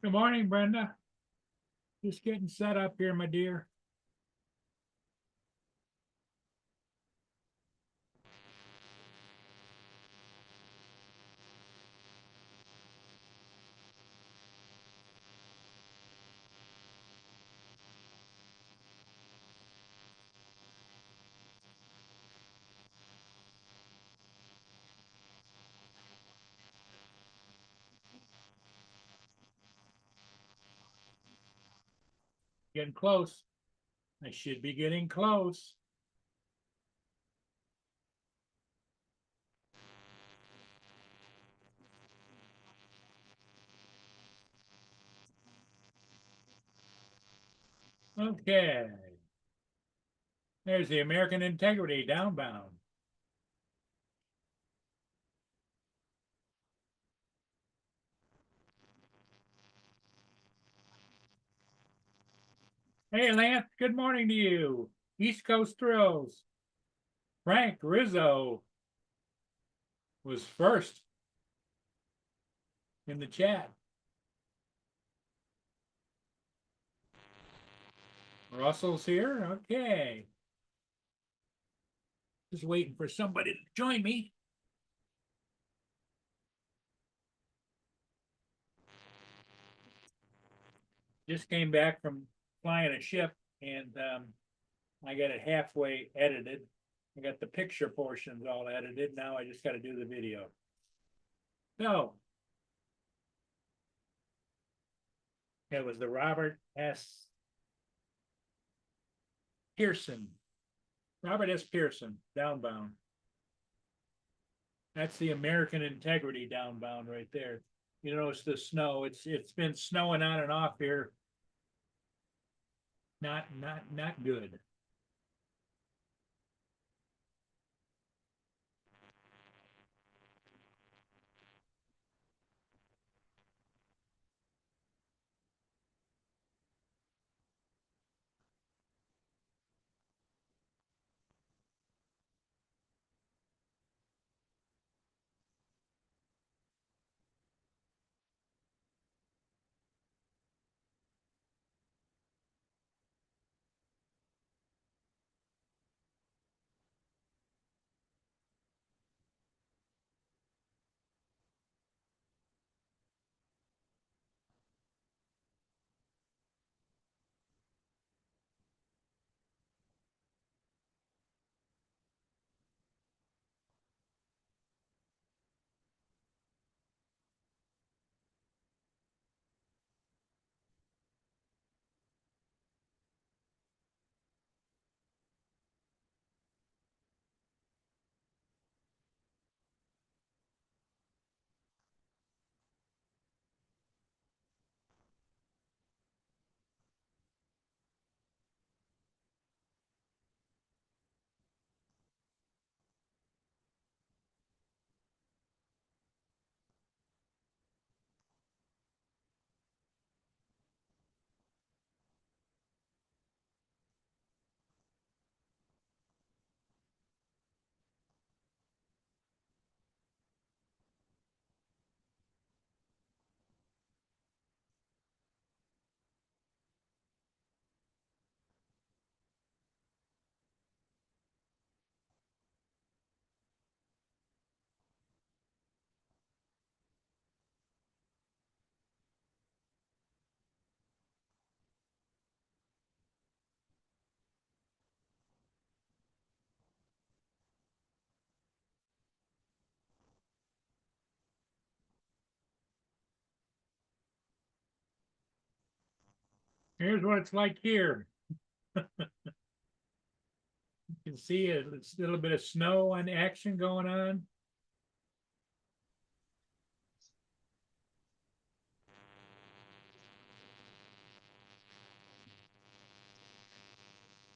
Good morning, Brenda. Just getting set up here, my dear. Getting close. I should be getting close. Okay. There's the American Integrity downbound. Hey, Lance, good morning to you. East Coast Thrills. Frank Rizzo was first in the chat. Russell's here. Okay. Just waiting for somebody to join me. Just came back from flying a ship and I got it halfway edited. I got the picture portions all edited. Now I just got to do the video. So it was the Robert S. Pearson. Robert S. Pearson, downbound. That's the American Integrity downbound right there. You notice the snow. It's been snowing on and off here. Not good. Here's what it's like here. You can see it's a little bit of snow and action going on.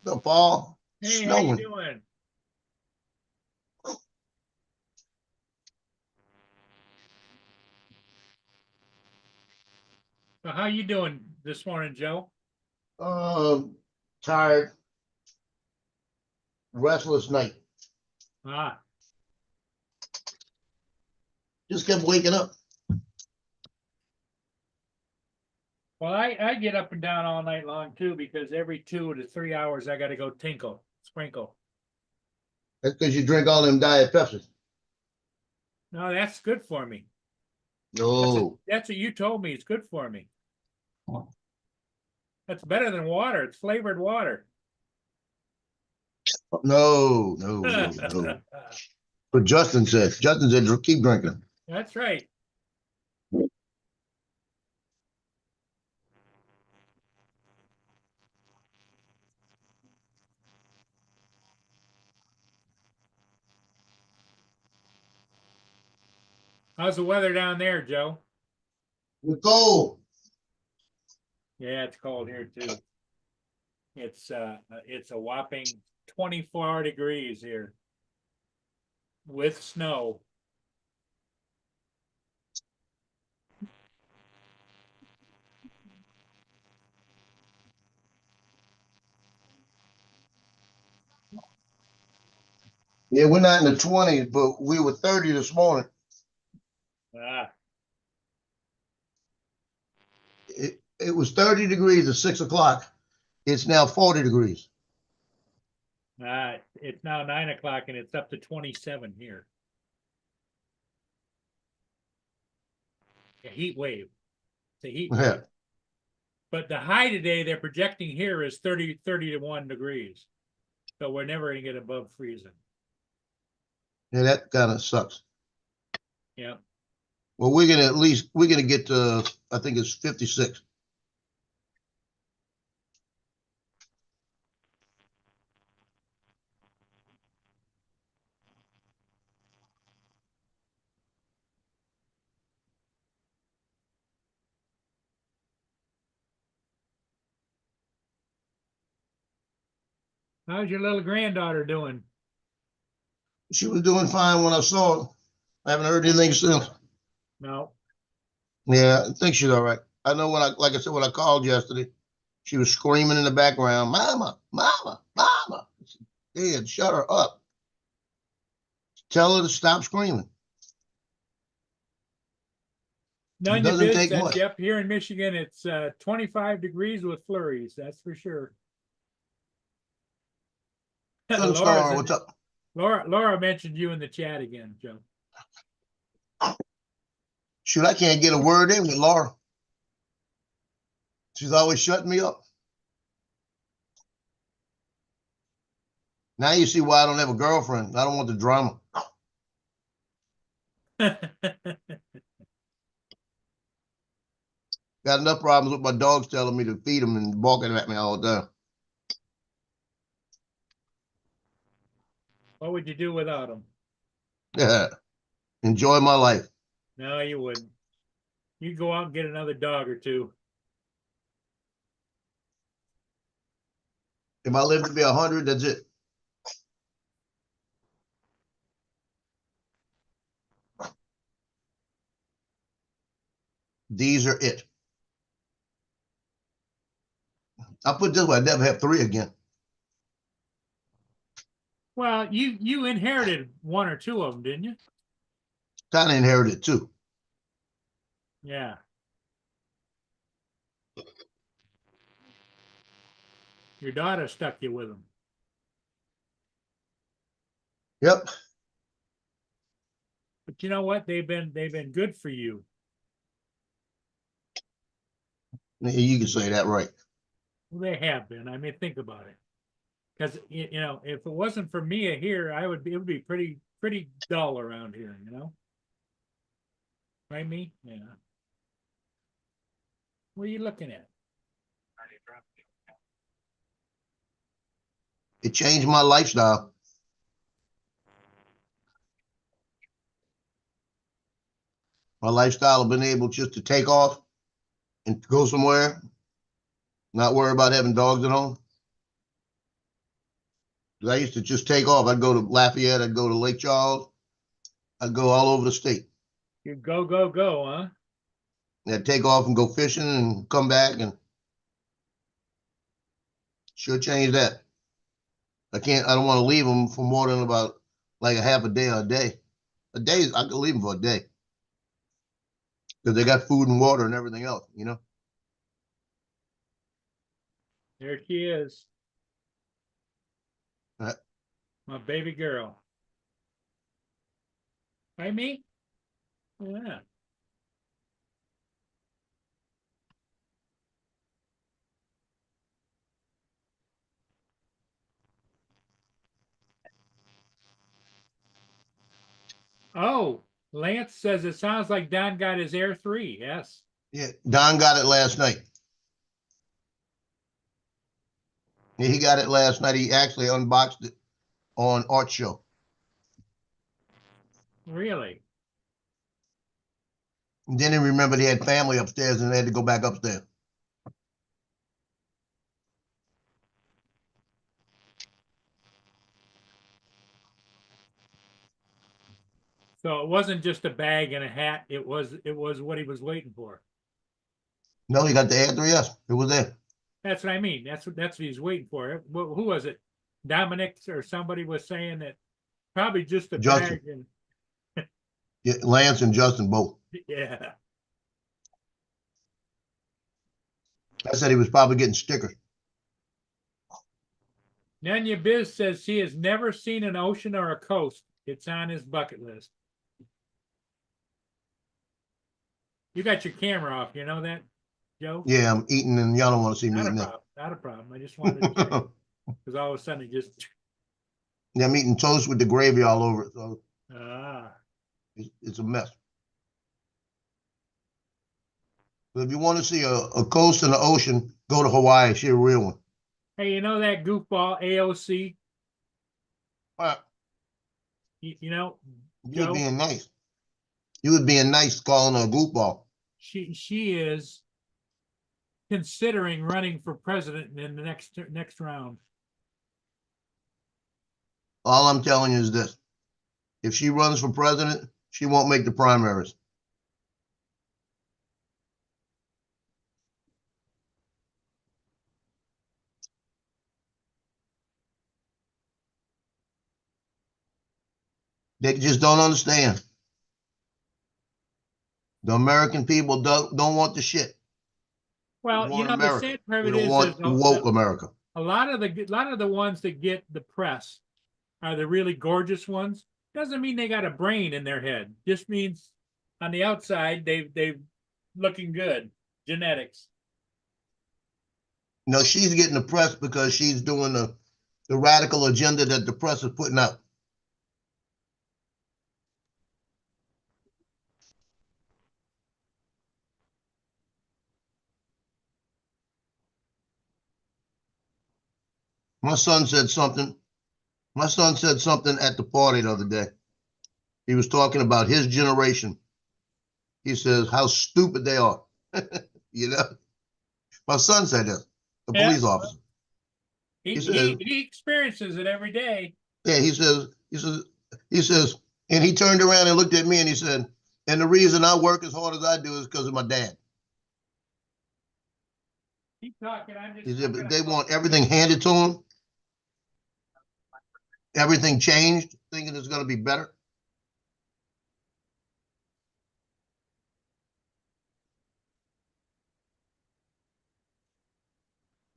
The fall. Hey, how you Snowing. doing? So how you doing this morning, Joe? Tired. Restless night. Ah, Just kept waking up. Well, I get up and down all night long too, because every 2 to 3 hours I gotta go sprinkle. That's because you drink all them Diet Pepsi. No, that's good for me. No, That's what you told me. It's good for me. That's better than water. It's flavored water. no. But Justin said, keep drinking. That's right. How's the weather down there, Joe? Go. Yeah, it's cold here too. It's a whopping 24 degrees here with snow. Yeah, we're not in the 20s, but we were 30 this morning. Ah, It was 30 degrees at 6 o'clock. It's now 40 degrees. it's now 9 o'clock and it's up to 27 here. A heat wave. It's a heat wave. Yeah. But the high today they're projecting here is 31 degrees. So we're never gonna get above freezing. Yeah, that kind of sucks. Yeah. Well, we're gonna get to, I think it's 56. How's your little granddaughter doing? She was doing fine when I saw her. I haven't heard anything since. No. Yeah, I think she's all right. I know like I said, when I called yesterday, she was screaming in the background, "Mama, mama, mama." Dad, shut her up. Tell her to stop screaming. None It of your doesn't take business. much. Yep, here in Michigan, it's 25 degrees with flurries. That's for sure. Sunstar, what's up? Laura mentioned you in the chat again, Joe. Shoot, I can't get a word in with Laura. She's always shutting me up. Now you see why I don't have a girlfriend. I don't want the drama. Got enough problems with my dogs telling me to feed them and barking at me all the time. What would you do without them? Yeah. Enjoy my life. No, you wouldn't. You'd go out and get another dog or two. If I live to be 100, that's it. These are it. I'll put it this way, I'd never have 3 again. Well, you inherited 1 or 2 of them, didn't you? Kind of inherited 2. Yeah. Your daughter stuck you with them. Yep. But you know what? They've been good for you. You can say that right. Well, they have been. I mean, think about it. Because you know, if it wasn't for Mia here, it would be pretty dull around here. You know, right, me? Yeah. What are you looking at? It changed my lifestyle. My lifestyle of being able just to take off and go somewhere, not worry about having dogs at home. I used to just take off. I'd go to Lafayette, I'd go to Lake Charles, I'd go all over the state. You go, huh? I'd take off and go fishing and come back, and sure changed that. I don't want to leave them for more than about like a half a day or a day. A day, I could leave them for a day because they got food and water and everything else, you know. There she is. Uh, My baby girl. Hi, me? Yeah. Oh, Lance says it sounds like Don got his Air 3. Yes. Yeah, Don got it last night. Yeah, he got it last night. He actually unboxed it on Art Show. Really? And then he remembered he had family upstairs and they had to go back upstairs. So it wasn't just a bag and a hat. It was what he was waiting for. No, he got the Air 3S. It was there. That's what I mean. That's what he's waiting for. Who was it? Dominic or somebody was saying that probably just a Justin. bag and Yeah, Lance and Justin both. yeah. I said he was probably getting stickers. Nanya Biz says she has never seen an ocean or a coast. It's on his bucket list. You got your camera off, you know that, Joe? Yeah, I'm eating and y'all don't want to see me Not a eating problem. Not a problem. I just wanted to check that. because all of a sudden it just Yeah, I'm eating toast with the gravy all over it. So ah. it's a mess. But if you want to see a coast and an ocean, go to Hawaii. She a real one. Hey, you know that goofball AOC? Uh, You know, you was Joe, being nice. You was being nice calling her a goofball. she is considering running for president in the next round. All I'm telling you is this. If she runs for president, she won't make the primaries. They just don't understand. The American people don't want the shit. We Well, you want know, the America. sad part of We it don't is want woke America. a lot of the ones that get the press are the really gorgeous ones. Doesn't mean they got a brain in their head. Just means on the outside they looking good. Genetics. No, she's getting the press because she's doing the radical agenda that the press is putting out. My son said something. My son said something at the party the other day. He was talking about his generation. He says how stupid they are. You know, my son said this, a Yeah, police officer. he He he, says, he experiences it every day. yeah, he says, and he turned around and looked at me and he said, and the reason I work as hard as I do is because of my dad. Keep talking. He said, but they want everything handed to them, everything changed, thinking it's going to be better.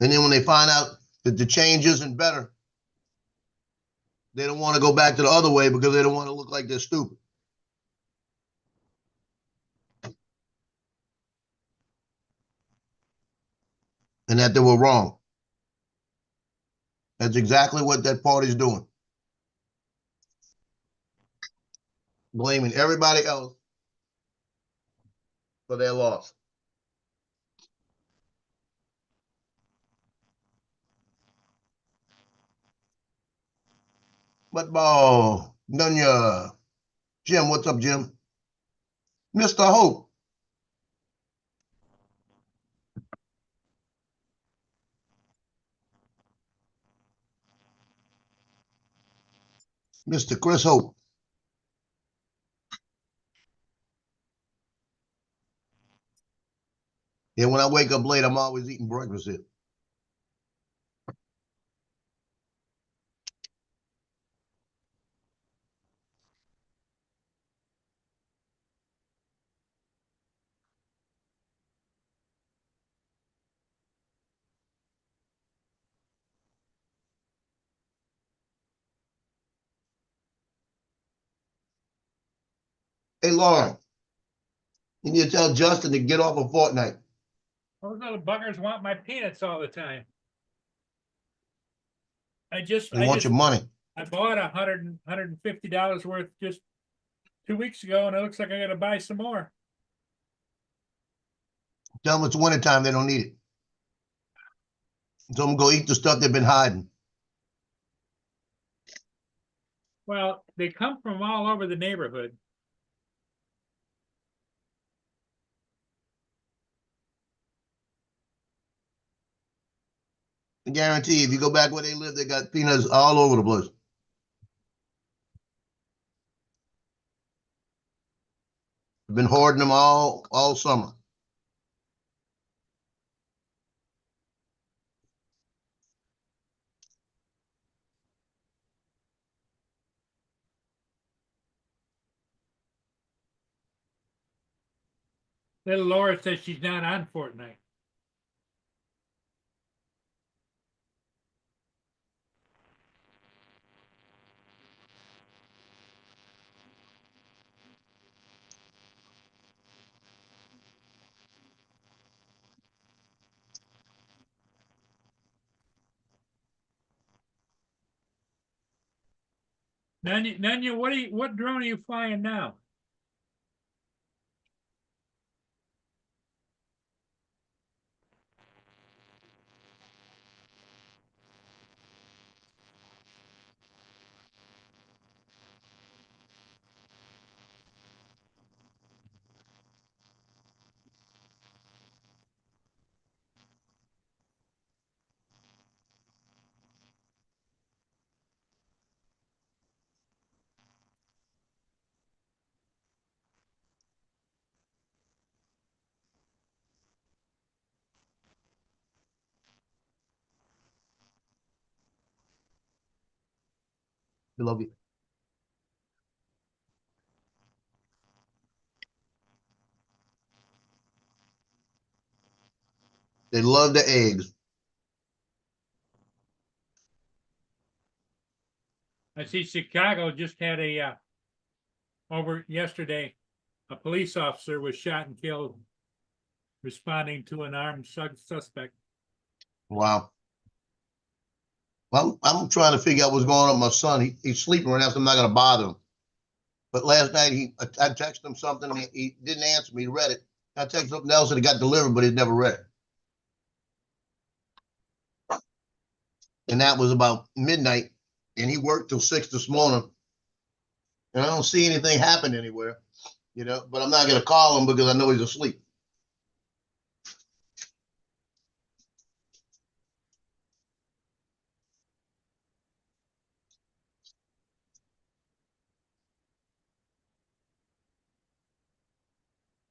And then when they find out that the change isn't better, they don't want to go back to the other way because they don't want to look like they're stupid. And that they were wrong. That's exactly what that party's doing. Blaming everybody else for their loss. But ball, Nunya. Jim, what's up, Jim? Mr. Hope. Mr. Chris Hope. Yeah, when I wake up late, I'm always eating breakfast here. Hey, Lauren, you need to tell Justin to get off of Fortnite. Those little buggers want my peanuts all the time. I just They want your money. I bought $150 worth just 2 weeks ago, and it looks like I gotta buy some more. Tell them it's wintertime, they don't need it. Tell them go eat the stuff they've been hiding. Well, they come from all over the neighborhood. I guarantee if you go back where they live, they got peanuts all over the place. Been hoarding them all summer. Little Laura says she's not on Fortnite. Nanya, what drone are you flying now? I love you. They love the eggs. I see Chicago just had over yesterday, a police officer was shot and killed responding to an armed suspect. Wow. Well, I'm trying to figure out what's going on with my son. He's sleeping right now, so I'm not going to bother him. But last night, I texted him something. He didn't answer me. He read it. I texted something else and it got delivered, but he never read it. And that was about midnight. And he worked till 6 this morning. And I don't see anything happen anywhere, but I'm not going to call him because I know he's asleep.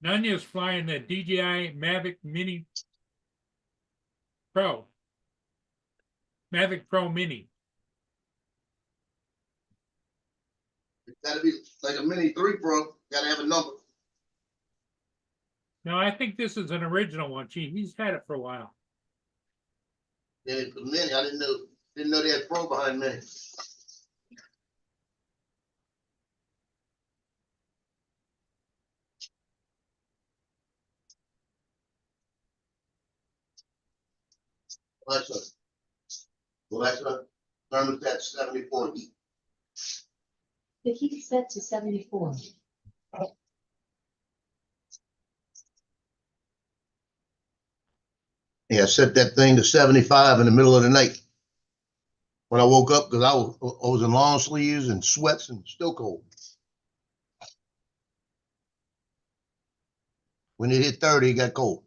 Nanya's flying the DJI Mavic Mini Pro. Mavic Pro Mini. It's got to be like a Mini 3 Pro. Got to have a number. No, I think this is an original one. He's had it for a while. Yeah, it's a Mini. I didn't know they had Pro behind Mini. Alexa, thermostat 74 heat. The heat set to 74. Yeah, I set that thing to 75 in the middle of the night when I woke up because I was in long sleeves and sweats and still cold. When it hit 30, it got cold.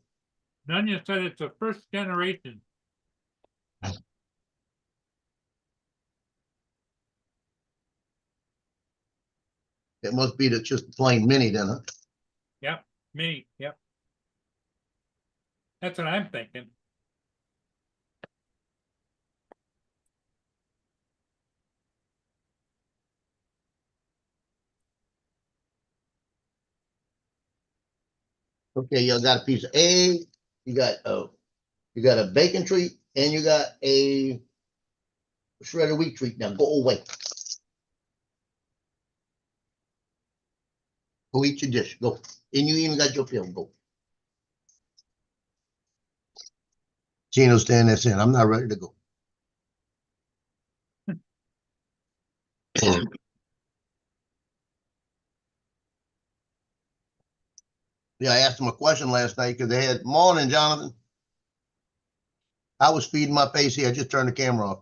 Nanya said it's a first generation. It must be just plain Mini then, huh? Yep, Mini. Yep. That's what I'm thinking. Okay, you got a piece of egg, you got a bacon treat, and you got a shredded wheat treat. Now go away. Go eat your dish. Go. And you even got your pill. Go. Gino's standing there saying, I'm not ready to go. Yeah, I asked him a question last night because they had, morning, Jonathan. I was feeding my face here. I just turned the camera off.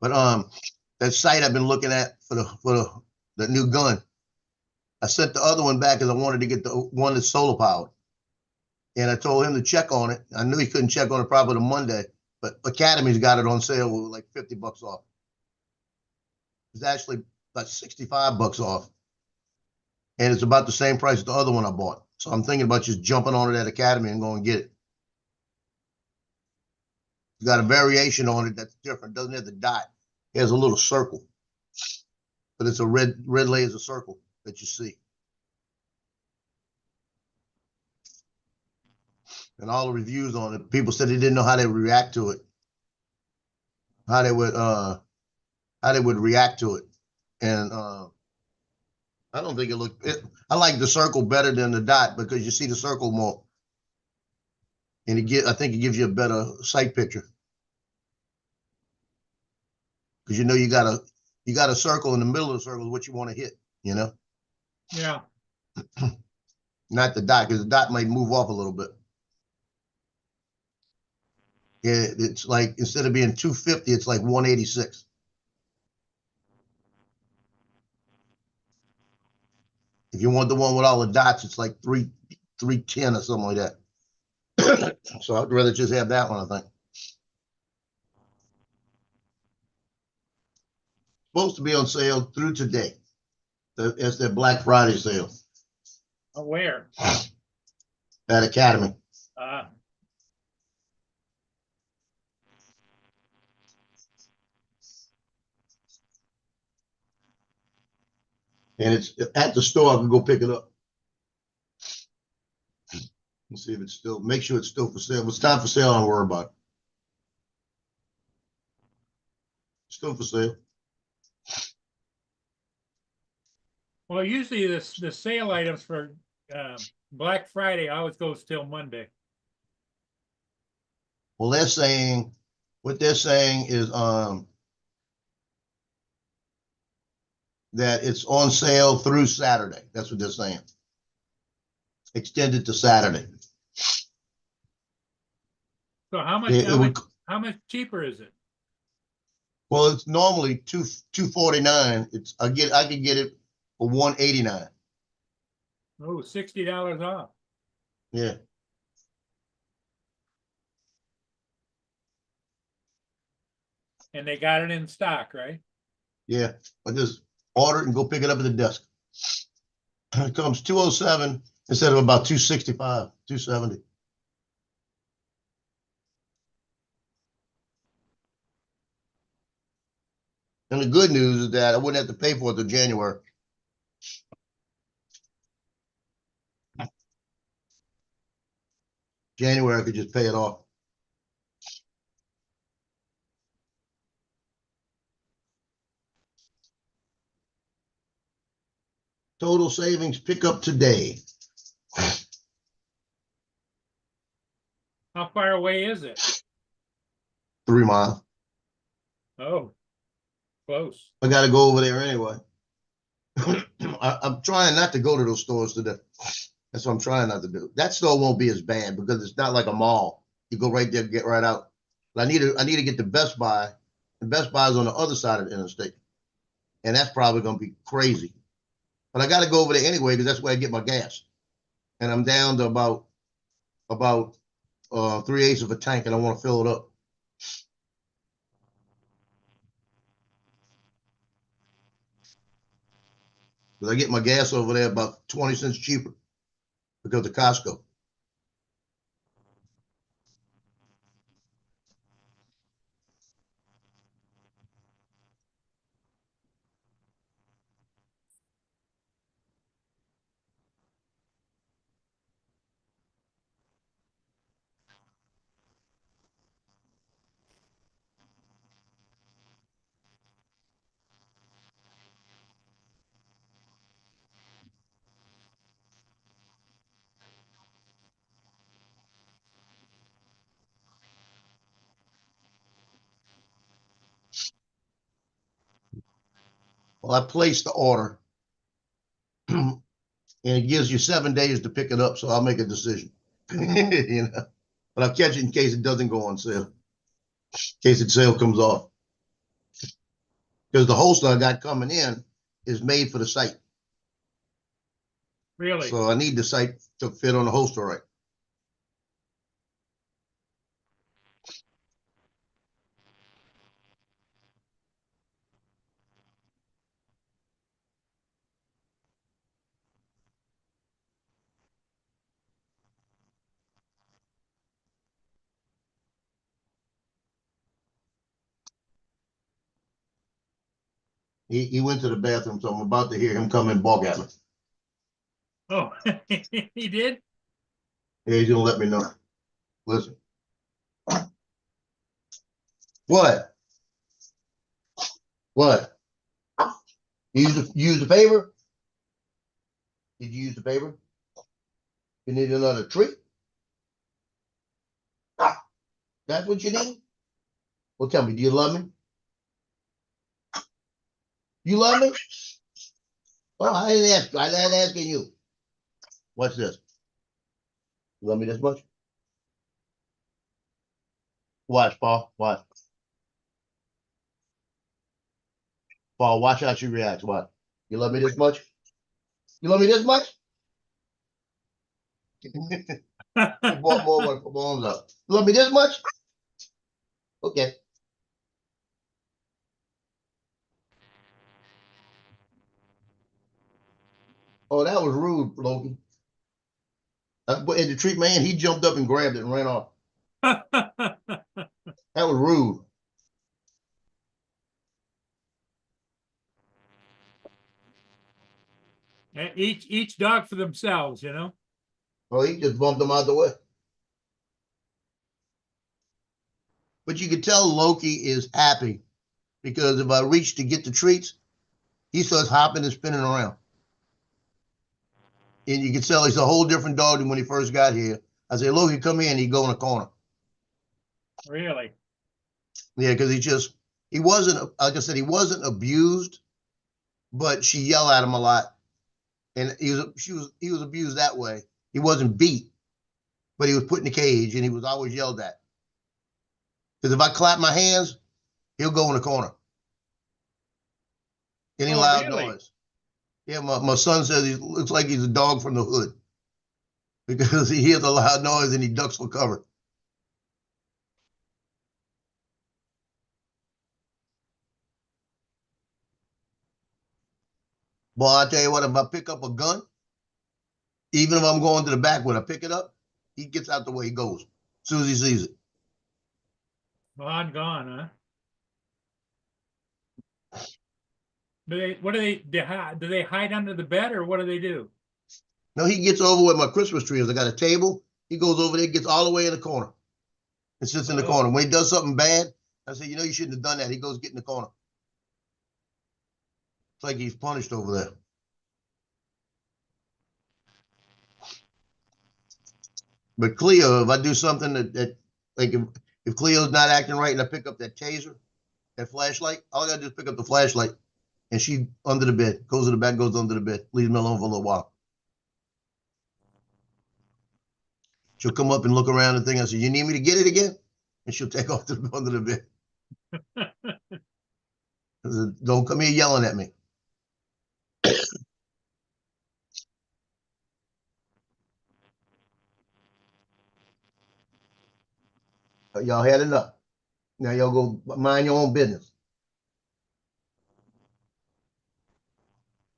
But that site I've been looking at for the new gun, I sent the other one back because I wanted to get the one that's solar powered. And I told him to check on it. I knew he couldn't check on it probably till Monday, but Academy's got it on sale with like $50 off. It's actually like $65 off. And it's about the same price as the other one I bought. So I'm thinking about just jumping on it at Academy and going and get it. It's got a variation on it that's different. Doesn't have the dot. It has a little circle. But it's a red laser circle that you see. And all the reviews on it, people said they didn't know how they would react to it. How they would react to it. And I don't think it looked I like the circle better than the dot because you see the circle more. And I think it gives you a better sight picture. Because you know you got a circle in the middle of the circle is what you want to hit, you know? Yeah. Not the dot, because the dot might move off a little bit. Yeah, it's like instead of being 250, it's like 186. If you want the one with all the dots, it's like 310 or something like that. So I'd rather just have that one, I think. Supposed to be on sale through today. It's their Black Friday sale Where? at Academy. And it's at the store. I can go pick it up. Let's see if it's still, make sure it's still for sale. If it's time for sale, I don't worry about it. Still for sale. Well, usually the sale items for Black Friday always goes till Monday. Well, what they're saying is that it's on sale through Saturday. That's what they're saying. Extended to Saturday. So how much, how much cheaper is it? Well, it's normally $249. I could get it for $189. Oh, $60 off. Yeah. And they got it in stock, right? Yeah. I just order it and go pick it up at the desk. It comes 207 instead of about 265, 270. And the good news is that I wouldn't have to pay for it till January. January, I could just pay it off. Total savings pick up today. How far away is it? 3 miles. Oh, close. I got to go over there anyway. I'm trying not to go to those stores today. That's what I'm trying not to do. That store won't be as bad because it's not like a mall. You go right there, get right out. But I need to get to Best Buy. And Best Buy is on the other side of the interstate. And that's probably going to be crazy. But I got to go over there anyway because that's where I get my gas. And I'm down to about 3/8 of a tank, and I want to fill it up. Because I get my gas over there about 20 cents cheaper because of Costco. Well, I placed the order. And it gives you 7 days to pick it up, so I'll make a decision. You know, but I'll catch it in case it doesn't go on sale, in case the sale comes off. Because the holster I got coming in is made for the site. Really? So I need the site to fit on the holster right. He went to the bathroom, so I'm about to hear him come and bark at me. Oh, he did? Yeah, he's gonna let me know. Listen. What? What? You use the paper? Did you use the paper? You need another treat? That's what you need? Well, tell me, do you love me? You love me? Well, I didn't ask. I didn't asking you. What's this? You love me this much? Watch, Paul. Watch. Paul, watch how she reacts. What? You love me this much? You love me this much? Bought more one for bones up. You love me this much? Okay. Oh, that was rude, Loki. But the treat man, he jumped up and grabbed it and ran off. That was rude. Each dog for themselves, you know? Well, he just bumped him out the way. But you could tell Loki is happy because if I reach to get the treats, he starts hopping and spinning around. And you can tell he's a whole different dog than when he first got here. I say, Loki, come here, and he'd go in the corner. Really? Yeah, because he wasn't, like I said, he wasn't abused, but she yelled at him a lot. And he was abused that way. He wasn't beat, but he was put in the cage and he was always yelled at. Because if I clap my hands, he'll go in the corner. Any Oh, loud really? noise. Yeah, my son says he looks like he's a dog from the hood because he hears a loud noise and he ducks for cover. Boy, I tell you what, if I pick up a gun, even if I'm going to the back, when I pick it up, he gets out the way he goes as soon as he sees it. Gone, huh? What do they hide under the bed or what do they do? No, he gets over where my Christmas tree is. I got a table. He goes over there, gets all the way in the corner. And sits in the corner. When he does something bad, I say, you shouldn't have done that. He goes, get in the corner. It's like he's punished over there. But Cleo, if I do something that like if Cleo's not acting right and I pick up that taser, that flashlight, all I gotta do is pick up the flashlight and she under the bed, goes to the back, goes under the bed, leaves me alone for a little while. She'll come up and look around and think, I said, you need me to get it again? And she'll take off under the bed. I said, don't come here yelling at me. Y'all had enough. Now y'all go mind your own business.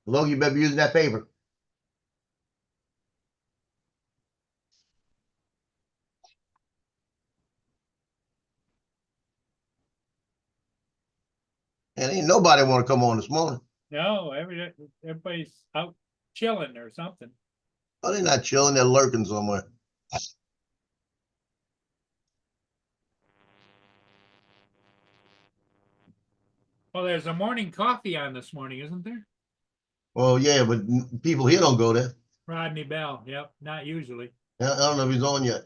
Logan, you better be using that paper. And ain't nobody want to come on this morning. No, everybody's out chilling or something. Oh, they're not chilling, they're lurking somewhere. Well, there's a morning coffee on this morning, isn't there? Well, yeah, but people here don't go there. Rodney Bell, yep, not usually. I don't know if he's on yet.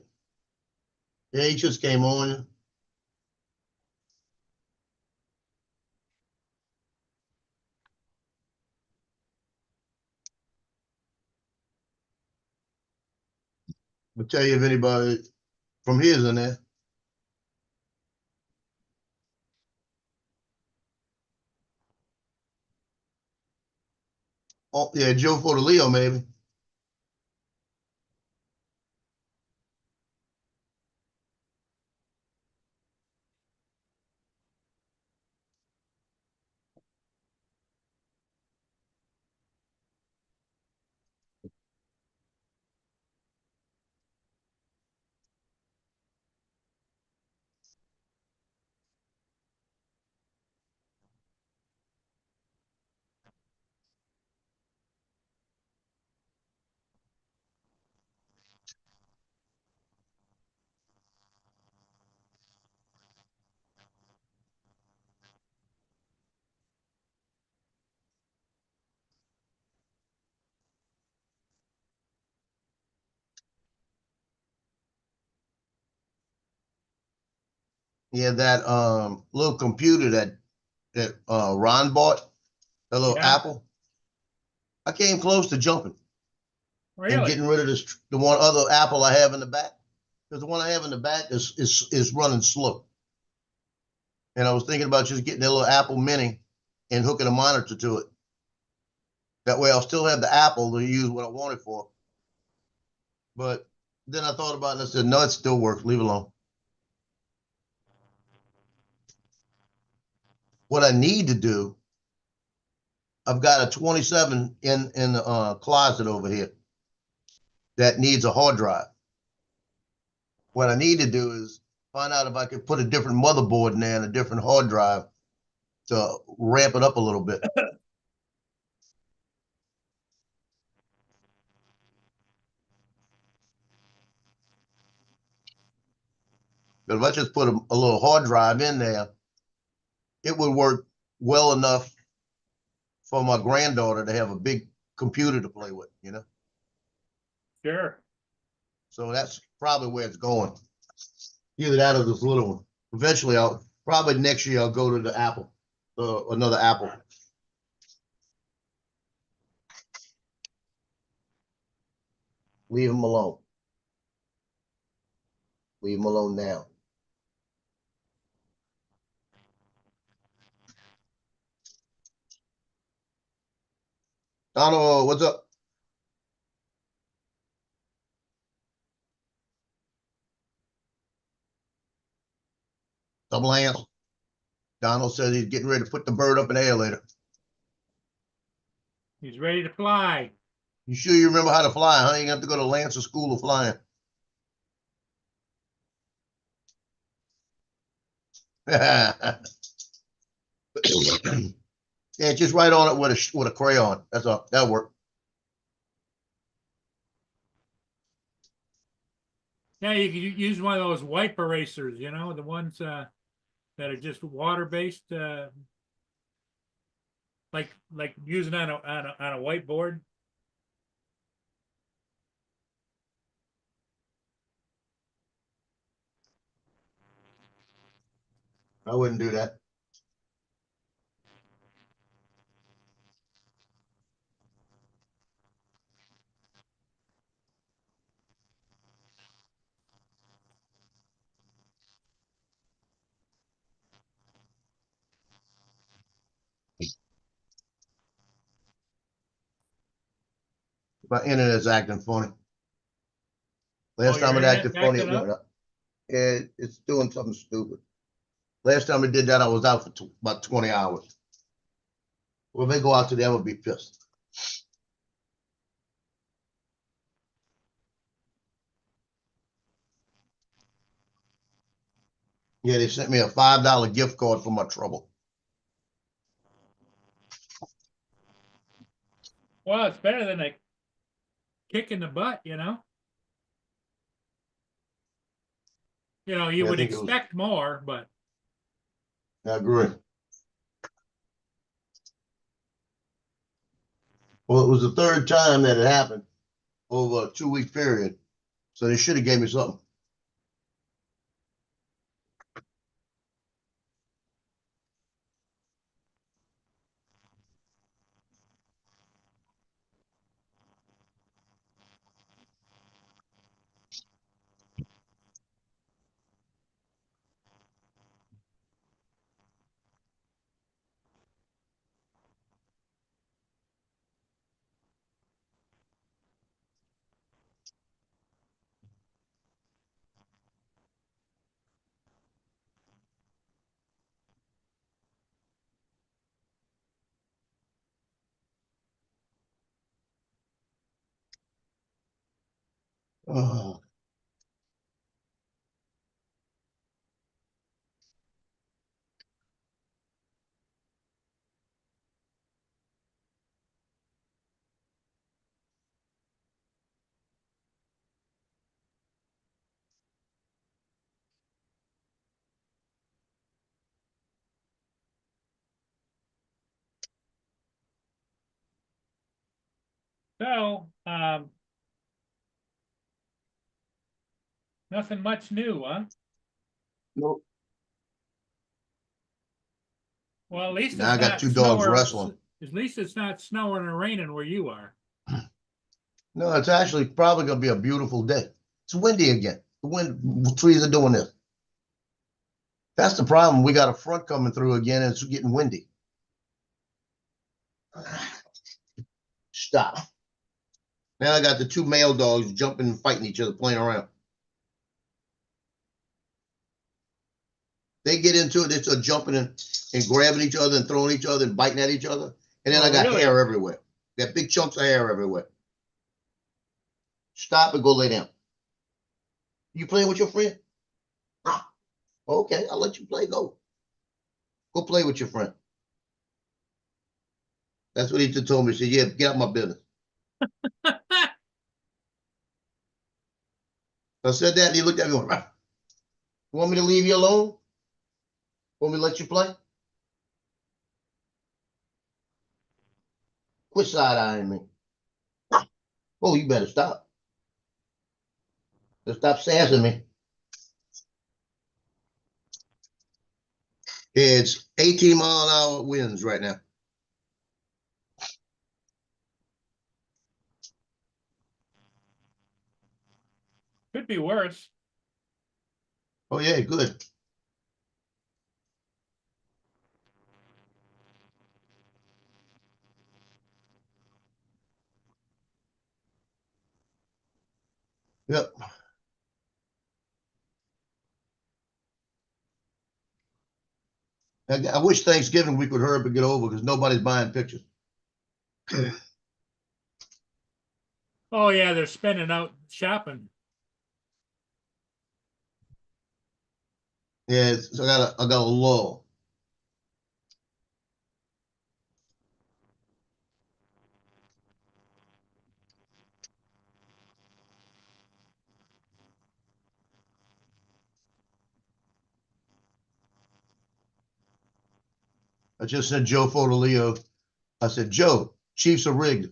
Yeah, he just came on. I'll tell you if anybody from here's in there. Oh, yeah, Joe Fortaleo, maybe. Yeah, that little computer that Ron bought, the little Yeah. Apple. I came close to jumping and Really? getting rid of the one other Apple I have in the back. Because the one I have in the back is running slow. And I was thinking about just getting a little Apple Mini and hooking a monitor to it. That way I'll still have the Apple to use what I want it for. But then I thought about it and I said, no, it still works. Leave it alone. What I need to do, I've got a 27 in the closet over here that needs a hard drive. What I need to do is find out if I could put a different motherboard in there and a different hard drive to ramp it up a little bit. But if I just put a little hard drive in there, it would work well enough for my granddaughter to have a big computer to play with, you know? Sure. So that's probably where it's going. Either that or this little one. Eventually, probably next year, I'll go to the Apple, another Apple. Leave them alone. Leave them alone now. Donald, what's up? Double hands. Donald says he's getting ready to put the bird up in the air later. He's ready to fly. You sure you remember how to fly, huh? You have to go to Lancer School of Flying. Yeah, just write on it with a crayon. That's all. That'll work. Yeah, you could use one of those wipe erasers, you know, the ones that are just water-based, like using on a whiteboard. I wouldn't do that. My internet's acting funny. Last your time it internet's acted funny, it acting up? went up. Yeah, it's doing something stupid. Last time it did that, I was out for about 20 hours. When they go out today, I'm gonna be pissed. Yeah, they sent me a $5 gift card for my trouble. Well, it's better than a kick in the butt, you know? You know, you Yeah, I would think it was. expect more, but I agree. Well, it was the third time that it happened over a 2-week period, so they should have gave me something. Oh. So, nothing much new, huh? Nope. Well, at least Now I it's got not two dogs snowing, wrestling. at least it's not snowing or raining where you are. No, it's actually probably gonna be a beautiful day. It's windy again. The wind trees are doing this. That's the problem. We got a front coming through again, and it's getting windy. Stop. Now I got the two male dogs jumping and fighting each other, playing around. They get into it, they start jumping and grabbing each other and throwing each other and biting at each other. And then Oh, I got really? hair everywhere. Got big chunks of hair everywhere. Stop and go lay down. You playing with your friend? Ah, okay, I'll let you play. Go. Go play with your friend. That's what he just told me. He said, yeah, get out my business. I said that and he looked at me and went, "Rah. You want me to leave you alone? Want me to let you play? Quit side-eyeing me. Oh, you better stop. Just stop sassing me. It's 18-mile-an-hour winds right now. Could be worse. Oh, yeah, good. Yep. I wish Thanksgiving we could hurry up and get over because nobody's buying pictures. Oh, yeah, they're spending out shopping. Yeah, so I got a lull. I just sent Joe Fodolio. I said, Joe, Chiefs are rigged.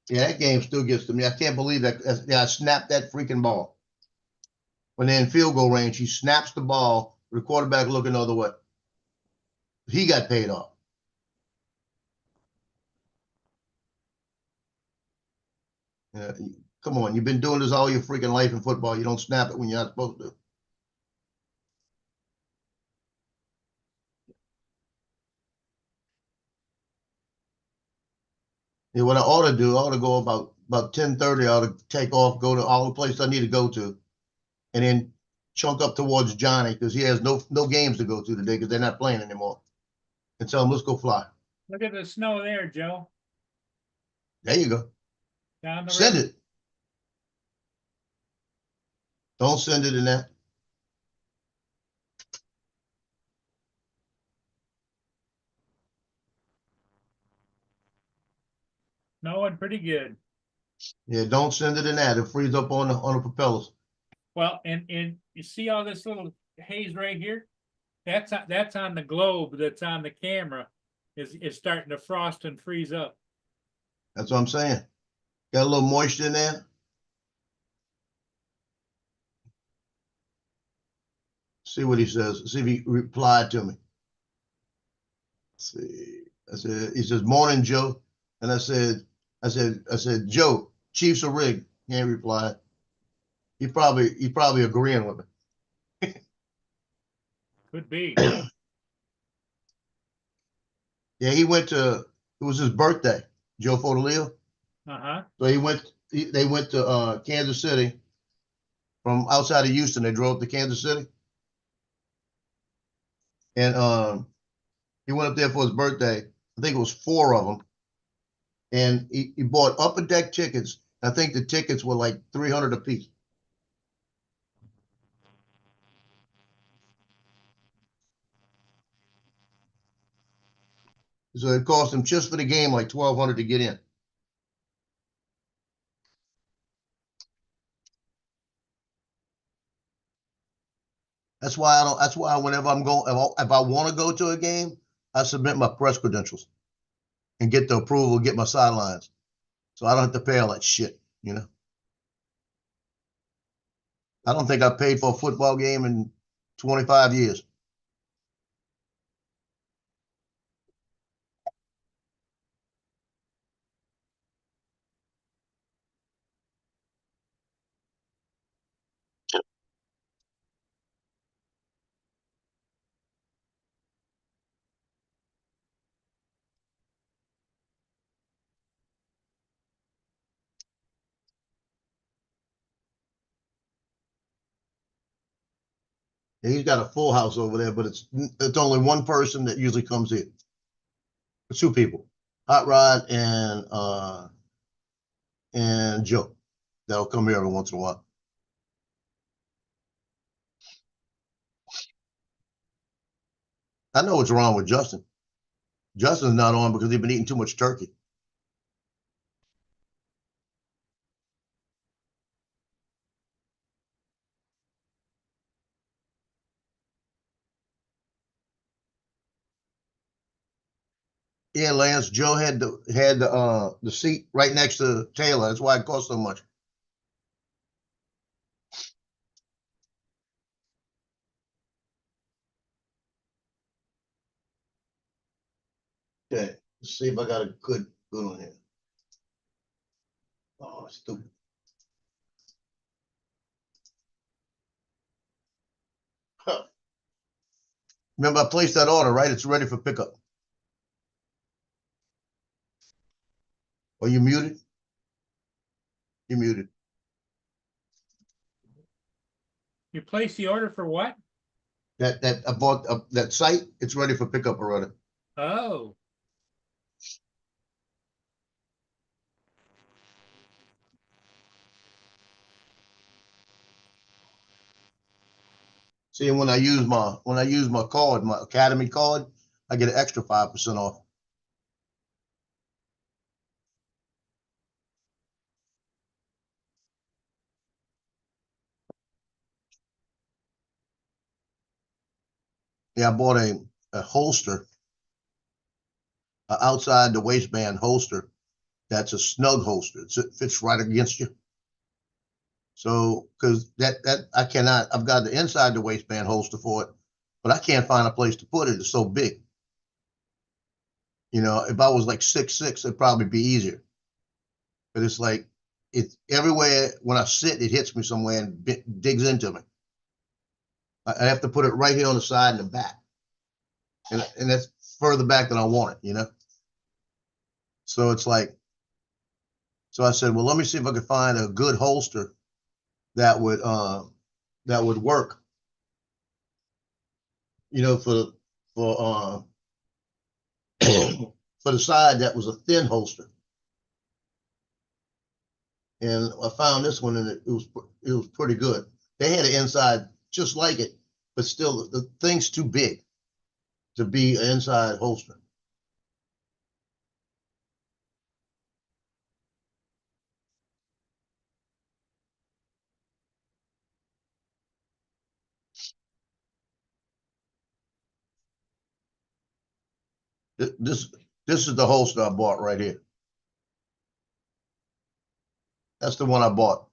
Yeah, that game still gets to me. I can't believe that. Yeah, I snapped that freaking ball. When they're in field goal range, he snaps the ball. The quarterback looking the other way. He got paid off. Yeah, come on, you've been doing this all your freaking life in football. You don't snap it when you're not supposed to. Yeah, what I ought to do, I ought to go about 10:30. I ought to take off, go to all the places I need to go to, and then chunk up towards Johnny because he has no games to go to today because they're not playing anymore. And tell him let's go fly. Look at the snow there, Joe. There you go. Down the Send river. it. Don't send it in that. Snowing pretty good. Yeah, don't send it in that. It'll freeze up on the propellers. Well, and you see all this little haze right here? That's on the globe that's on the camera is starting to frost and freeze up. That's what I'm saying. Got a little moisture in there. See what he says. See if he replied to me. Let's see. I said, he says, morning, Joe. And I said, Joe, Chiefs are rigged. He ain't replied. He's probably agreeing with me. Could be. Yeah, it was his birthday, Joe Fodolio. Uh-huh. So they went to Kansas City from outside of Houston. They drove to Kansas City. And he went up there for his birthday. I think it was 4 of them. And he bought upper deck tickets. I think the tickets were like $300 a piece. So it cost him just for the game like $1,200 to get in. That's why I don't. That's why whenever I'm going, if I want to go to a game, I submit my press credentials and get the approval, get my sidelines, so I don't have to pay all that shit. You know, I don't think I paid for a football game in 25 years. And he's got a full house over there, but it's only one person that usually comes in. It's 2 people, Hot Rod and Joe. That'll come here every once in a while. I know what's wrong with Justin. Justin's not on because he's been eating too much turkey. Yeah, Lance. Joe had the seat right next to Taylor. That's why it cost so much. Okay, let's see if I got a good one here. Oh, stupid. Huh. Remember, I placed that order, right? It's ready for pickup. Are you muted? You muted. You place the order for what? That I bought that site. It's ready for pickup already. Oh, See, and when I use my card, my Academy card, I get an extra 5% off. Yeah, I bought a holster, outside the waistband holster. That's a snug holster. It fits right against you. So, because that I cannot, I've got the inside the waistband holster for it, but I can't find a place to put it. It's so big. You know, if I was like 6'6", it'd probably be easier. But it's like it's everywhere. When I sit, it hits me somewhere and digs into me. I have to put it right here on the side and the back, and that's further back than I want it. You know, so it's like, so I said, well, let me see if I can find a good holster that would work. You know, for for the side that was a thin holster. And I found this one, and it was pretty good. They had an inside just like it, but still the thing's too big to be an inside holster. This this is the holster I bought right here. That's the one I bought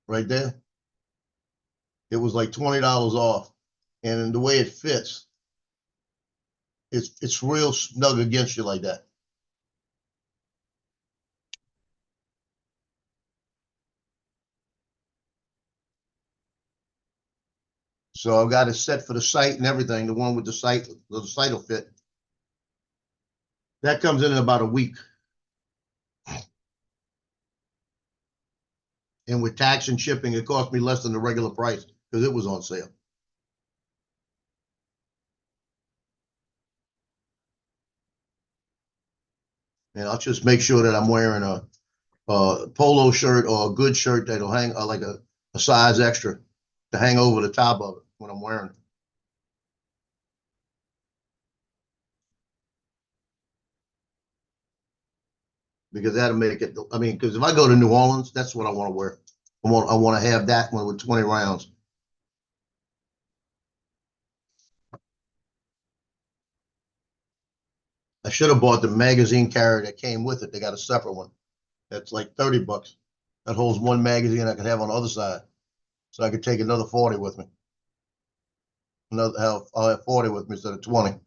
right there. It was like $20 off, and the way it fits, it's real snug against you like that. So I've got it set for the sight and everything. The one with the sight will fit. That comes in about a week. And with tax and shipping, it cost me less than the regular price because it was on sale. And I'll just make sure that I'm wearing a polo shirt or a good shirt that'll hang like a size extra to hang over the top of it when I'm wearing it. Because that'll make it, I mean, because if I go to New Orleans, that's what I want to wear. I want to have that one with 20 rounds. I should have bought the magazine carrier that came with it. They got a separate one. That's like $30. That holds one magazine I could have on the other side. So I could take another 40 with me. I'll have 40 with me instead of 20.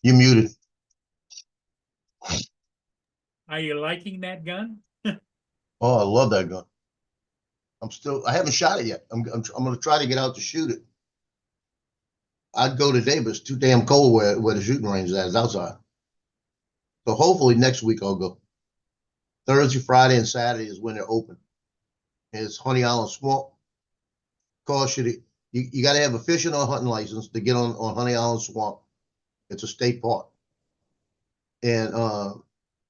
You muted. Are you liking that gun? Oh, I love that gun. I haven't shot it yet. I'm going to try to get out to shoot it. I'd go today, but it's too damn cold where the shooting range is at. It's outside. So hopefully next week I'll go. Thursday, Friday, and Saturday is when they're open. And it's Honey Island Swamp. Cost you got to have a fishing or hunting license to get on Honey Island Swamp. It's a state park. And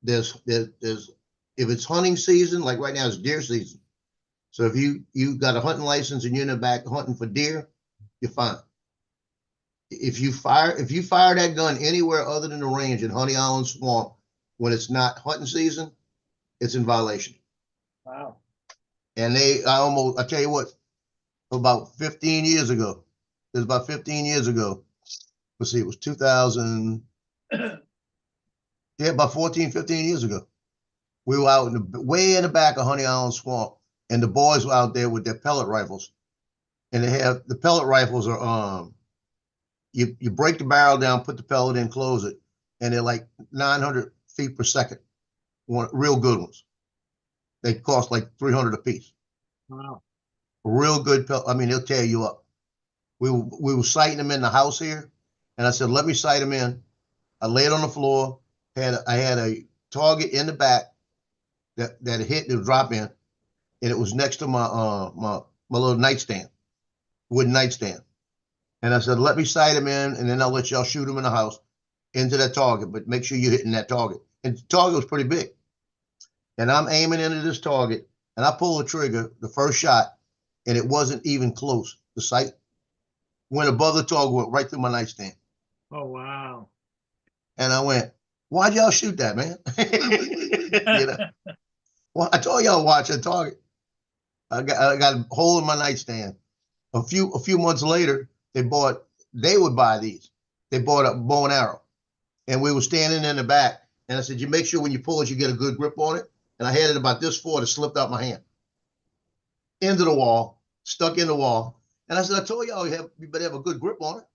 there's if it's hunting season, like right now it's deer season. So if you got a hunting license and you're in the back hunting for deer, you're fine. If you fire that gun anywhere other than the range in Honey Island Swamp when it's not hunting season, it's in violation. Wow. And I tell you what, about 15 years ago, let's see, it was 2000, yeah, about 14, 15 years ago. We were out way in the back of Honey Island Swamp, and the boys were out there with their pellet rifles. And the pellet rifles are, you break the barrel down, put the pellet in, close it, and they're like 900 feet per second. Real good ones. They cost like $300 a piece. Wow. Real good pellet. I mean, they'll tear you up. We were sighting them in the house here, and I said, let me sight them in. I laid on the floor. I had a target in the back that hit the drop in, and it was next to my little nightstand, wooden nightstand. And I said, let me sight them in, and then I'll let y'all shoot them in the house into that target, but make sure you're hitting that target. And the target was pretty big. And I'm aiming into this target, and I pull the trigger, the first shot, and it wasn't even close. The sight went above the target, went right through my nightstand. Oh, wow. And I went, why'd y'all shoot that, man? You know? Well, I told y'all watch that target. I got a hole in my nightstand. A few months later, they would buy these. They bought a bow and arrow. And we were standing in the back. And I said, you make sure when you pull it, you get a good grip on it. And I had it about this far, it slipped out my hand. Into the wall, stuck in the wall. And I said, I told y'all you better have a good grip on it.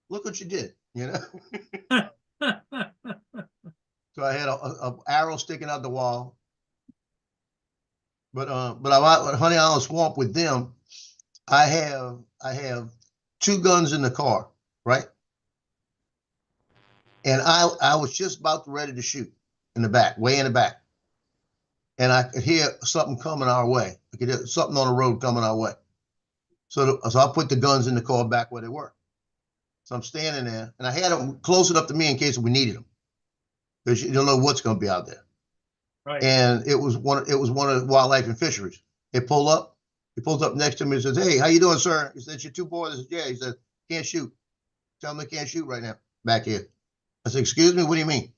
Look what you did, you know? So I had a arrow sticking out the wall. But I'm out at Honey Island Swamp with them. I have 2 guns in the car, right? And I was just about ready to shoot in the back, way in the back. And I could hear something coming our way. I could hear something on the road coming our way. So I put the guns in the car back where they were. So I'm standing there, and I had them close enough to me in case we needed them, because you don't know what's going to be out there. Right. And it was one of Wildlife and Fisheries. He pulls up next to me and says, "Hey, how you doing, sir?" He said, "It's your 2 boys." I said, "Yeah." He said, "Can't shoot. Tell them they can't shoot right now back here." I said, "Excuse me, what do you mean?"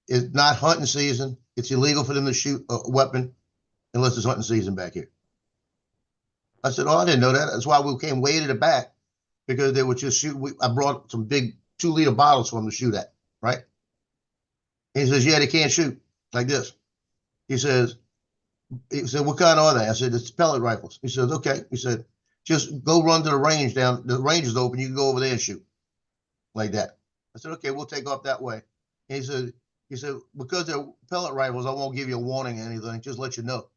It's not hunting season. It's illegal for them to shoot a weapon unless it's hunting season back here. I said, "Oh, I didn't know that." That's why we came way to the back, because they would just shoot. I brought some big 2-liter bottles for them to shoot at, right? And he says, "Yeah, they can't shoot like this." He said, "What kind are they?" I said, "It's pellet rifles." He says, "Okay." He said, "Just go run to the range down. The range is open. You can go over there and shoot like that." I said, "Okay, we'll take off that way." And he said, "Because they're pellet rifles, I won't give you a warning or anything. Just let you know."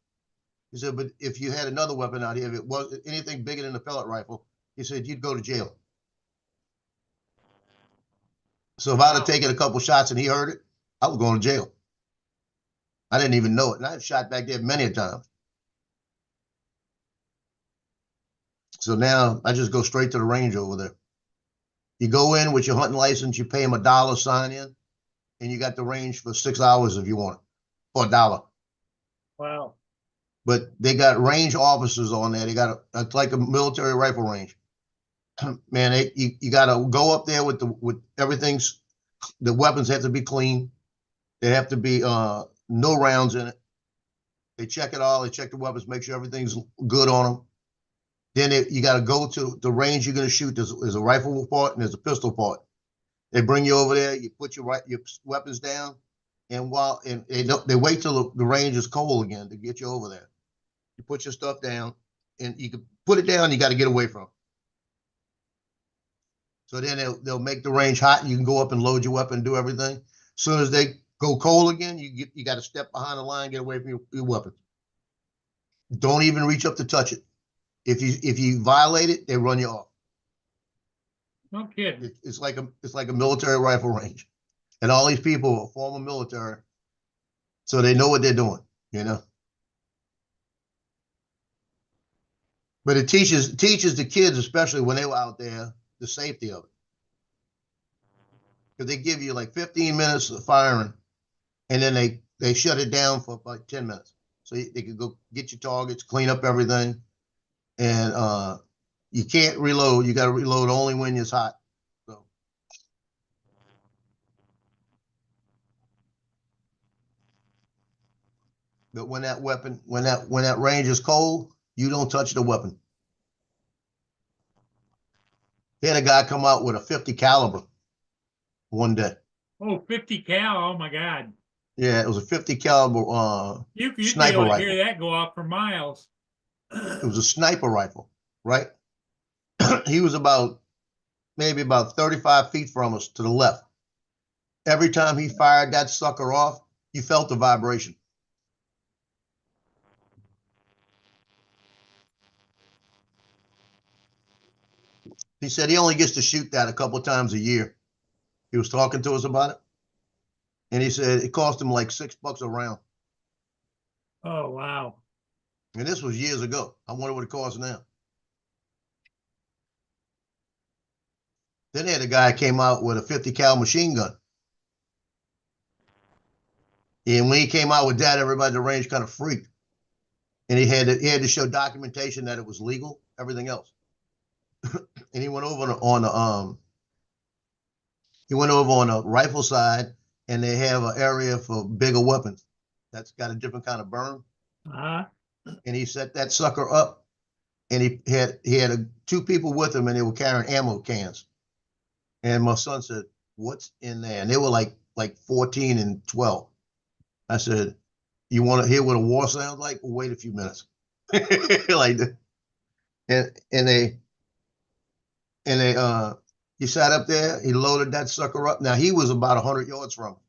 He said, "But if you had another weapon out here, if it was anything bigger than a pellet rifle," he said, "you'd go to jail." So if I'd have taken a couple shots and he heard it, I was going to jail. I didn't even know it. And I've shot back there many a time. So now I just go straight to the range over there. You go in with your hunting license, you pay them $1 sign in, and you got the range for 6 hours if you want it, for $1. Wow. But they got range officers on there. They got it's like a military rifle range. Man, you got to go up there with everything's, the weapons have to be clean. They have to be no rounds in it. They check it all. They check the weapons, make sure everything's good on them. Then you got to go to the range you're going to shoot. There's a rifle part and there's a pistol part. They bring you over there. You put your weapons down, and they wait till the range is cold again to get you over there. You put your stuff down, and you can put it down. You got to get away from it. So then they'll make the range hot, and you can go up and load your weapon, and do everything. As soon as they go cold again, you got to step behind the line, get away from your weapon. Don't even reach up to touch it. If you violate it, they run you off. No kidding. It's like a military rifle range, and all these people are former military, so they know what they're doing, you know. But it teaches the kids, especially when they were out there, the safety of it, because they give you like 15 minutes of firing, and then they shut it down for like 10 minutes, so they can go get your targets, clean up everything, and you can't reload. You got to reload only when it's hot. So. But when that range is cold, you don't touch the weapon. They had a guy come out with a 50 caliber one day. Oh, 50 cal. Oh my God. Yeah, it was a 50 caliber You'd be sniper able to rifle. hear that go off for miles. It was a sniper rifle, right? He was maybe about 35 feet from us to the left. Every time he fired that sucker off, you felt the vibration. He said he only gets to shoot that a couple of times a year. He was talking to us about it. And he said it cost him like $6 a round. Oh, wow. And this was years ago. I wonder what it costs now. Then they had a guy came out with a 50 cal machine gun. And when he came out with that, everybody at the range kind of freaked. And he had to show documentation that it was legal, everything else. And he went over on the rifle side, and they have an area for bigger weapons that's got a different kind of burn. Uh-huh. And he set that sucker up, and he had 2 people with him, and they were carrying ammo cans. And my son said, "What's in there?" And they were like 14 and 12. I said, "You want to hear what a war sounds like? Well, wait a few minutes." Like that. And he sat up there, he loaded that sucker up. Now he was about 100 yards from him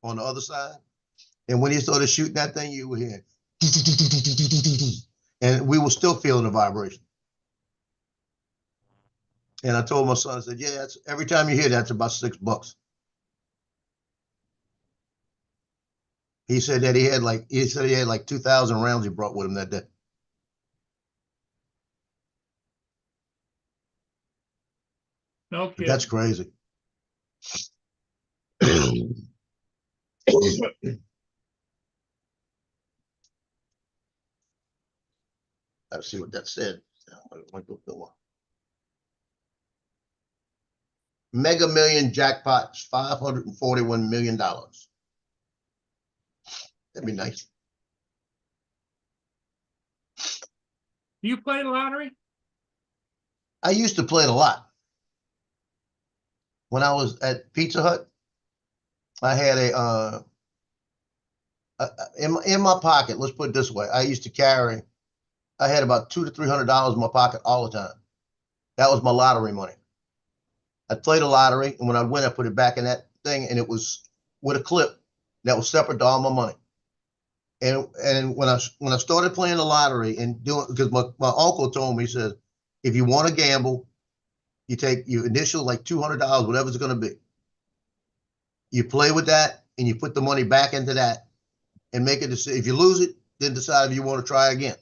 on the other side. And when he started shooting that thing, you were hearing, and we were still feeling the vibration. And I told my son, I said, "Yeah, every time you hear that, it's about $6." He said he had like 2,000 rounds he brought with him that day. No But kidding. that's crazy. Let's see what that said. Mega Million jackpot is $541 million. That'd be nice. Do you play the lottery? I used to play it a lot. When I was at Pizza Hut, I had in my pocket, let's put it this way, I had about $200 to $300 in my pocket all the time. That was my lottery money. I played a lottery, and when I win, I put it back in that thing, and it was with a clip that was separate to all my money. And when I started playing the lottery and doing, because my uncle told me, he said, if you want to gamble, you take your initial like $200, whatever it's going to be. You play with that, and you put the money back into that, and make a decision. If you lose it, then decide if you want to try again.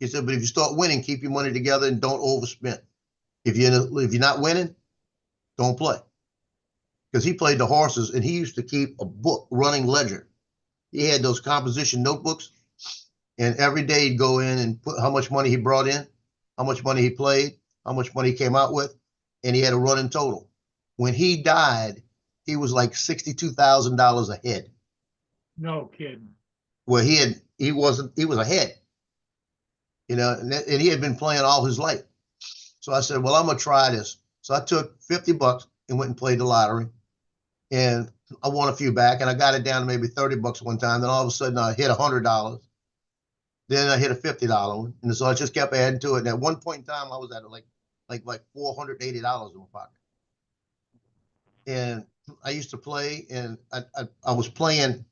He said, but if you start winning, keep your money together and don't overspend. If you're not winning, don't play. Because he played the horses and he used to keep a book, running ledger. He had those composition notebooks, and every day he'd go in and put how much money he brought in, how much money he played, how much money he came out with, and he had a running total. When he died, he was like $62,000 ahead. No kidding. Where he was ahead, you know, and he had been playing all his life. So I said, well, I'm gonna try this. So I took $50 and went and played the lottery, and I won a few back, and I got it down to maybe $30 one time. Then all of a sudden I hit $100. Then I hit a $50 one, and so I just kept adding to it. And at one point in time, I was at like $480 in my pocket. And I used to play, and I was playing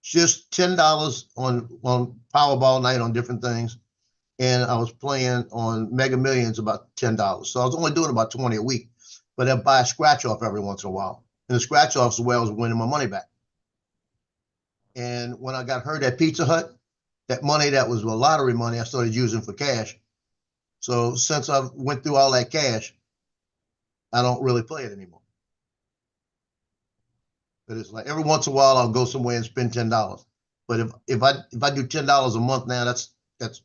just $10 on Powerball night on different things, and I was playing on Mega Millions about $10. So I was only doing about 20 a week, but I'd buy a scratch off every once in a while. And the scratch offs the way I was winning my money back. And when I got hurt at Pizza Hut, that money that was lottery money, I started using for cash. So since I went through all that cash, I don't really play it anymore. But it's like every once in a while I'll go somewhere and spend $10. But if I do $10 a month now, that's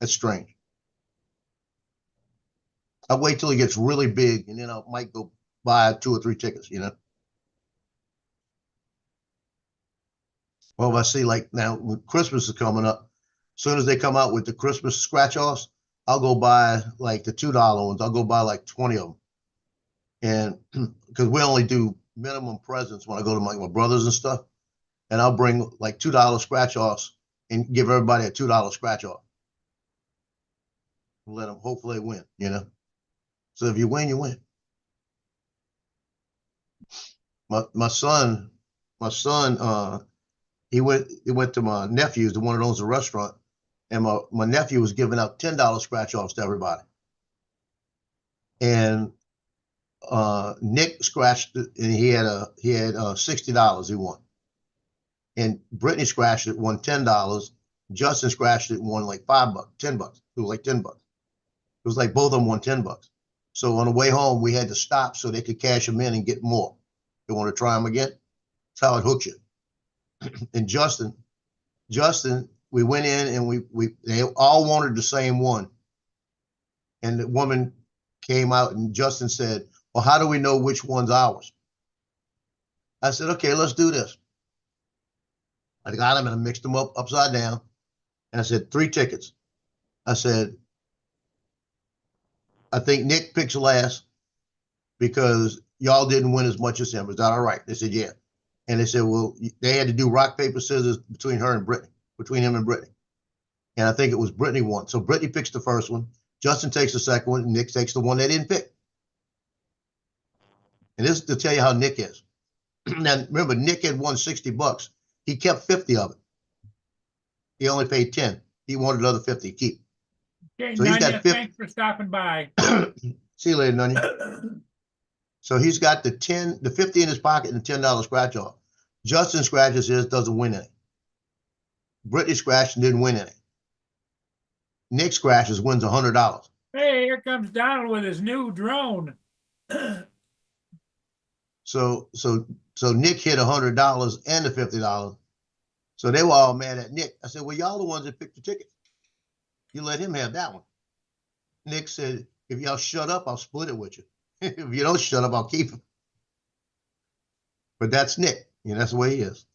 strange. I wait till it gets really big, and then I might go buy 2 or 3 tickets, you know. Well, if I see, like now when Christmas is coming up, as soon as they come out with the Christmas scratch offs, I'll go buy like the $2 ones. I'll go buy like 20 of them. And because we only do minimum presents when I go to my brothers and stuff, and I'll bring like $2 scratch offs and give everybody a $2 scratch off. Let them hopefully win, you know. So if you win, you win. My son, he went to my nephew's, the one that owns the restaurant, and my nephew was giving out $10 scratch offs to everybody. And Nick scratched it, and he had $60 he won. And Brittany scratched it, won $10. Justin scratched it, won like $5, $10. It was like $10. It was like both of them won $10. So on the way home, we had to stop so they could cash them in and get more. They want to try them again. That's how it hooks you. And Justin, we went in and they all wanted the same one. And the woman came out and Justin said, well, how do we know which one's ours? I said, okay, let's do this. I got them and I mixed them up upside down. And I said, 3 tickets. I said, I think Nick picks last because y'all didn't win as much as him. Is that all right? They said, yeah. And they said, well, they had to do rock, paper, scissors between him and Brittany. And I think it was Brittany won. So Brittany picks the first one. Justin takes the second one. And Nick takes the one they didn't pick. And this is to tell you how Nick is. Now, remember, Nick had won $60. He kept 50 of it. He only paid 10. He wanted another 50 to keep. Okay, So he's got Nanya, 50. thanks for stopping by. See you later, Nanya. So he's got the 50 in his pocket and the $10 scratch off. Justin scratches his, doesn't win any. Brittany scratched and didn't win any. Nick scratches, wins $100. Hey, here comes Donald with his new drone. So Nick hit $100 and the $50. So they were all mad at Nick. I said, well, y'all the ones that picked the ticket. You let him have that one. Nick said, if y'all shut up, I'll split it with you. If you don't shut up, I'll keep him. But that's Nick. You know, that's the way he is.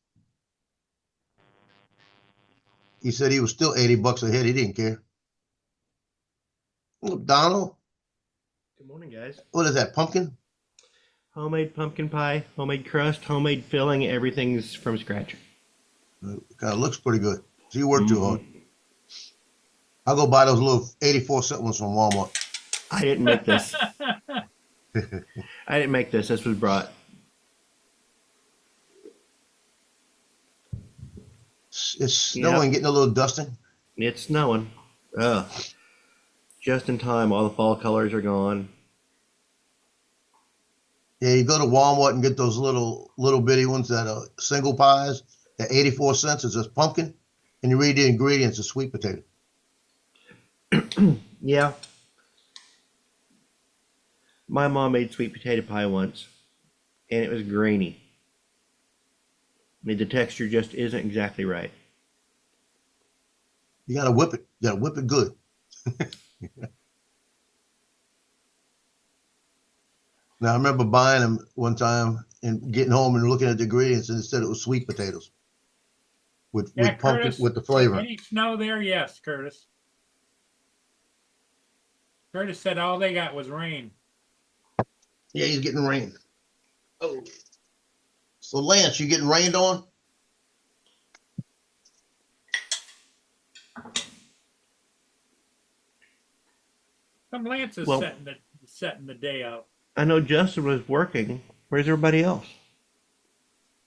He said he was still $80 ahead. He didn't care. Look, Donald. Good morning, guys. What is that, pumpkin? Homemade pumpkin pie, homemade crust, homemade filling. Everything's from scratch. Kind of looks pretty good. So you work too hard. I'll go buy those little 84-cent ones from Walmart. I didn't make this. I didn't make this. This was brought. It's snowing, getting a little dusting. It's snowing. Ugh. Just in time. All the fall colors are gone. Yeah, you go to Walmart and get those little bitty ones that are single pies. They're 84 cents. It's just pumpkin, and you read the ingredients: it's sweet potato. Yeah. My mom made sweet potato pie once, and it was grainy. I mean, the texture just isn't exactly right. You gotta whip it. You gotta whip it good. Now I remember buying them one time and getting home and looking at the ingredients and it said it was sweet potatoes with Yeah, pumpkin Curtis, with the flavor. any snow there? Yes, Curtis. Curtis said all they got was rain. Yeah, he's getting rained. Oh. So Lance, you getting rained on? Some Lance is Well- setting the day out. I know Justin was working. Where's everybody else?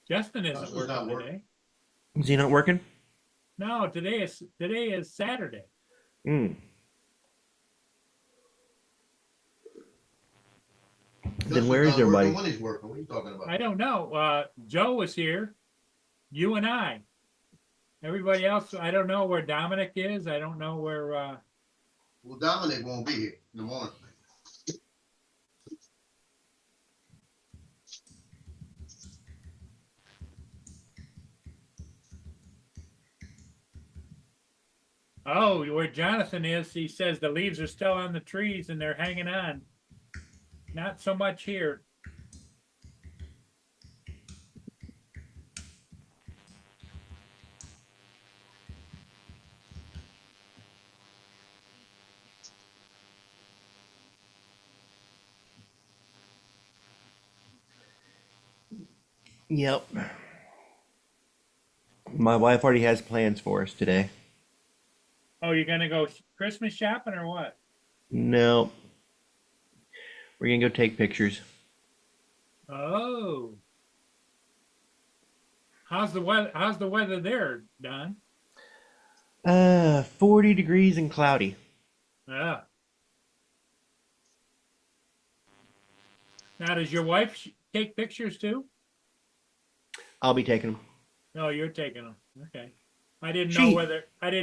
Justin isn't Justin's not working working. today. Is he not working? No, today is Saturday. Mm. Then where is Justin's not working everybody? when he's working. What are you talking about? I don't know. Joe was here. You and I. Everybody else, I don't know where Dominic is. I don't know where. Well, Dominic won't be here in the morning. Oh, where Jonathan is, he says the leaves are still on the trees and they're hanging on. Not so much here. Yep. My wife already has plans for us today. Oh, you're gonna go Christmas shopping or what? No. We're gonna go take pictures. Oh. How's the weather? How's the weather there, Don? 40 degrees and cloudy. Yeah. Now, does your wife take pictures too? I'll be taking them. No, you're taking them. Okay. I didn't She-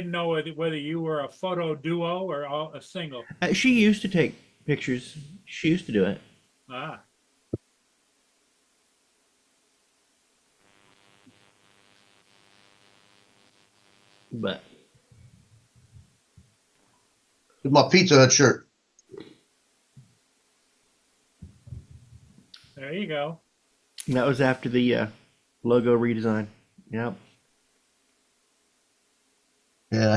know whether you were a photo duo or a single. She used to take pictures. She used to do it. Ah. But It's my Pizza Hut shirt. There you go. that was after the logo redesign. Yep. Yeah,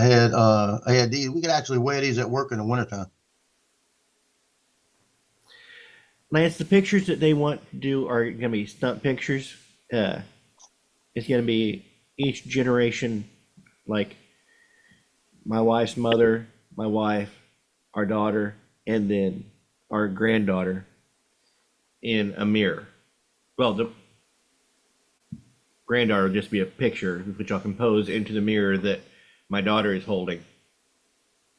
I had these. We could actually wear these at work in the wintertime. Lance, the pictures that they want to do are going to be stunt pictures. It's going to be each generation, like my wife's mother, my wife, our daughter, and then our granddaughter in a mirror. Well, the granddaughter will just be a picture, which I'll compose into the mirror that my daughter is holding.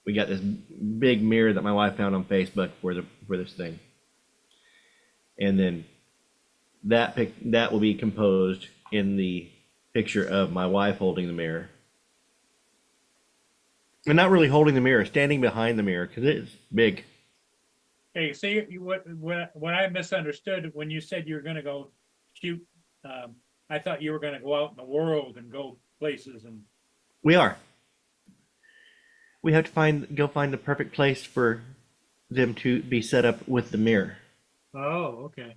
We got this big mirror that my wife found on Facebook for this thing. And then that will be composed in the picture of my wife holding the mirror. And not really holding the mirror, standing behind the mirror because it's big. Hey, see what I misunderstood when you said you were going to go shoot. I thought you were going to go out in the world and go places and. We are. We have to go find the perfect place for them to be set up with the mirror. Oh, okay.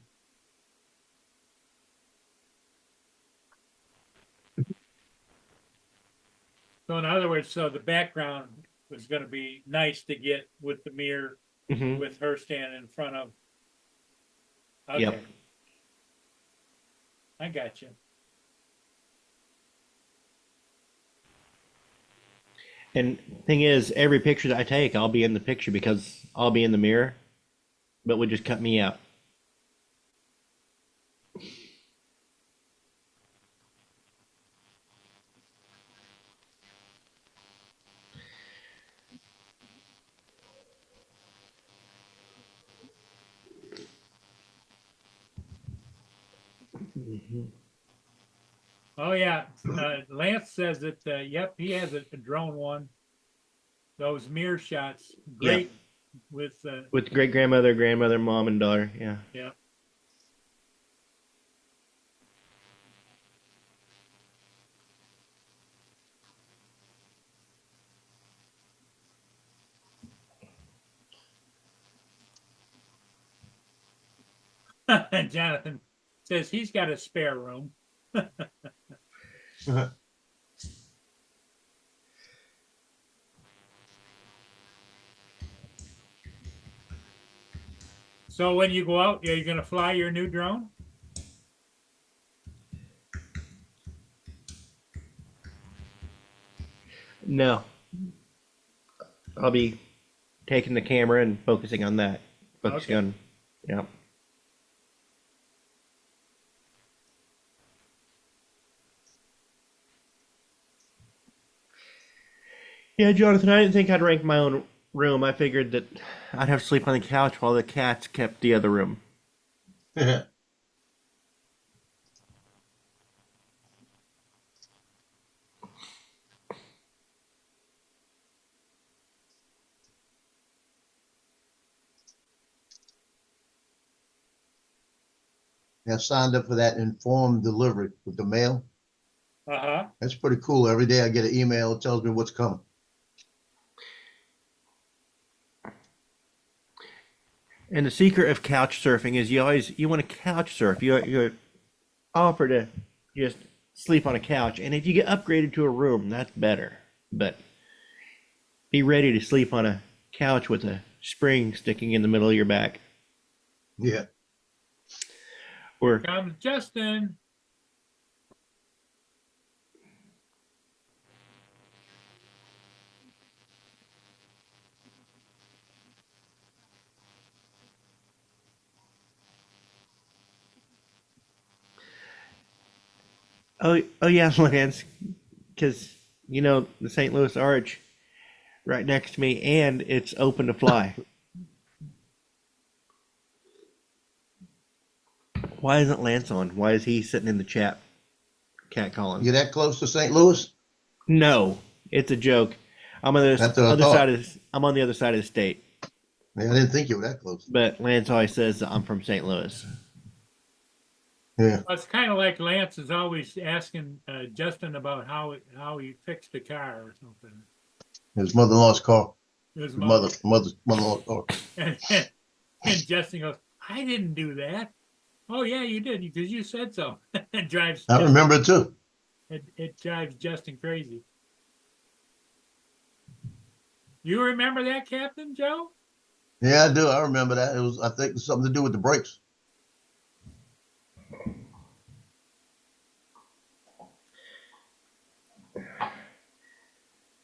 So in other words, so the background was going to be nice to get with the mirror, Mm-hmm. with her standing in front of. Yep. Okay. I got you. And thing is, every picture that I take, I'll be in the picture because I'll be in the mirror, but would just cut me out. Oh yeah, Lance says that. Yep, he has a drone one. those mirror shots, great with, With great grandmother, grandmother, mom, and daughter. Yeah. yeah. Jonathan says he's got a spare room. So when you go out, are you gonna fly your new drone? No. I'll be taking the camera and focusing on that. Focusing Okay. on, yeah. Yeah, Jonathan, I didn't think I'd rank my own room. I figured that I'd have to sleep on the couch while the cats kept the other room. I signed up for that informed delivery with the mail. Uh-huh. That's pretty cool. Every day I get an email that tells me what's coming. And the secret of couch surfing is you want to couch surf. You offer to just sleep on a couch, and if you get upgraded to a room, that's better. But be ready to sleep on a couch with a spring sticking in the middle of your back. Yeah. Or Comes Justin. oh yeah, Lance, because you know the St. Louis Arch right next to me, and it's open to fly. Why isn't Lance on? Why is he sitting in the chat, cat calling? You that close to St. Louis? No, it's a joke. I'm on the That's what I other thought. side of I'm on the other side of the state, Man, I didn't think you were that close. but Lance always says that I'm from St. Louis. Yeah. It's kind of like Lance is always asking Justin about how he fixed the car or something. His mother-in-law's car. His Mother-in-law's car. And Justin goes, I didn't do that. Oh yeah, you did because you said so. It drives. I remember it too. It drives Justin crazy. You remember that, Captain Joe? Yeah, I do. I remember that. It was, I think, something to do with the brakes.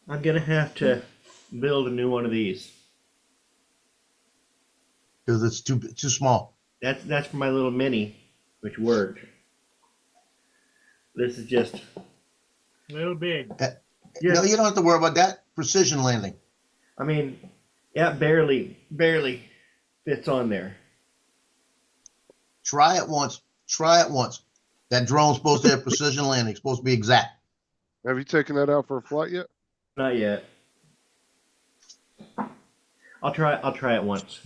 I'm gonna have to build a new one of these. Because it's too small. That's for my little mini, which worked. This is just A little big. yeah. No, you don't have to worry about that. Precision landing. I mean, yeah, barely fits on there. Try it once. Try it once. That drone's supposed to have precision landing. It's supposed to be exact. Have you taken that out for a flight yet? Not yet. I'll try it once.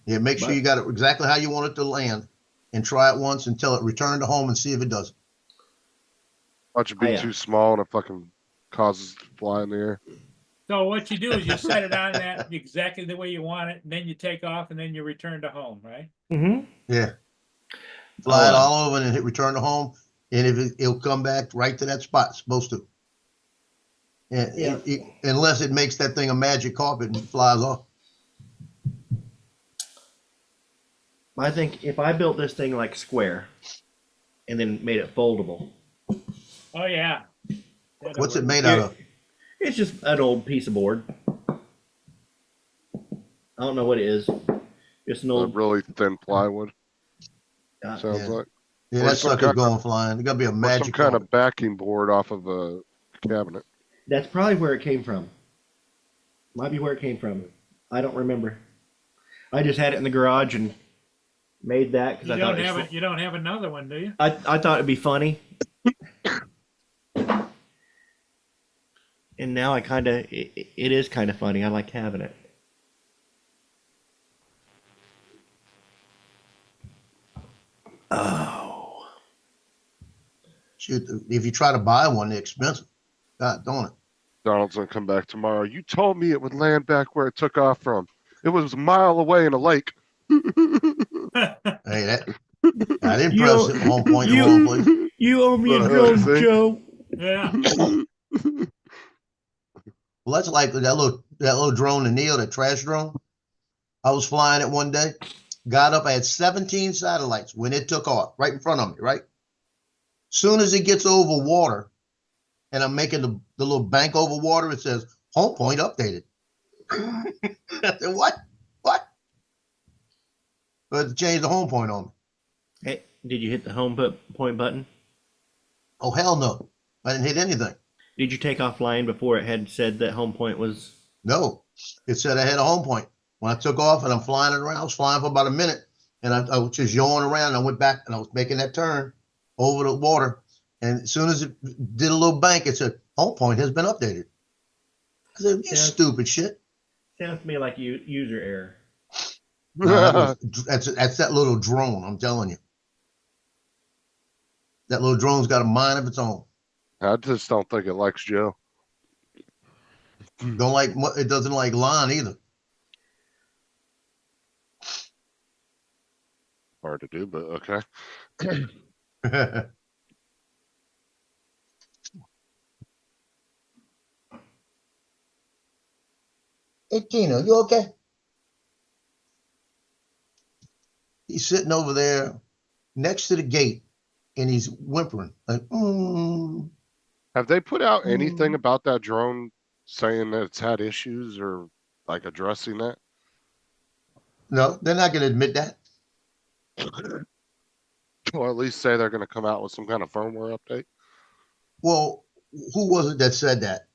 Yeah, make sure you got it exactly how you want it to land, and try it once until it return to home and see if it does. Watch it be Yeah. too small and it fucking causes it to fly in the air. So what you do is you set it on that exactly the way you want it, and then you take off, and then you return to home, right? Mm-hmm. Yeah. Fly it Oh, all over and hit return to home, and if it'll come back right to that spot it's supposed to. And Yeah. unless it makes that thing a magic carpet and flies off. I think if I built this thing like square, and then made it foldable, Oh yeah. That'll What's it work. made out of? it's just an old piece of board. I don't know what it is. Just an A old. really thin plywood, Uh, sounds Yeah. like. Yeah, Or that some sucker's kind of- going flying. It got to be a Or some magic kind carpet. of backing board off of a cabinet. That's probably where it came from. Might be where it came from. I don't remember. I just had it in the garage and made that because You I thought don't it have was it. You don't have another one, do you? I thought it'd be funny. And now I kind of, it is kind of funny. I like having it. Oh, Shoot, if you try to buy one, they're expensive. God, don't it? Donald's gonna come back tomorrow. You told me it would land back where it took off from. It was a mile away in a lake. Hey, that I didn't You- press it. Home point in the you- wrong place. you owe me a Well, drone, see? Joe. Yeah, Well, that's like that little drone, the Neo, the trash drone. I was flying it one day, got up, I had 17 satellites when it took off right in front of me, right? Soon as it gets over water, and I'm making the little bank over water, it says home point updated. I said, what? What? But change the home point on me. Hey, did you hit the home point button? Oh, hell no. I didn't hit anything. Did you take off line before it had said that home point was? No. It said I had a home point. When I took off and I'm flying it around, I was flying for about a minute, and I was just yawing around. I went back and I was making that turn over the water. And as soon as it did a little bank, it said home point has been updated. I said, you Yeah. stupid shit. Sounds to me like user error. No, that's that little drone, I'm telling you. That little drone's got a mind of its own. I just don't think it likes Joe. Don't like it doesn't like Lon either. Hard to do, but okay. Hey, Tina, you okay? He's sitting over there next to the gate and he's whimpering like, Have they put out anything Mm. about that drone saying that it's had issues or like addressing that? No, they're not going to admit that. Or at least say they're gonna come out with some kind of firmware update? Well, who was it that said that?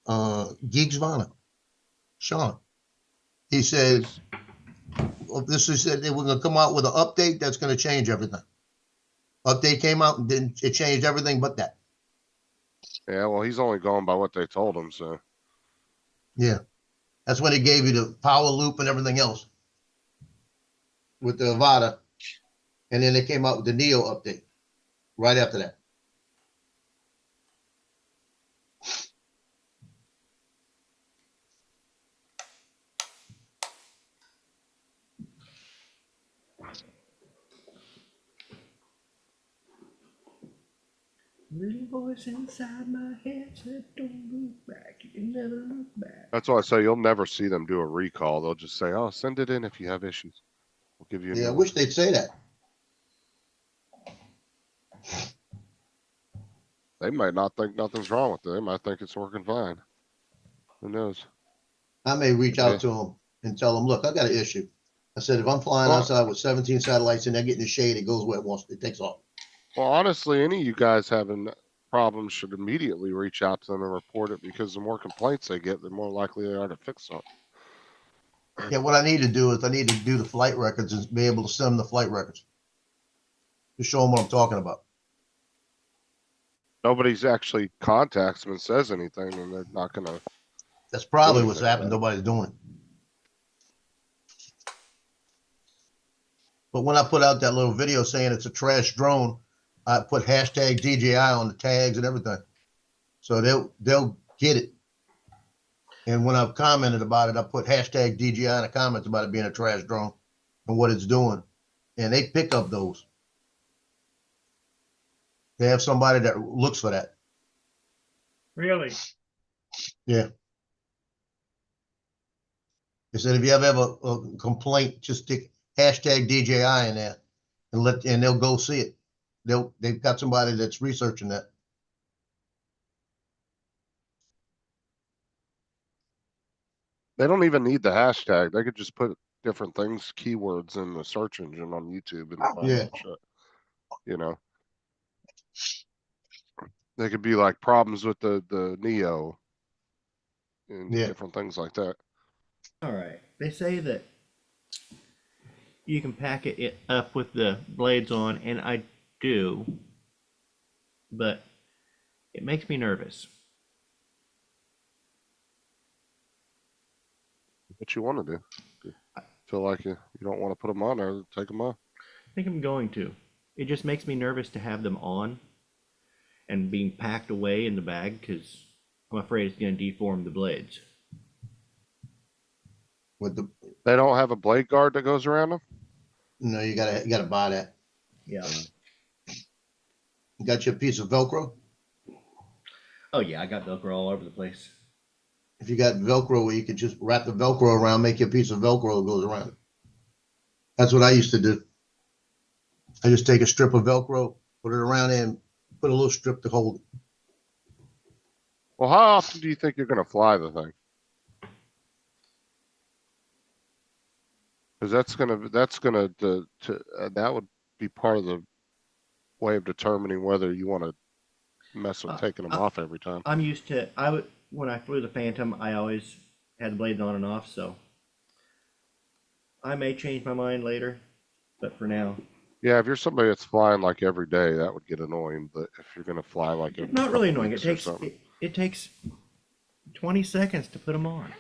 Geeks Vana, Sean. He said, well, this is said they were going to come out with an update that's going to change everything. Update came out and then it changed everything but that. Yeah, well, he's only going by what they told him, so. Yeah. That's when it gave you the power loop and everything else with the Avada. And then they came out with the Neo update right after that. Little voice inside my head said, "Don't look back. You can never look back." That's why I say you'll never see them do a recall. They'll just say, oh, send it in if you have issues. We'll give you a Yeah, I new one. wish they'd say that. They might not think nothing's wrong with it. They might think it's working fine. Who knows? I may reach Okay. out to them and tell them, look, I got an issue. I said, if I'm flying Well- outside with 17 satellites and they're getting the shade, it goes where it wants, it takes off. Well, honestly, any of you guys having problems should immediately reach out to them and report it because the more complaints they get, the more likely they are to fix something. Yeah, what I need to do is I need to do the flight records and be able to send them the flight records. To show them what I'm talking about. Nobody's actually contacts them and says anything, and they're not gonna. That's probably Doing what's that. happening. Nobody's doing it. But when I put out that little video saying it's a trash drone, I put hashtag DJI on the tags and everything. So they'll get it. And when I've commented about it, I put hashtag DJI in the comments about it being a trash drone and what it's doing. And they pick up those. They have somebody that looks for that. really. They said if you ever have a complaint, just stick hashtag DJI in there and they'll go see it. They've got somebody that's researching that. They don't even need the hashtag. They could just put different things, keywords in the search engine on YouTube and find Yeah. out shit. You know, they could be like problems with the Neo and Yeah. different things like that. All right. They say that you can pack it up with the blades on, and I do, but it makes me nervous. what you want to do. Feel like you don't want to put them on there, take them off. I think I'm going to. It just makes me nervous to have them on and being packed away in the bag because I'm afraid it's going to deform the blades. With the, They don't have a blade guard that goes around them? no, you gotta buy that. Yeah. You got your piece of Velcro? Oh yeah, I got Velcro all over the place. If you got Velcro where you could just wrap the Velcro around, make your piece of Velcro that goes around. That's what I used to do. I just take a strip of Velcro, put it around there and put a little strip to hold it. Well, how often do you think you're gonna fly the thing? Cause that would be part of the way of determining whether you wanna mess with taking them off every time. I'm used to. When I flew the Phantom, I always had the blades on and off. So I may change my mind later, but for now, Yeah, if you're somebody that's flying like every day, that would get annoying, but if you're gonna fly like every not really couple annoying. It weeks or takes something- it takes 20 seconds to put them on.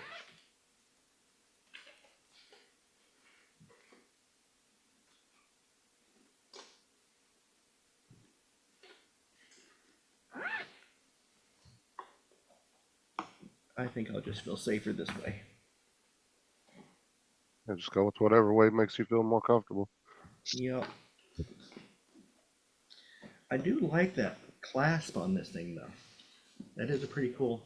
I think I'll just feel safer this way. Yeah, just go with whatever way makes you feel more comfortable. Yep. I do like that clasp on this thing though. That is a pretty cool.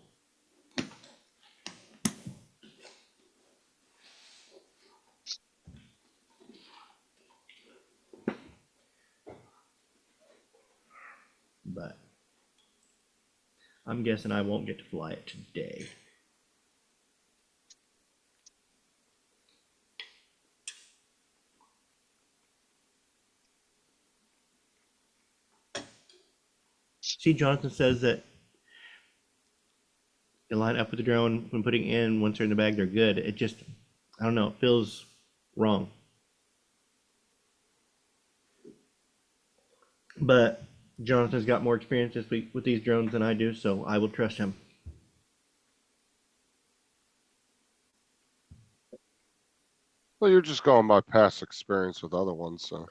But I'm guessing I won't get to fly it today. See, Jonathan says that they line up with the drone when putting in, once they're in the bag, they're good. It just, I don't know, it feels wrong. But Jonathan's got more experience this week with these drones than I do, so I will trust him. Well, you're just going by past experience with other ones, so.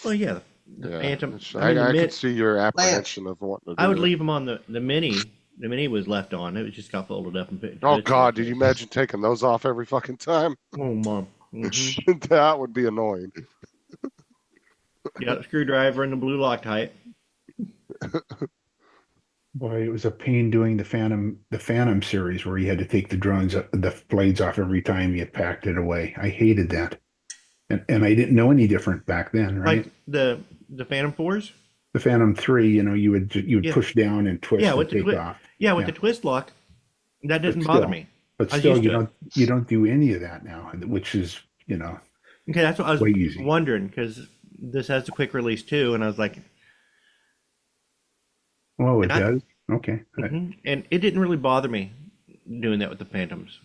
Well, yeah, the Yeah, Phantom. it's- I mean, the I Min- could see your apprehension of wanting to do I would it. leave them on the Mini. The Mini was left on. It was just got folded up and put. Oh God, did you imagine taking those off every fucking time? Oh, mom. Mhm. That would be annoying. You got a screwdriver and the blue Loctite. Boy, it was a pain doing the Phantom series where you had to take the blades off every time you packed it away. I hated that. And I didn't know any different back then, right? Like the Phantom 4s? The Phantom 3, you would Yeah. push down and twist Yeah, and with the take off. Yeah, with Yeah. the twist lock, that doesn't But bother still. me. But I was still, used to you don't do any of that now, which is, Okay, that's what I was way easy. wondering because this has the quick release too, and I was like, Oh, it And I- does? Okay. and it didn't really bother me doing that with the Phantoms.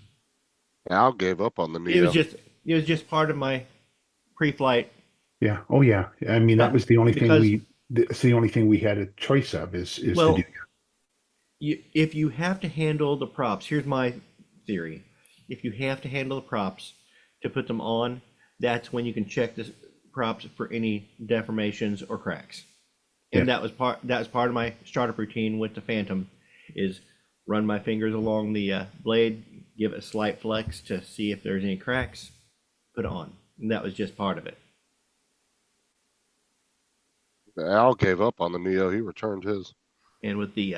Al gave up on the It was Neo. just part of my pre-flight. Yeah. Oh, yeah. I mean, that was the only Because- thing it's the only thing we had a choice of is Well, to do. If you have to handle the props, here's my theory. If you have to handle the props to put them on, that's when you can check the props for any deformations or cracks. And that was part of my startup routine with the Phantom is run my fingers along the blade, give it a slight flex to see if there's any cracks, put it on. And that was just part of it. Al gave up on the Neo. He returned his. And with the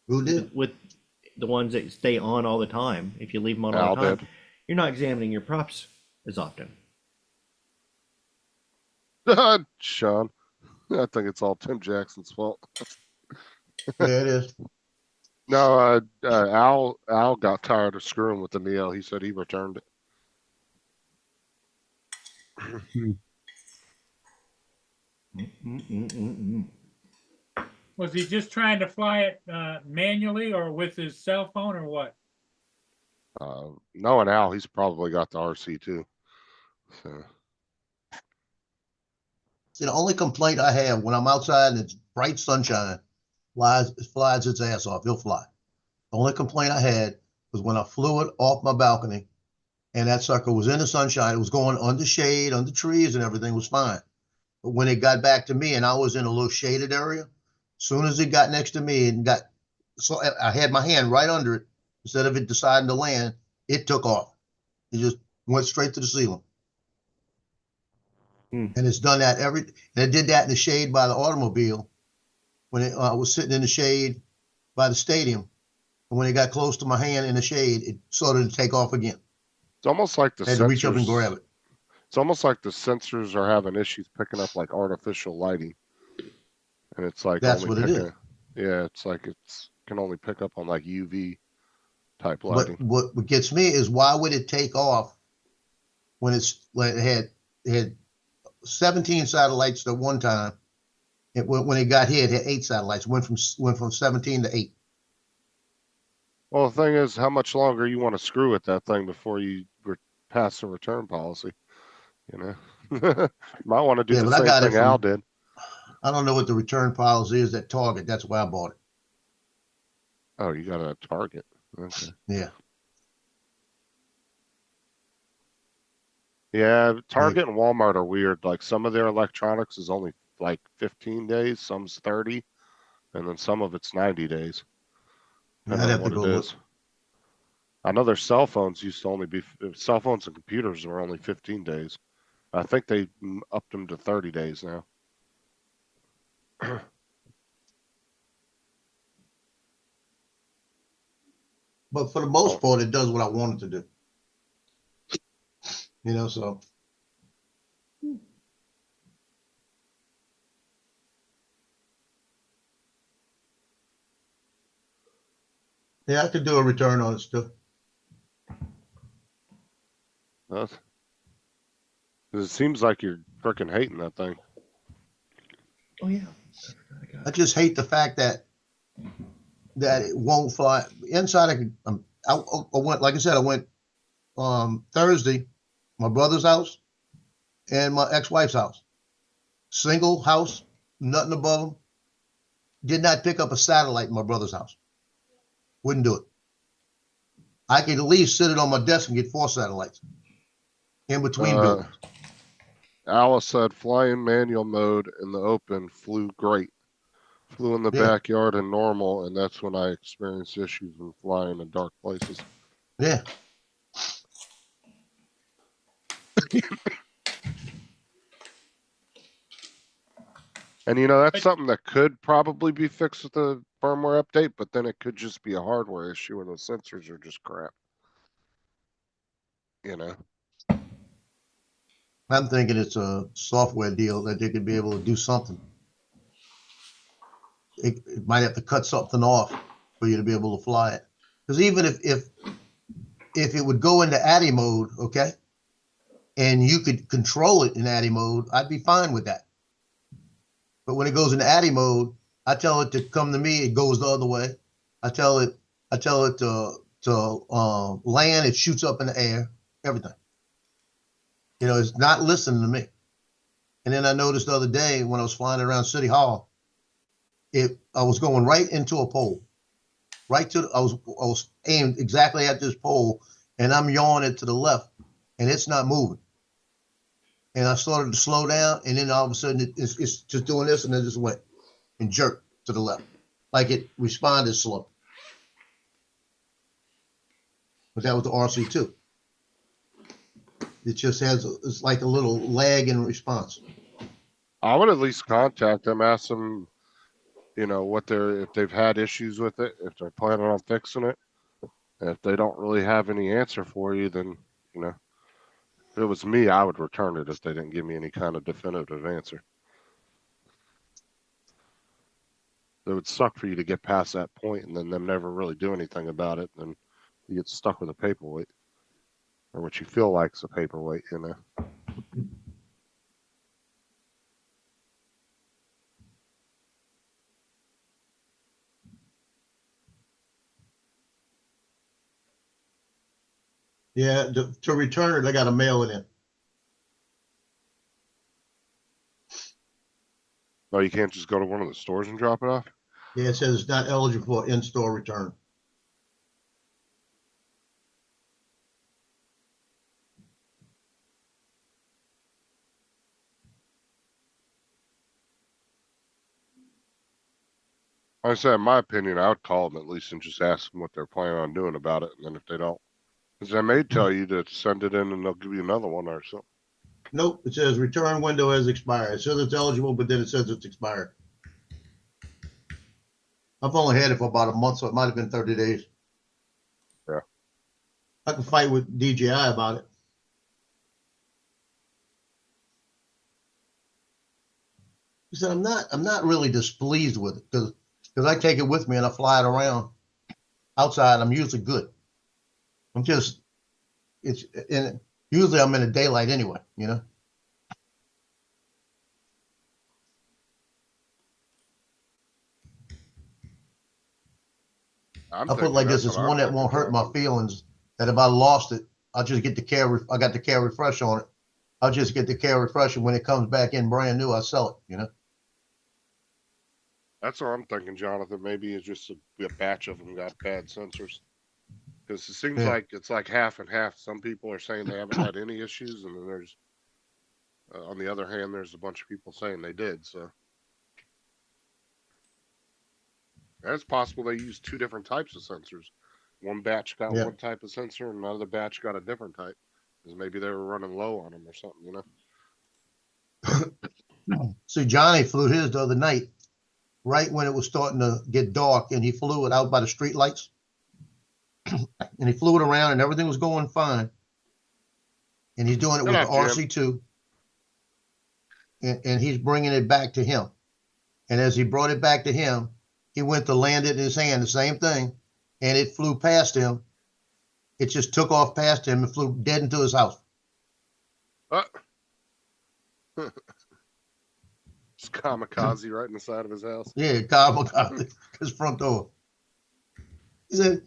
Who did? with the ones that stay on all the time, if you leave them on all Al the time, did. you're not examining your props as often. Sean, I think it's all Tim Jackson's fault. Yeah, it is. No, Al got tired of screwing with the Neo. He said he returned it. Was he just trying to fly it manually or with his cell phone or what? Knowing Al, he's probably got the RC too. So. See, the only complaint I have when I'm outside and it's bright sunshine, flies its ass off. He'll fly. Only complaint I had was when I flew it off my balcony and that sucker was in the sunshine. It was going under shade, under trees and everything was fine. But when it got back to me and I was in a little shaded area, as soon as it got next to me and got, so I had my hand right under it, instead of it deciding to land, it took off. It just went straight to the ceiling. Hmm. And it's done that and it did that in the shade by the automobile when it was sitting in the shade by the stadium. And when it got close to my hand in the shade, it started to take off again. It's almost like the I had to reach up and sensors, grab it. it's almost like the sensors are having issues picking up like artificial lighting. And it's like That's only what it is. picking, yeah, it's like it's can only pick up on like UV type But lighting. what gets me is why would it take off when it's like it had 17 satellites at one time. When it got here, it had 8 satellites. Went from 17 to 8. Well, the thing is, how much longer you want to screw with that thing before you pass the return policy? You know, might want to do Yeah, the but I same got it thing Al from- did. I don't know what the return policy is at Target. That's why I bought it. Oh, you got a Target. Okay. Yeah. Yeah, Target and Walmart are weird. Like some of their electronics is only like 15 days, some's 30, and then some of it's 90 days. I'd Depending have on to what go it look. is. I know their cell phones used to only be cell phones and computers were only 15 days. I think they upped them to 30 days now. But for the most Oh. part, it does what I want it to do. You know, so. Yeah, I could do a return on it still. It seems like you're freaking hating that thing. Oh yeah. I just hate the fact that it won't fly inside. I went, like I said, I went Thursday, my brother's house and my ex-wife's house. Single house, nothing above them. Did not pick up a satellite in my brother's house. Wouldn't do it. I could at least sit it on my desk and get 4 satellites in between buildings. Alice said flying manual mode in the open flew great. Flew in the Yeah. backyard in normal, and that's when I experienced issues when flying in dark places. Yeah. And you know, that's something that could probably be fixed with the firmware update, but then it could just be a hardware issue and the sensors are just crap. You know? I'm thinking it's a software deal that they could be able to do something. It might have to cut something off for you to be able to fly it. Because even if it would go into ADDI mode, okay, and you could control it in ADDI mode, I'd be fine with that. But when it goes into ADDI mode, I tell it to come to me, it goes the other way. I tell it to land, it shoots up in the air, everything. You know, it's not listening to me. And then I noticed the other day when I was flying around City Hall, I was going right into a pole. I was aimed exactly at this pole, and I'm yawing it to the left, and it's not moving. And I started to slow down, and then all of a sudden it's just doing this, and then just went and jerked to the left, like it responded slow. But that was the RC2. It just it's like a little lag in response. I would at least contact them, ask them, you know, if they've had issues with it, if they're planning on fixing it. And if they don't really have any answer for you, then, you know, if it was me, I would return it if they didn't give me any kind of definitive answer. It would suck for you to get past that point and then them never really do anything about it. Then you get stuck with a paperweight, or what you feel like is a paperweight, you know. Yeah, to return it, I got to mail it in. Oh, you can't just go to one of the stores and drop it off? Yeah, it says it's not eligible for in-store return. I said, in my opinion, I would call them at least and just ask them what they're planning on doing about it. And then if they don't, because they may tell you to send it in and they'll give you another one or something. Nope, it says return window has expired. It says it's eligible, but then it says it's expired. I've only had it for about a month, so it might have been 30 days. Yeah. I can fight with DJI about it. He said, I'm not really displeased with it because I take it with me and I fly it around outside. I'm usually good. Usually I'm in the daylight anyway, you know? I put it like this, it's one that won't hurt my feelings, that if I lost it, I'll just get the care, I got the care refresh on it. I'll just get the care refresh, and when it comes back in brand new, I'll sell it, you know? That's what I'm thinking, Jonathan. Maybe it's just a batch of them got bad sensors. Because it seems like it's like half and half. Some people are saying they haven't had any issues, and then there's, on the other hand, there's a bunch of people saying they did. So and it's possible they used two different types of sensors. One batch got one type of sensor, and another batch got a different type. Because maybe they were running low on them or something, you know. See, Johnny flew his the other night, right when it was starting to get dark, and he flew it out by the street lights. And he flew it around and everything was going fine. And he's doing it with the RC2. And he's bringing it back to him. And as he brought it back to him, he went to land it in his hand, the same thing. And it flew past him. It just took off past him and flew dead into his house. Just kamikaze right in the side of his house. Yeah, kamikaze, his front door. He said,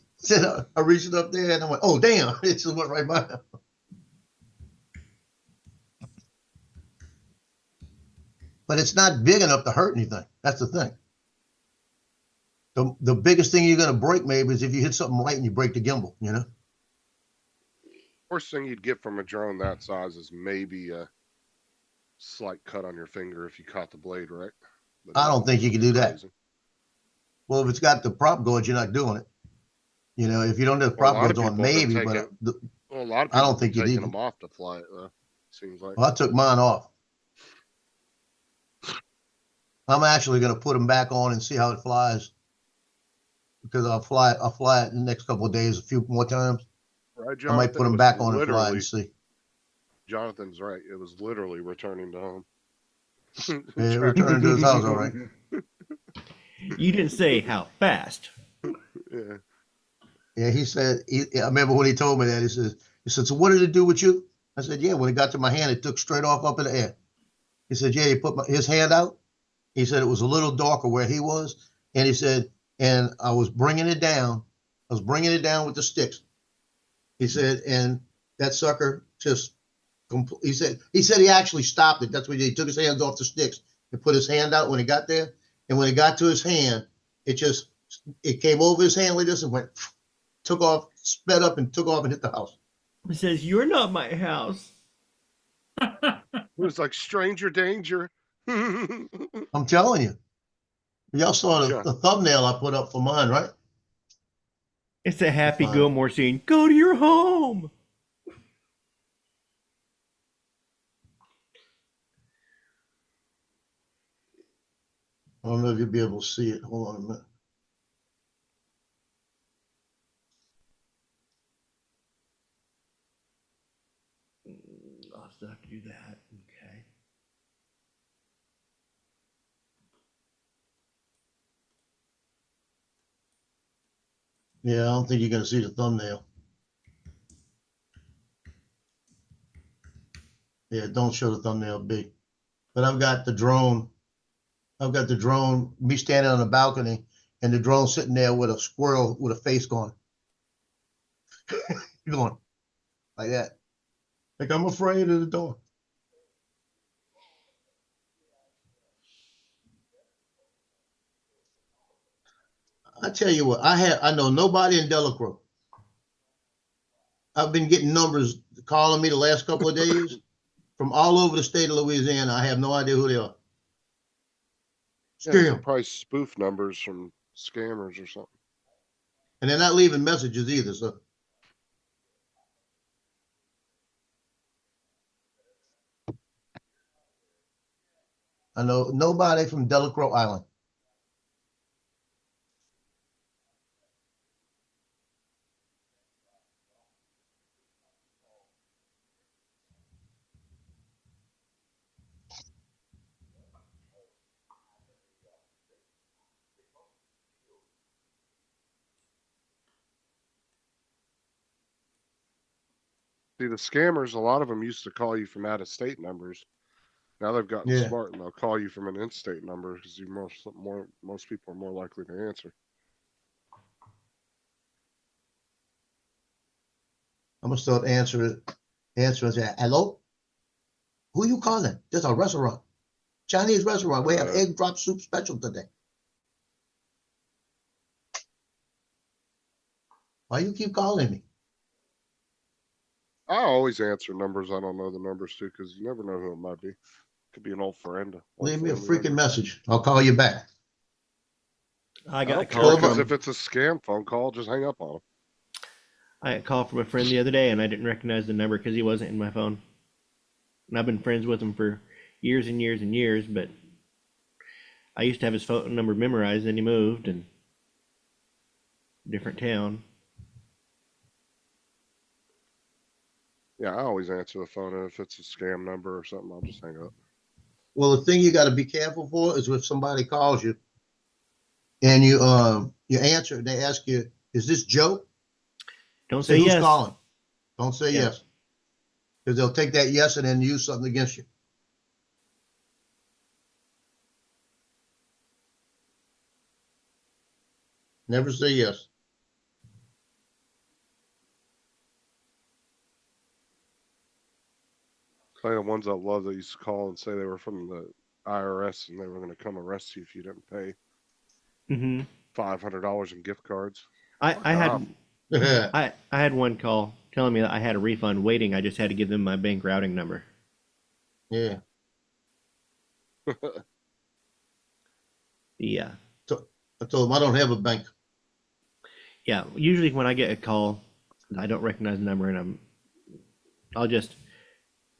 I reached up there and I went, oh, damn. It just went right by him. But it's not big enough to hurt anything. That's the thing. The biggest thing you're going to break maybe is if you hit something right and you break the gimbal, you know? Worst thing you'd get from a drone that size is maybe a slight cut on your finger if you caught the blade right. But I don't think you can do that. crazy. Well, if it's got the prop guards, you're not doing it. You know, if you don't have prop guards on, maybe, but Well, a lot of people I don't think you taking need them off to fly it, though. Seems like. well, I took mine off. I'm actually going to put them back on and see how it flies. Because I'll fly it in the next couple of days, a few more times. Right, I might put them back on and fly and see. Jonathan's right. It was literally returning to home. Yeah, returning to his house, all right. You didn't say how fast. Yeah. Yeah, he said, I remember when he told me that, he said, so what did it do with you? I said, yeah, when it got to my hand, it took straight off up in the air. He said, yeah, he put his hand out. He said it was a little darker where he was. And he said, and I was bringing it down. I was bringing it down with the sticks. He said, and that sucker just, he said he actually stopped it. That's what he took his hands off the sticks and put his hand out when he got there. And when it got to his hand, it came over his hand like this and went, took off, sped up and took off and hit the house. It says, you're not my house. It was like stranger danger. I'm telling you. Y'all saw the thumbnail I put up for mine, right? It's a Happy Gilmore scene. Go to your home. I don't know if you'll be able to see it. Hold on a minute. I'll still have to do that. Okay. Yeah, I don't think you're going to see the thumbnail. Yeah, don't show the thumbnail big. But I've got the drone. Me standing on the balcony, and the drone sitting there with a squirrel with a face going. Going like that. Like, I'm afraid of the door. I tell you what, I know nobody in Delacroix. I've been getting numbers calling me the last couple of days from all over the state of Louisiana. I have no idea who they are. Yeah, probably spoof numbers from scammers or something. And they're not leaving messages either, so. I know nobody from Delacroix Island. See, the scammers, a lot of them used to call you from out of state numbers. Now they've gotten Yeah. smart and they'll call you from an in-state number because most people are more likely to answer. I'm gonna start answering, say, hello? Who you calling? This a restaurant. Chinese restaurant. We have egg drop soup special today. Why you keep calling me? I always answer numbers I don't know the numbers to because you never know who it might be. Could be an old friend. old Leave me a family freaking member. message. I'll call you back. I I got a don't care call because from if it's a scam phone call, just hang up on them. I got a call from a friend the other day, and I didn't recognize the number because he wasn't in my phone. And I've been friends with him for years and years and years, but I used to have his phone number memorized, and he moved and different town. Yeah, I always answer the phone, and if it's a scam number or something, I'll just hang up. Well, the thing you got to be careful for is if somebody calls you and you answer, they ask you, "Is this Joe?" Don't Say say who's yes. calling. Don't say Yeah. yes, because they'll take that yes and then use something against you. Never say yes. Like the ones I love that used to call and say they were from the IRS and they were going to come arrest you if you didn't pay Mm-hmm. $500 in gift cards. I had I had one call telling me that I had a refund waiting. I just had to give them my bank routing number. Yeah. Yeah. I told them I don't have a bank. Yeah. Usually when I get a call, I don't recognize the number, and I'll just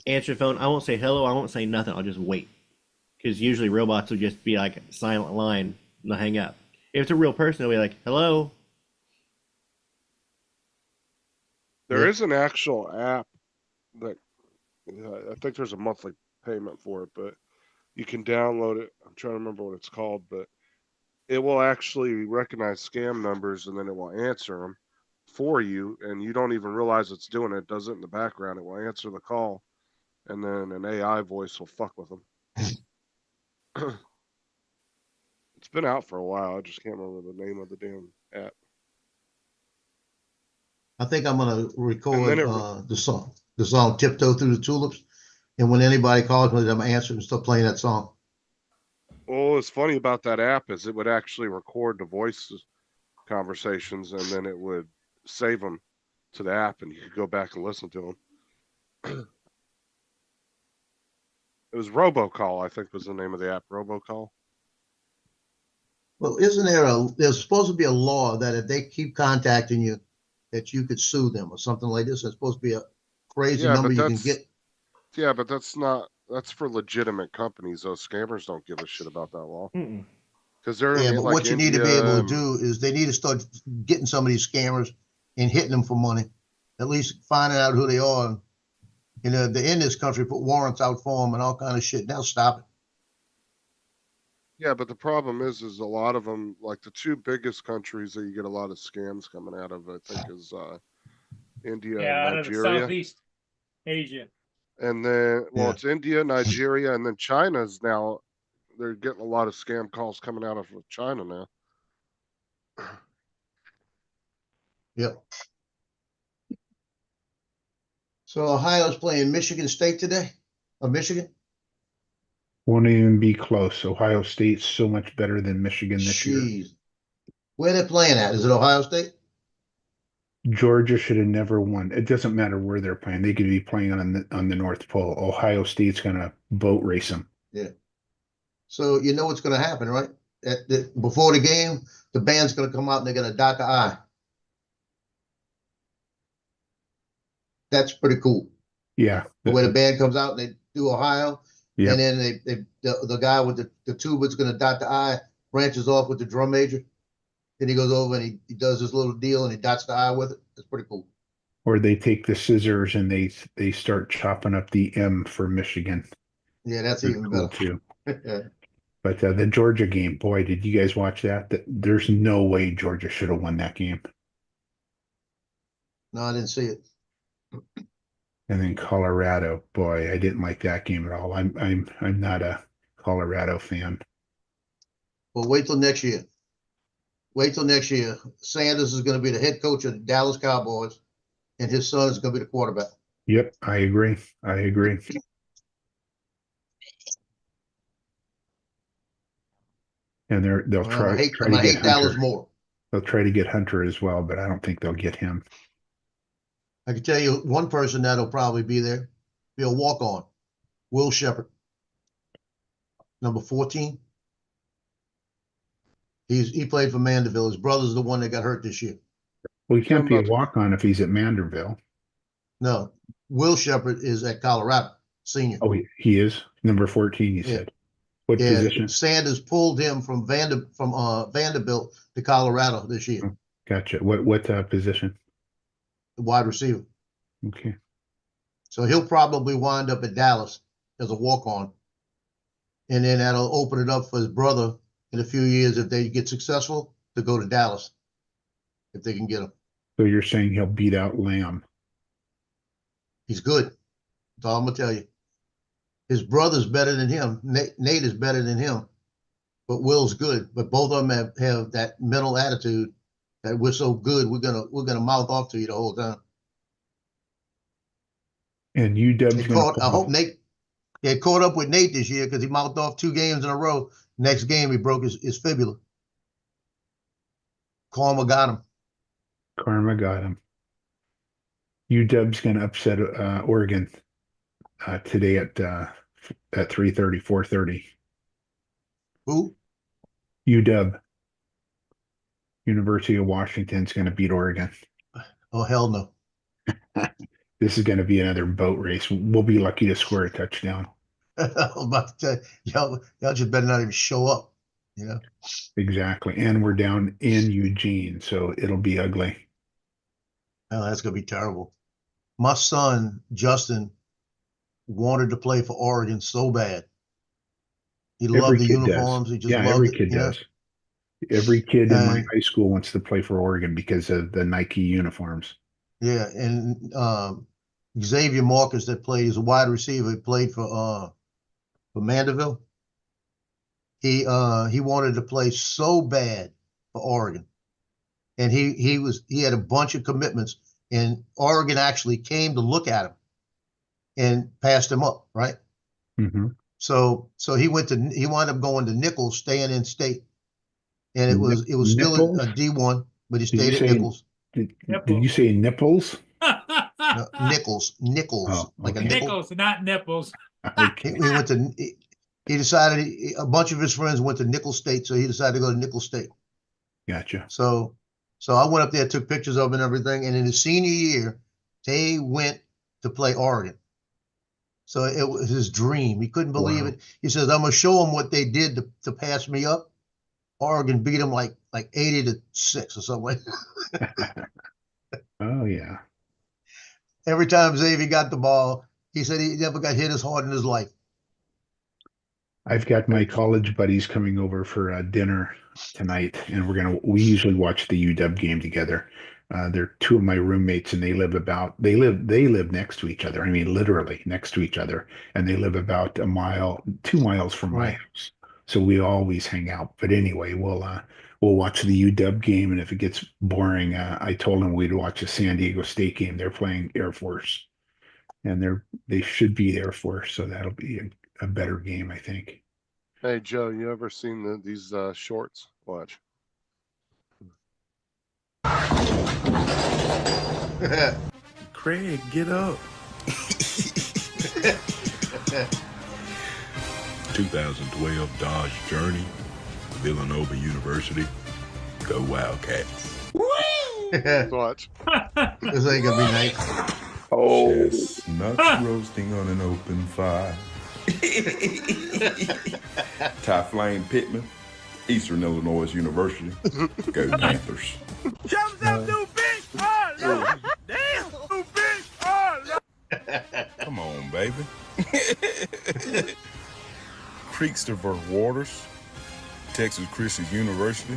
answer the phone. I won't say hello. I won't say nothing. I'll just wait, because usually robots will just be like a silent line and they'll hang up. If it's a real person, they'll be like, "Hello." There Yeah. is an actual app that I think there's a monthly payment for it, but you can download it. I'm trying to remember what it's called, but it will actually recognize scam numbers and then it will answer them for you, and you don't even realize it's doing it. It does it in the background. It will answer the call, and then an AI voice will fuck with them. It's been out for a while. I just can't remember the name of the damn app. I think I'm gonna record then it the song "Tiptoe Through the Tulips," and when anybody calls me, I'm gonna answer and start playing that song. Well, what's funny about that app is it would actually record the voice conversations and then it would save them to the app and you could go back and listen to them. It was Robocall, I think was the name of the app, Robocall. Well, there's supposed to be a law that if they keep contacting you, that you could sue them or something like this. It's supposed to be a crazy Yeah, number but you can get. Yeah, but that's for legitimate companies. Those scammers don't give a shit about that law. Mm-mm. Because they're Yeah, in but like what you need to be India able to and- do is they need to start getting some of these scammers and hitting them for money. At least finding out who they are. You know, the in this country put warrants out for them and all kind of shit. They'll stop it. Yeah, but the problem is a lot of them, like the two biggest countries that you get a lot of scams coming out of, I think, is India Yeah, and out of the Nigeria. Southeast Asia. And then, well, Yeah. it's India, Nigeria, and then China's now. They're getting a lot of scam calls coming out of China now. Yep. So Ohio's playing Michigan State today, or Michigan. Won't even be close. Ohio State's so much better than Michigan this year. Jeez. Where they playing at? Is it Ohio State? Georgia should have never won. It doesn't matter where they're playing. They could be playing on the North Pole. Ohio State's gonna boat race them. Yeah. So you know what's going to happen, right? before the game, the band's gonna come out and they're gonna dot the I. That's pretty cool. Yeah. The way the band comes out and they do Ohio, Yeah. and then the guy with the tuba's gonna dot the I, branches off with the drum major. Then he goes over and he does this little deal and he dots the I with it. It's pretty cool. Or they take the scissors and they start chopping up the M for Michigan. Yeah, that's Pretty even cool better. too. But the Georgia game, boy, did you guys watch that? There's no way Georgia should have won that game. No, I didn't see it. And then Colorado, boy, I didn't like that game at all. I'm not a Colorado fan. Well, wait till next year. Wait till next year. Sanders is going to be the head coach of the Dallas Cowboys, and his son is going to be the quarterback. Yep, I agree. I agree. And they'll try I hate to get Dallas Hunter. more. They'll try to get Hunter as well, but I don't think they'll get him. I can tell you one person that'll probably be there, be a walk-on, Will Shepherd, number 14. He played for Mandeville. His brother's the one that got hurt this year. Well, he can't be a walk-on if he's at Manderville. No, Will Shepherd is at Colorado, senior. Oh, he is number 14. You Yeah. said. What Yeah, position? Sanders pulled him from Vanderbilt to Colorado this year, Gotcha. What position? the wide receiver. Okay. So he'll probably wind up at Dallas as a walk-on. And then that'll open it up for his brother in a few years if they get successful to go to Dallas, if they can get him. So you're saying he'll beat out Lamb? He's good. That's all I'm gonna tell you. His brother's better than him. Nate is better than him, but Will's good. But both of them have that mental attitude that we're so good. We're gonna mouth off to you the whole time. And UW's going I hope Nate caught up with Nate this year because he mouthed off 2 games in a row. Next game he broke his fibula. Karma got him. Karma got him. UW's going to upset Oregon today at 3:30, 4:30. Who? UW, University of Washington's going to beat Oregon. Oh hell no. This is going to be another boat race. We'll be lucky to score a touchdown. I was about to tell you, y'all just better not even show up. You know. Exactly. And we're down in Eugene, so it'll be ugly. Oh, that's gonna be terrible. My son Justin wanted to play for Oregon so bad. He loved the kid does. uniforms. He just Yeah, loved every it. kid you know? does. Every kid in my And- high school wants to play for Oregon because of the Nike uniforms. Yeah, and Xavier Marcus that played as a wide receiver, he played for Mandeville. He wanted to play so bad for Oregon. And he had a bunch of commitments, and Oregon actually came to look at him and passed him up, right? Mm-hmm. So he wound up going to Nichols, staying in state. And it was still Nichols? a D1, but he Did you stayed at say- Nichols. Did you say nipples? No, Nichols, Oh, like a okay. nickel. Nickels, not nipples. Okay. He went to. He decided a bunch of his friends went to Nichols State, so he decided to go to Nichols State. Gotcha. So I went up there, took pictures of him and everything. And in his senior year, they went to play Oregon. So it was his dream. He couldn't believe Wow. it. He says, "I'm gonna show them what they did to pass me up." Oregon beat him like 80-6 or something. Oh yeah. Every time Xavier got the ball, he said he never got hit as hard in his life. I've got my college buddies coming over for dinner tonight, and we usually watch the UW game together. They're 2 of my roommates, and they live next to each other. I mean, literally next to each other, and they live about 2 miles from my Right. house. So we always hang out. But anyway, we'll watch the UW game, and if it gets boring, I told them we'd watch the San Diego State game. They're playing Air Force, and they should beat Air Force, so that'll be a better game, I think. Hey Joe, you ever seen these shorts? Watch. Craig, get up. 2012 Dodge Journey, Villanova University. Go Wildcats. This Watch. ain't gonna be nice. Chestnuts roasting on an open fire. Ty Flame Pittman, Eastern Illinois University. Go Panthers. Come on, baby. Creekster versus Waters, Texas Christian University.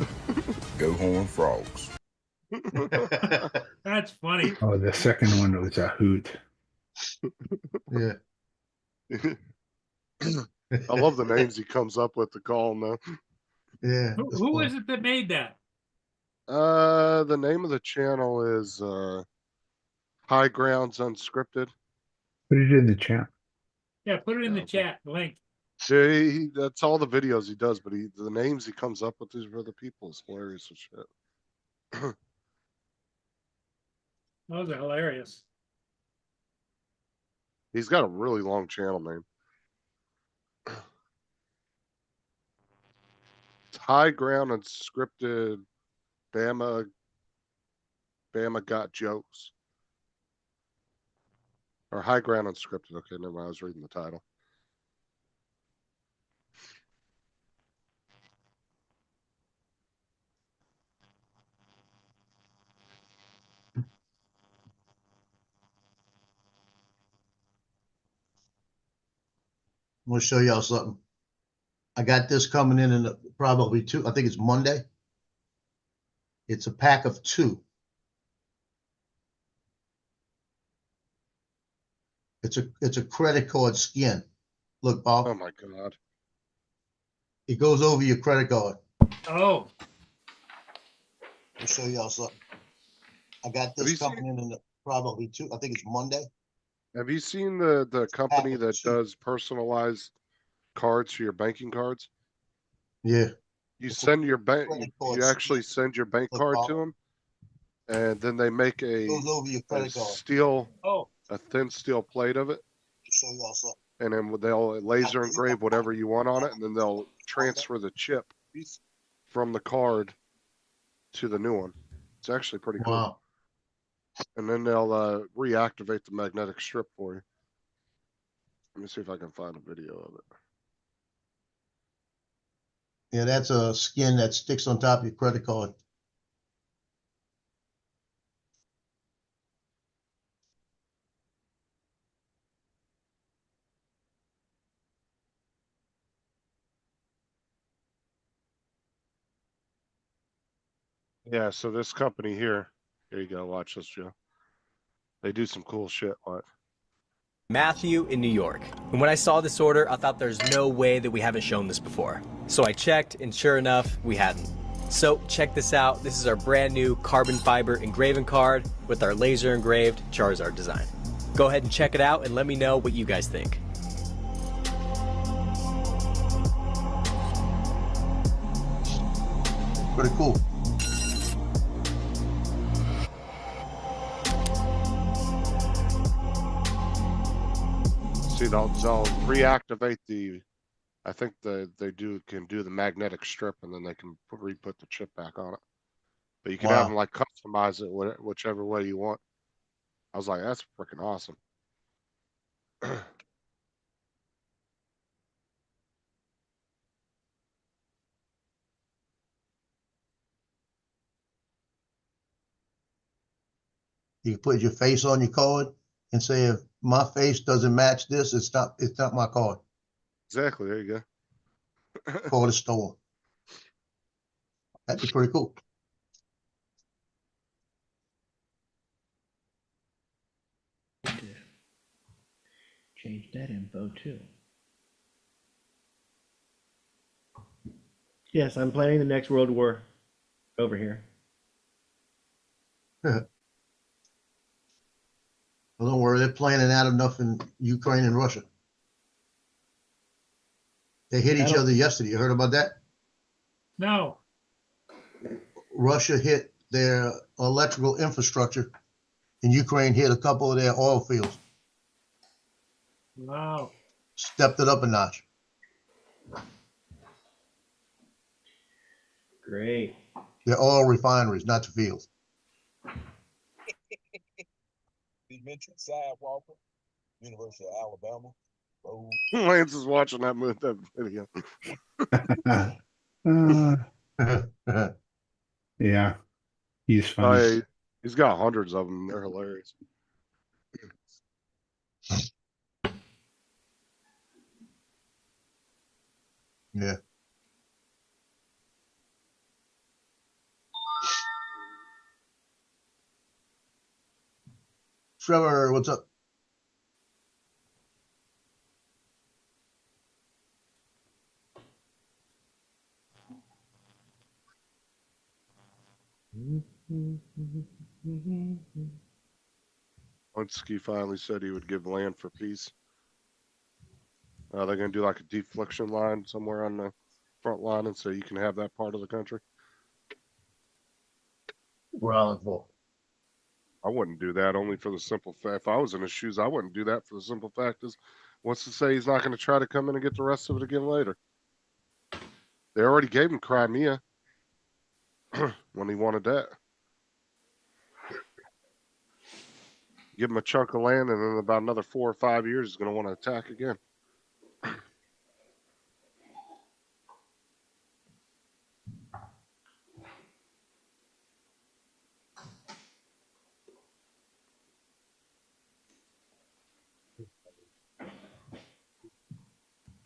Go Horned Frogs. That's funny. Oh, the second one was a hoot. Yeah. I love the names he comes up with to call them though. Yeah. Who, that's who fun. is it that made that? The name of the channel is High Grounds Unscripted. Put it in the chat. Yeah, put it in the Okay. chat link. See, that's all the videos he does, but the names he comes up with these other people is hilarious and shit. Those are hilarious. He's got a really long channel name. It's High Ground Unscripted. Bama Got Jokes. Or High Ground Unscripted. Okay, never mind. I was reading the title. I'm gonna show y'all something. I got this coming in probably two. I think it's Monday. It's a pack of 2. It's a credit card skin. Look, Bob, Oh my god. it goes over your credit card. Oh, I'll show y'all something. I got Have you this coming in probably 2. I think it's Monday. Have you seen the company Pack of that 2. does personalized cards for your banking cards? Yeah. You It's a send your bank, credit you card actually skin. send your bank Look, card Bob. to them, and then they make It goes over your a credit card. steel, oh, a thin steel plate of it, I'll show y'all something. and then they'll laser engrave whatever you want on it, and then they'll transfer the chip from the card to the new one. It's actually pretty cool. Wow. And then they'll reactivate the magnetic strip for you. Let me see if I can find a video of it. Yeah, that's a skin that sticks on top of your credit card. Yeah, so this company here you go, watch this, Joe. They do some cool shit. Watch. Matthew in New York. And when I saw this order, I thought there's no way that we haven't shown this before. So I checked, and sure enough, we hadn't. So check this out. This is our brand new carbon fiber engraving card with our laser engraved Charizard design. Go ahead and check it out and let me know what you guys think. Pretty cool. See, they'll reactivate the. I think they can do the magnetic strip, and then they can re-put the chip back on it. But you can have Wow. them like customize it whichever way you want. I was like, that's freaking awesome. You can put your face on your card and say, if my face doesn't match this, it's not my card Exactly. There you go. for the store. That'd be pretty cool. Change that info too. Yes, I'm planning the next World War over here. Well, don't worry, they're planning out enough in Ukraine and Russia. They hit each other yesterday. You heard about that? no. Russia hit their electrical infrastructure, and Ukraine hit a couple of their oil fields. Wow. Stepped it up a notch. Great. They're oil refineries, not the fields. You mentioned Sidewalker, University of Alabama. Road. Lance is watching that video. Yeah, he's Oh, funny. yeah, he's got hundreds of them. They're hilarious. Yeah. Trevor, what's up? Linsky finally said he would give land for peace. They're going to do like a deflection line somewhere on the front line, and so you can have that part of the country. Rollinsville. I wouldn't do that only for the simple fact. If I was in his shoes, I wouldn't do that for the simple fact is, what's to say he's not going to try to come in and get the rest of it again later? They already gave him Crimea when he wanted that. Give him a chunk of land, and in about another 4 or 5 years, he's going to want to attack again.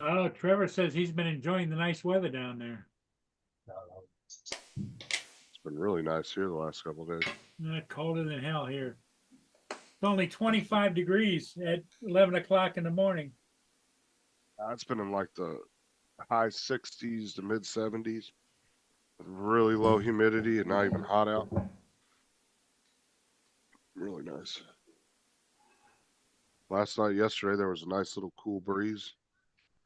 Oh, Trevor says he's been enjoying the nice weather down there. It's been really nice here the last couple of days. Colder than hell here. It's only 25 degrees at 11 o'clock in the morning. It's been in like the high 60s to mid 70s. Really low humidity and not even hot out. Really nice. Last night, yesterday, there was a nice little cool breeze.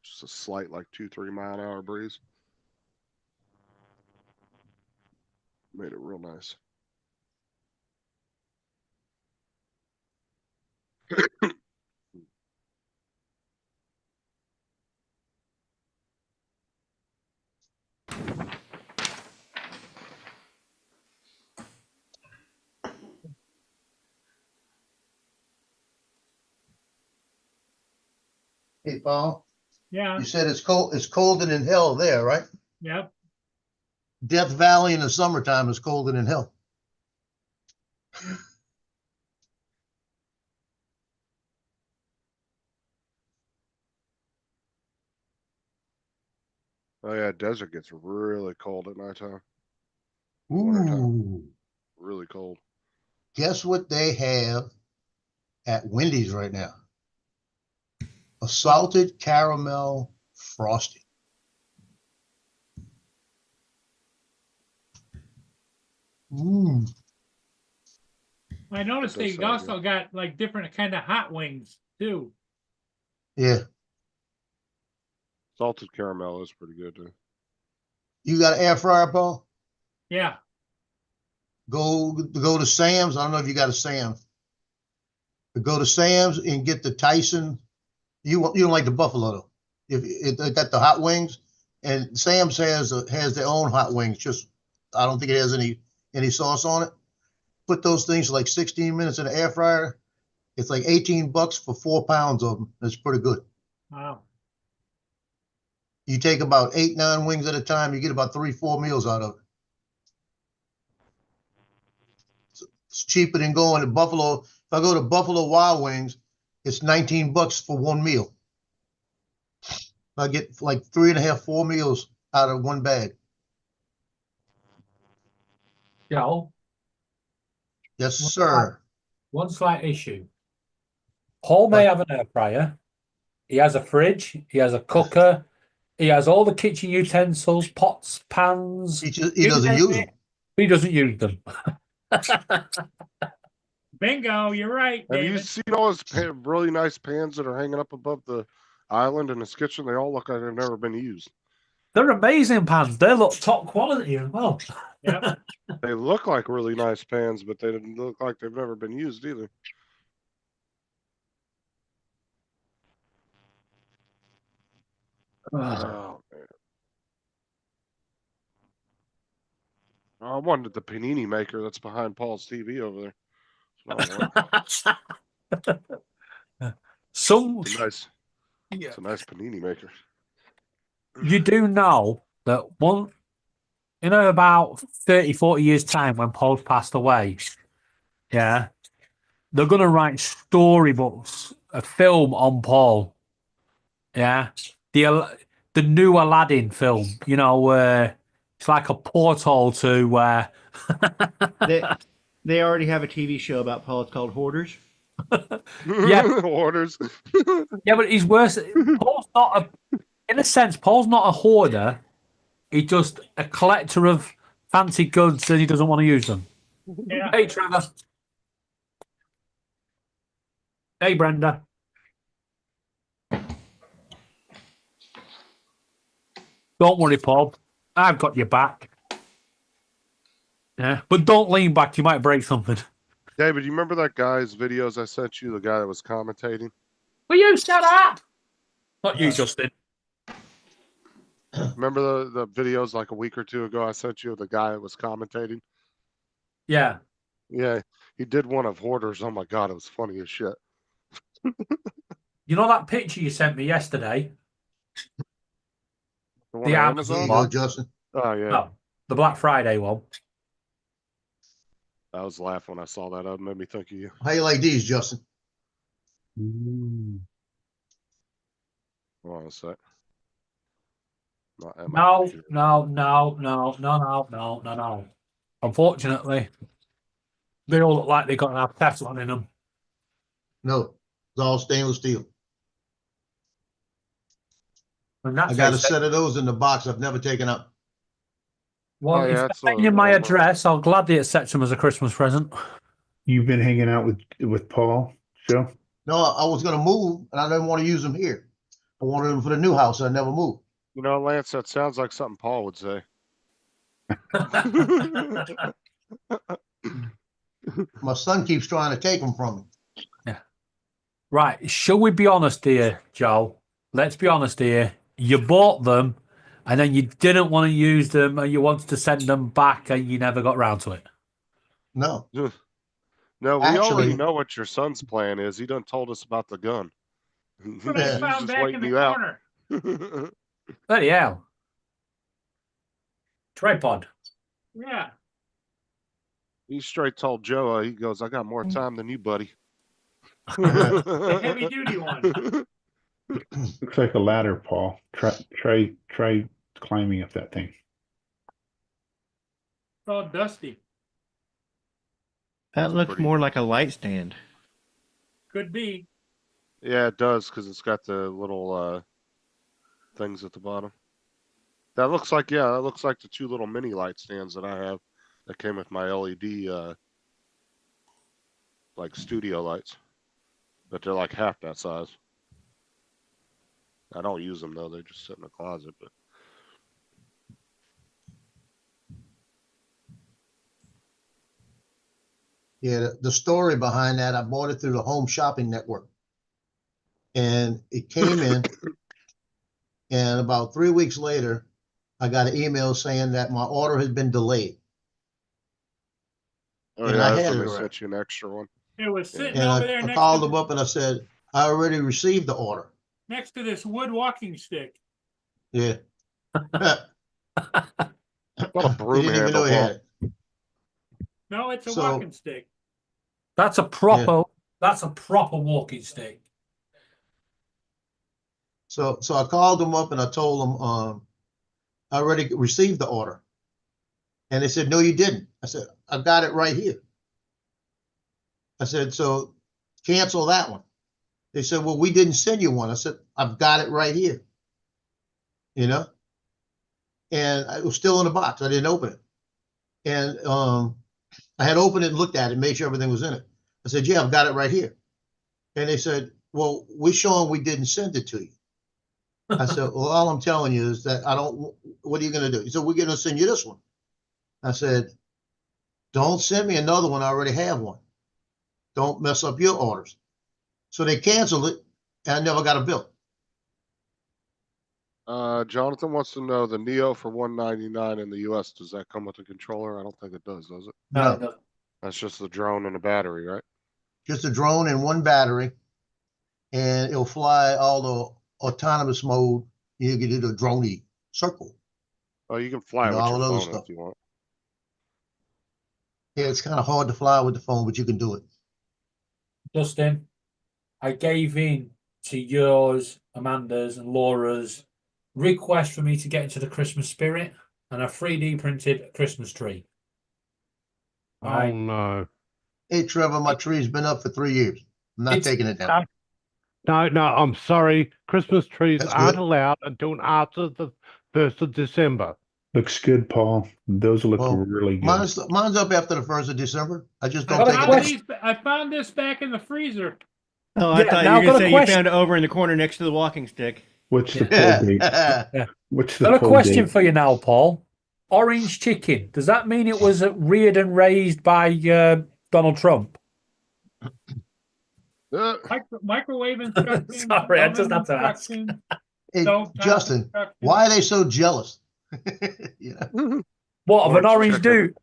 Just a slight, like 2-3 mile an hour breeze. Made it real nice. Hey, Paul, Yeah, you said it's colder than hell there, right? yep. Death Valley in the summertime is colder than hell. Oh yeah, desert gets really cold at nighttime. Wintertime. Ooh, Really cold. guess what they have at Wendy's right now? A salted caramel frosty. Ooh, I noticed That does they sound also got like different kind of hot wings too. yeah. Salted caramel is pretty good too. You got an air fryer, Paul? Yeah, Go to Sam's. I don't know if you got a Sam's. But go to Sam's and get the Tyson. You don't like the buffalo though. If it got the hot wings, and Sam's has their own hot wings. Just I don't think it has any sauce on it. Put those things for like 16 minutes in the air fryer. It's like $18 for 4 pounds of them. It's pretty good. wow. You take about 8-9 wings at a time. You get about 3-4 meals out of it. It's cheaper than going to Buffalo. If I go to Buffalo Wild Wings, it's $19 for one meal. I get like 3.5, 4 meals out of one bag. Joel, Yes, sir. one slight issue. Paul may have an air fryer. He has a fridge. He has a cooker. He has all the kitchen utensils, pots, pans. He doesn't use them. He doesn't use them. Bingo, you're right, Have you David. seen all his really nice pans that are hanging up above the island in his kitchen? They all look like they've never been used. They're amazing pans. They look top quality as well. Yep. They look like really nice pans, but they didn't look like they've never been used either. Oh, man. I wanted the panini maker that's behind Paul's TV over there. That's what I want. Some It's a nice, it's a nice panini maker. you do know that one, about 30, 40 years' time when Paul's passed away, yeah, they're going to write storybooks, a film on Paul. Yeah. The new Aladdin film, where it's like a portal to where. They already have a TV show about Paul. It's called Hoarders. Yeah. Orders. Yeah, but he's worse. Paul's not in a sense, Paul's not a hoarder. He's just a collector of fancy goods and he doesn't want to use them. Yeah. Hey, Trevor. Hey, Brenda. Don't worry, Paul. I've got your back. Yeah, but don't lean back. You might break something. David, you remember that guy's videos I sent you? The guy that was commentating? Will you shut up? Not you, Justin. Remember the videos like a week or two ago I sent you of the guy that was commentating? Yeah. Yeah, he did one of Hoarders. Oh my God, it was funny as shit. You know that picture you sent me yesterday? The one The on Amazon There you Amazon? go, Justin. Oh, yeah. No, the Black Friday one. I was laughing when I saw that. It made me think of you. How you like these, Justin? Hold on a sec. Not at my No, computer. no. Unfortunately, they all look like they got an Teflon in them. No, it's all stainless steel. And that's I got a set of those in the box I've never taken out. Well, Oh, yeah, if that's they're in a- my address, I'll gladly accept them as a Christmas present. You've been hanging out with Paul, Joe? No, I was gonna move and I didn't want to use them here. I wanted them for the new house. So I never moved. You know, Lance, that sounds like something Paul would say. My son keeps trying to take them from me. Right. Shall we be honest here, Joel? Let's be honest here. You bought them and then you didn't want to use them and you wanted to send them back and you never got round to it. No, No, we Actually- already know what your son's plan is. He done told us about the gun. He's What I Yeah. found just back in waiting the you out. corner. Bloody hell. Tripod. Yeah. He straight told Joe, he goes, I got more time than you, buddy. The heavy duty one. Looks like a ladder, Paul. Try climbing up that thing. It's all dusty. That looks Pretty- more like a light stand. Could be. Yeah, it does, because it's got the little things at the bottom. That looks like the two little mini light stands that I have that came with my LED like studio lights. But they're like half that size. I don't use them though, they just sit in the closet, but yeah, the story behind that, I bought it through the Home Shopping Network. And it came in, and about 3 weeks later, I got an email saying that my order had been delayed. oh And yeah, I that's had when it they already. sent you an extra one. It was sitting And over there I next called to, them up and I said, I already received the order. next to this wood walking stick. Yeah. What a He broom didn't even handle, know he had Paul. it. No, it's a So- walking stick. That's a proper walking stick. So I called them up and I told them, I already received the order. And they said, no, you didn't. I said, I've got it right here. I said, so cancel that one. They said, well, we didn't send you one. I said, I've got it right here. You know? And it was still in the box. I didn't open it. And I had opened it and looked at it, made sure everything was in it. I said, yeah, I've got it right here. And they said, well, we're showing we didn't send it to you. I said, well, all I'm telling you is that what are you going to do? He said, we're going to send you this one. I said, don't send me another one. I already have one. Don't mess up your orders. So they canceled it and I never got a bill. Jonathan wants to know the Neo for 199 in the US. Does that come with a controller? I don't think it does it? No. no. That's just the drone and a battery, right? Just a drone and one battery, and it'll fly all the autonomous mode. You can do the droney circle. Oh, you can fly And with all your that other phone stuff. if you want. Yeah, it's kind of hard to fly with the phone, but you can do it. Justin, I gave in to yours, Amanda's, and Laura's request for me to get into the Christmas spirit, and I 3D printed a Christmas tree. Oh no. Hey, Trevor, my tree's been up for 3 years. I'm not It's- taking it down. No, I'm sorry. Christmas trees That's aren't good. allowed until after the 1st of December. Looks good, Paul. Those look Well, really good. Mine's up after the 1st of December. I just I don't take it found, down. I found this back in the freezer. Oh, I Yeah, thought you now were I've got gonna a say you question. found it over in the corner next to the walking stick. What's the Yeah. pull date? What's the Got a pull question date? for you now, Paul. Orange chicken. Does that mean it was reared and raised by Donald Trump? Microwave instructions. Sorry, I just oven had to ask. instructions, Hey, stove top Justin, instructions. why are they so jealous? You know, What, of an Orange orange chicken. dude?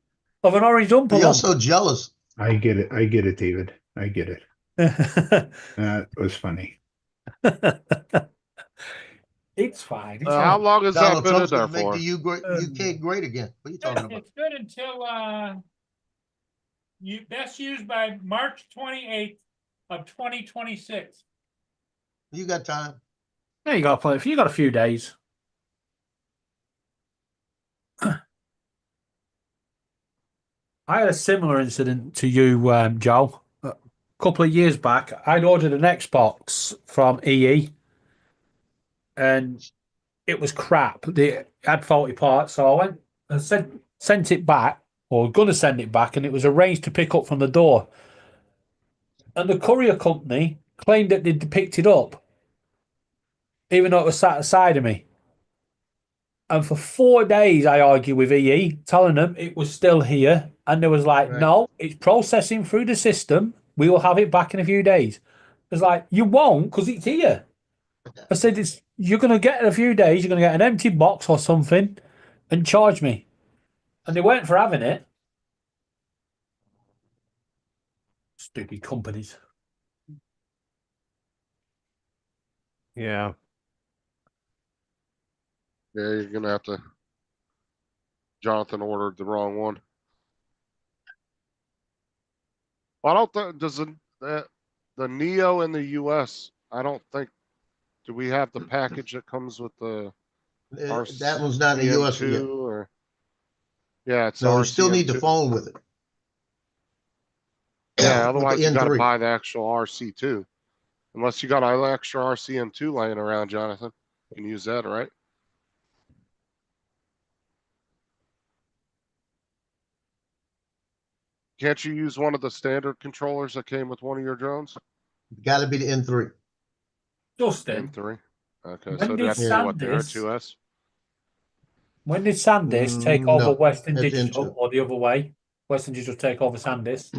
Of an orange you're umpa so jealous. I get it, David. I get it. lump? That was funny. It's fine. It's How fine. long has that Donald been in Trump's there gonna make for? the UK great again. What are you talking about? It's good until best used by March 28th of 2026. You got time. Yeah, you got plenty. You got a few days. I had a similar incident to you, Joe. A couple of years back, I'd ordered an Xbox from EE, and it was crap. They had faulty parts, so I went and sent it back, or gonna send it back, and it was arranged to pick up from the door. And the courier company claimed that they'd picked it up, even though it was sat aside of me. And for 4 days, I argued with EE, telling them it was still here. And they was like, Right. no, it's processing through the system. We will have it back in a few days. It's like, you won't because it's here. I said, you're going to get it in a few days. You're going to get an empty box or something and charge me. And they weren't for having it. Stupid companies. Yeah. Yeah, you're gonna have to. Jonathan ordered the wrong one. I don't think does the Neo in the US. I don't think. Do we have the package that comes with the That one's not in the US yet. RCN2 or? Yeah, it's No, you still need the RCN2. phone with it. Yeah, With otherwise the you got to N3. buy the actual RC2. Unless you got an extra RCN2 laying around, Jonathan, you can use that, right? Can't you use one of the standard controllers that came with one of your drones? Got to be the N3. Justin, M3. Okay, When so did do you have to do what there, Sandis- 2S? when did Sandisk take No, over Western that's Digital Intel. or the other way? Western Digital take over Sandisk?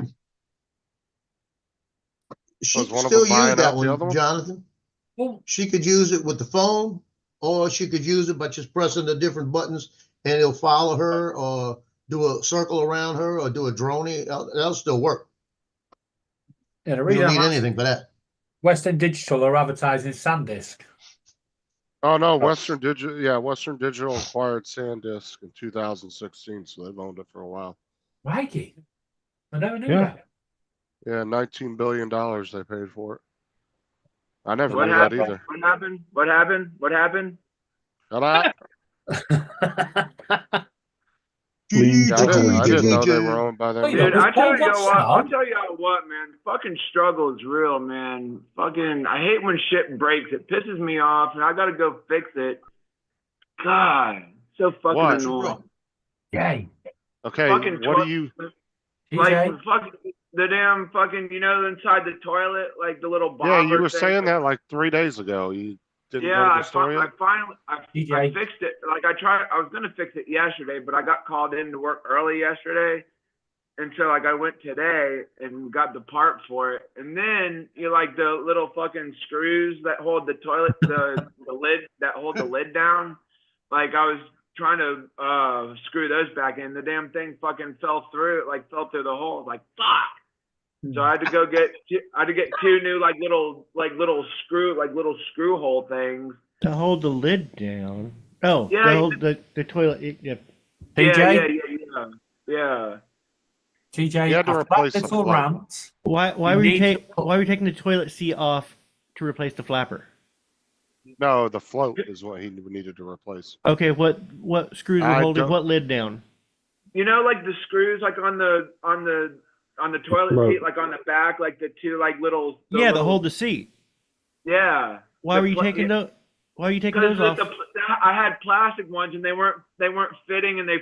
She Was can one of still them buying use that out the other one, one? Jonathan. Well, She could use it with the phone, or she could use it by just pressing the different buttons, and it'll follow her, or do a circle around her, or do a drone. That'll still work. yeah, the You reason don't I'm need asking, anything for that. Western Digital are advertising Sandisk. Oh no, Western Digital. Yeah, Western Digital acquired SanDisk in 2016, so they've owned it for a while. Mikey, I never knew Yeah. that. Yeah, $19 billion they paid for it. I never What knew that happened? either. What happened? What happened? What happened? Shut up. Lean Yeah, I didn't know they GG. were owned by them. Wait, Dude, was I tell Paul you got what, I'll snow? tell y'all what, man. Fucking struggle is real, man. Fucking, I hate when shit breaks. It pisses me off, and I gotta go fix it. God, so fucking What? annoying. Yay. Okay, Fucking what do you? Like TJ, fucking the damn fucking, you know, inside the toilet, like the little Yeah, bobber you were thing. saying that like 3 days ago. You didn't Yeah, go to I the store yet? finally I TJ. fixed it. Like I was gonna fix it yesterday, but I got called in to work early yesterday, And so like I went today and got the part for it. And then you like the little fucking screws that hold the toilet, the lid that hold the lid down. Like I was trying to screw those back in. The damn thing fucking fell through. It like fell through the hole. Like fuck. So I had to go get two new like little screw hole things. To hold the lid down. Oh, Yeah, to hold the toilet. Yeah. TJ, Yeah. TJ, You had to after replace that the little float. rant, Why You were you need why were you taking the toilet seat off to replace the flapper? No, the float is what he needed to replace. Okay, what screws were I holding don't- what lid down? You know, like the screws, like on the toilet Float. seat, like on the back, like the two like little. Yeah, to little- hold the seat. Yeah. Why The were you pla- taking those? Why are you taking Because those off? I had plastic ones and they weren't fitting and I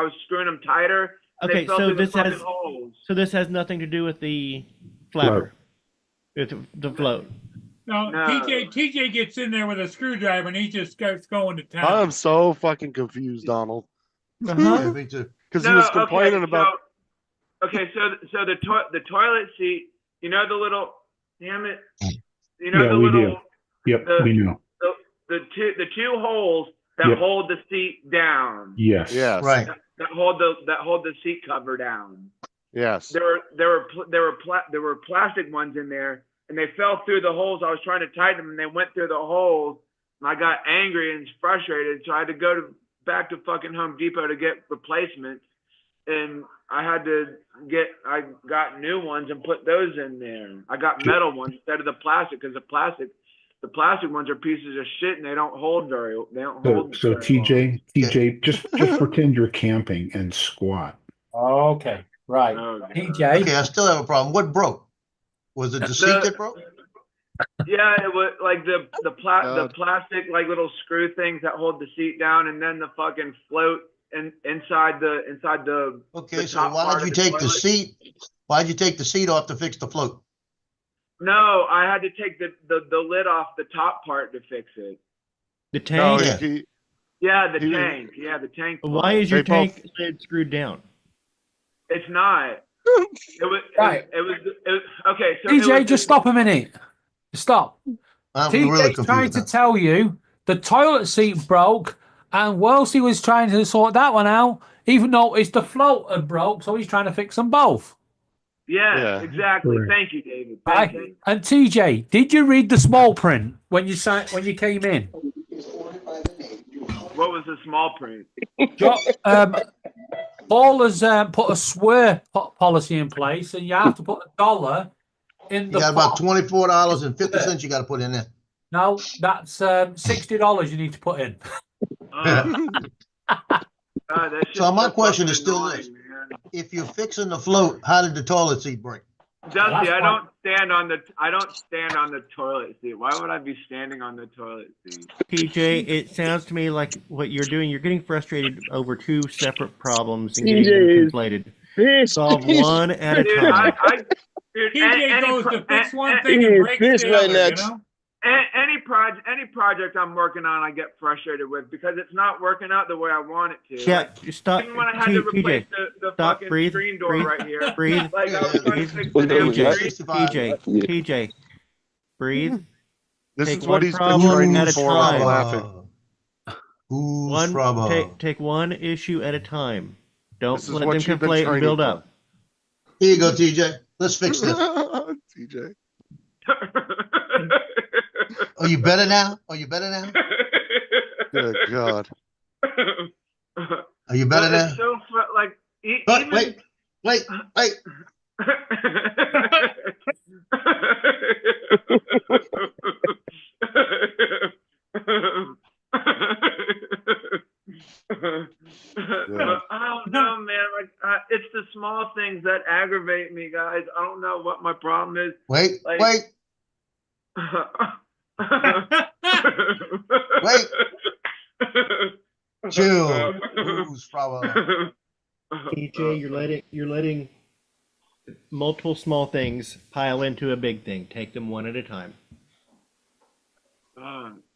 was screwing them tighter. And Okay, they fell so through the this fucking has- holes. So this has nothing to do with the flapper, with the float. No, No. TJ gets in there with a screwdriver and he just starts going to town. I'm so fucking confused, Donald. Uh-huh. Yeah, me too. Because he was complaining about. So the toilet seat, you know the little, damn it, you know Yeah, the we little, do. Yep, the- we know. the two holes that Yep. hold the seat down. Yes. Yes. Right. That hold the seat cover down. Yes. There were plastic ones in there, and they fell through the holes. I was trying to tighten them, and they went through the holes. And I got angry and frustrated, so I had to go back to fucking Home Depot to get replacements. And I got new ones and put those in there. I got metal ones instead of the plastic because the plastic ones are pieces of shit and they don't hold very. They don't hold. So very TJ, just pretend you're camping and squat. okay, right. long. Oh, TJ, Okay, I still have a problem. What broke? Was it the seat that broke? Yeah, it was like the God. plastic like little screw things that hold the seat down, and then the fucking float inside the. Okay, the so top part why'd you of the take the toilet. seat? Why'd you take the seat off to fix the float? No, I had to take the lid off the top part to fix it. The No, tank. Yeah. Yeah, the He- tank. Yeah, the tank. Why part. is your They both- tank lid screwed down? It's not. It was. Right. It was okay. So TJ, it was just stop a minute. Stop. I'm TJ's really trying confused. to now. tell you the toilet seat broke, and whilst he was trying to sort that one out, even though it's the float had broke, so he's trying to fix them both. Yeah, Yeah. exactly. Correct. Thank you, David. Right. Thank you. And TJ, did you read the small print when you came in? What was the small print? Paul has put a swear policy in place, and you have to put $1 in You the got about pot. $24.50 you got to put in there. No, that's $60 you need to put in. That's just So my so question fucking is still annoying, this. man. If you're fixing the float, how did the toilet seat break? Dusty, I why- don't stand on the toilet seat. Why would I be standing on the toilet seat? TJ, it sounds to me like what you're doing, you're getting frustrated over two separate problems and getting them conflated. Solve one at a Dude, time. dude, TJ goes to fix one thing and breaks the other, you know? any project I'm working on, I get frustrated with because it's not working out the way I want it to. Yeah, Like, stop. even when I had to replace TJ, the stop, fucking breathe, screen door breathe, right here, breathe, like I was trying to breathe. fix the damn TJ, screen. TJ, breathe. This Take is one what he's been problem training at a for. I'm time. laughing. Who's One trouble? take one issue at a time. Don't This is let what them you've been conflate and training build for. up. Here you go, TJ. Let's fix this. TJ. Are you better now? Are you better now? Good God. Are you better But now? it's so like But even wait. I don't know, man. Like, it's the small things that aggravate me, guys. I don't know what my problem is. Wait, Like- wait. Wait. Chill. Who's trouble? TJ, you're letting multiple small things pile into a big thing. Take them one at a time.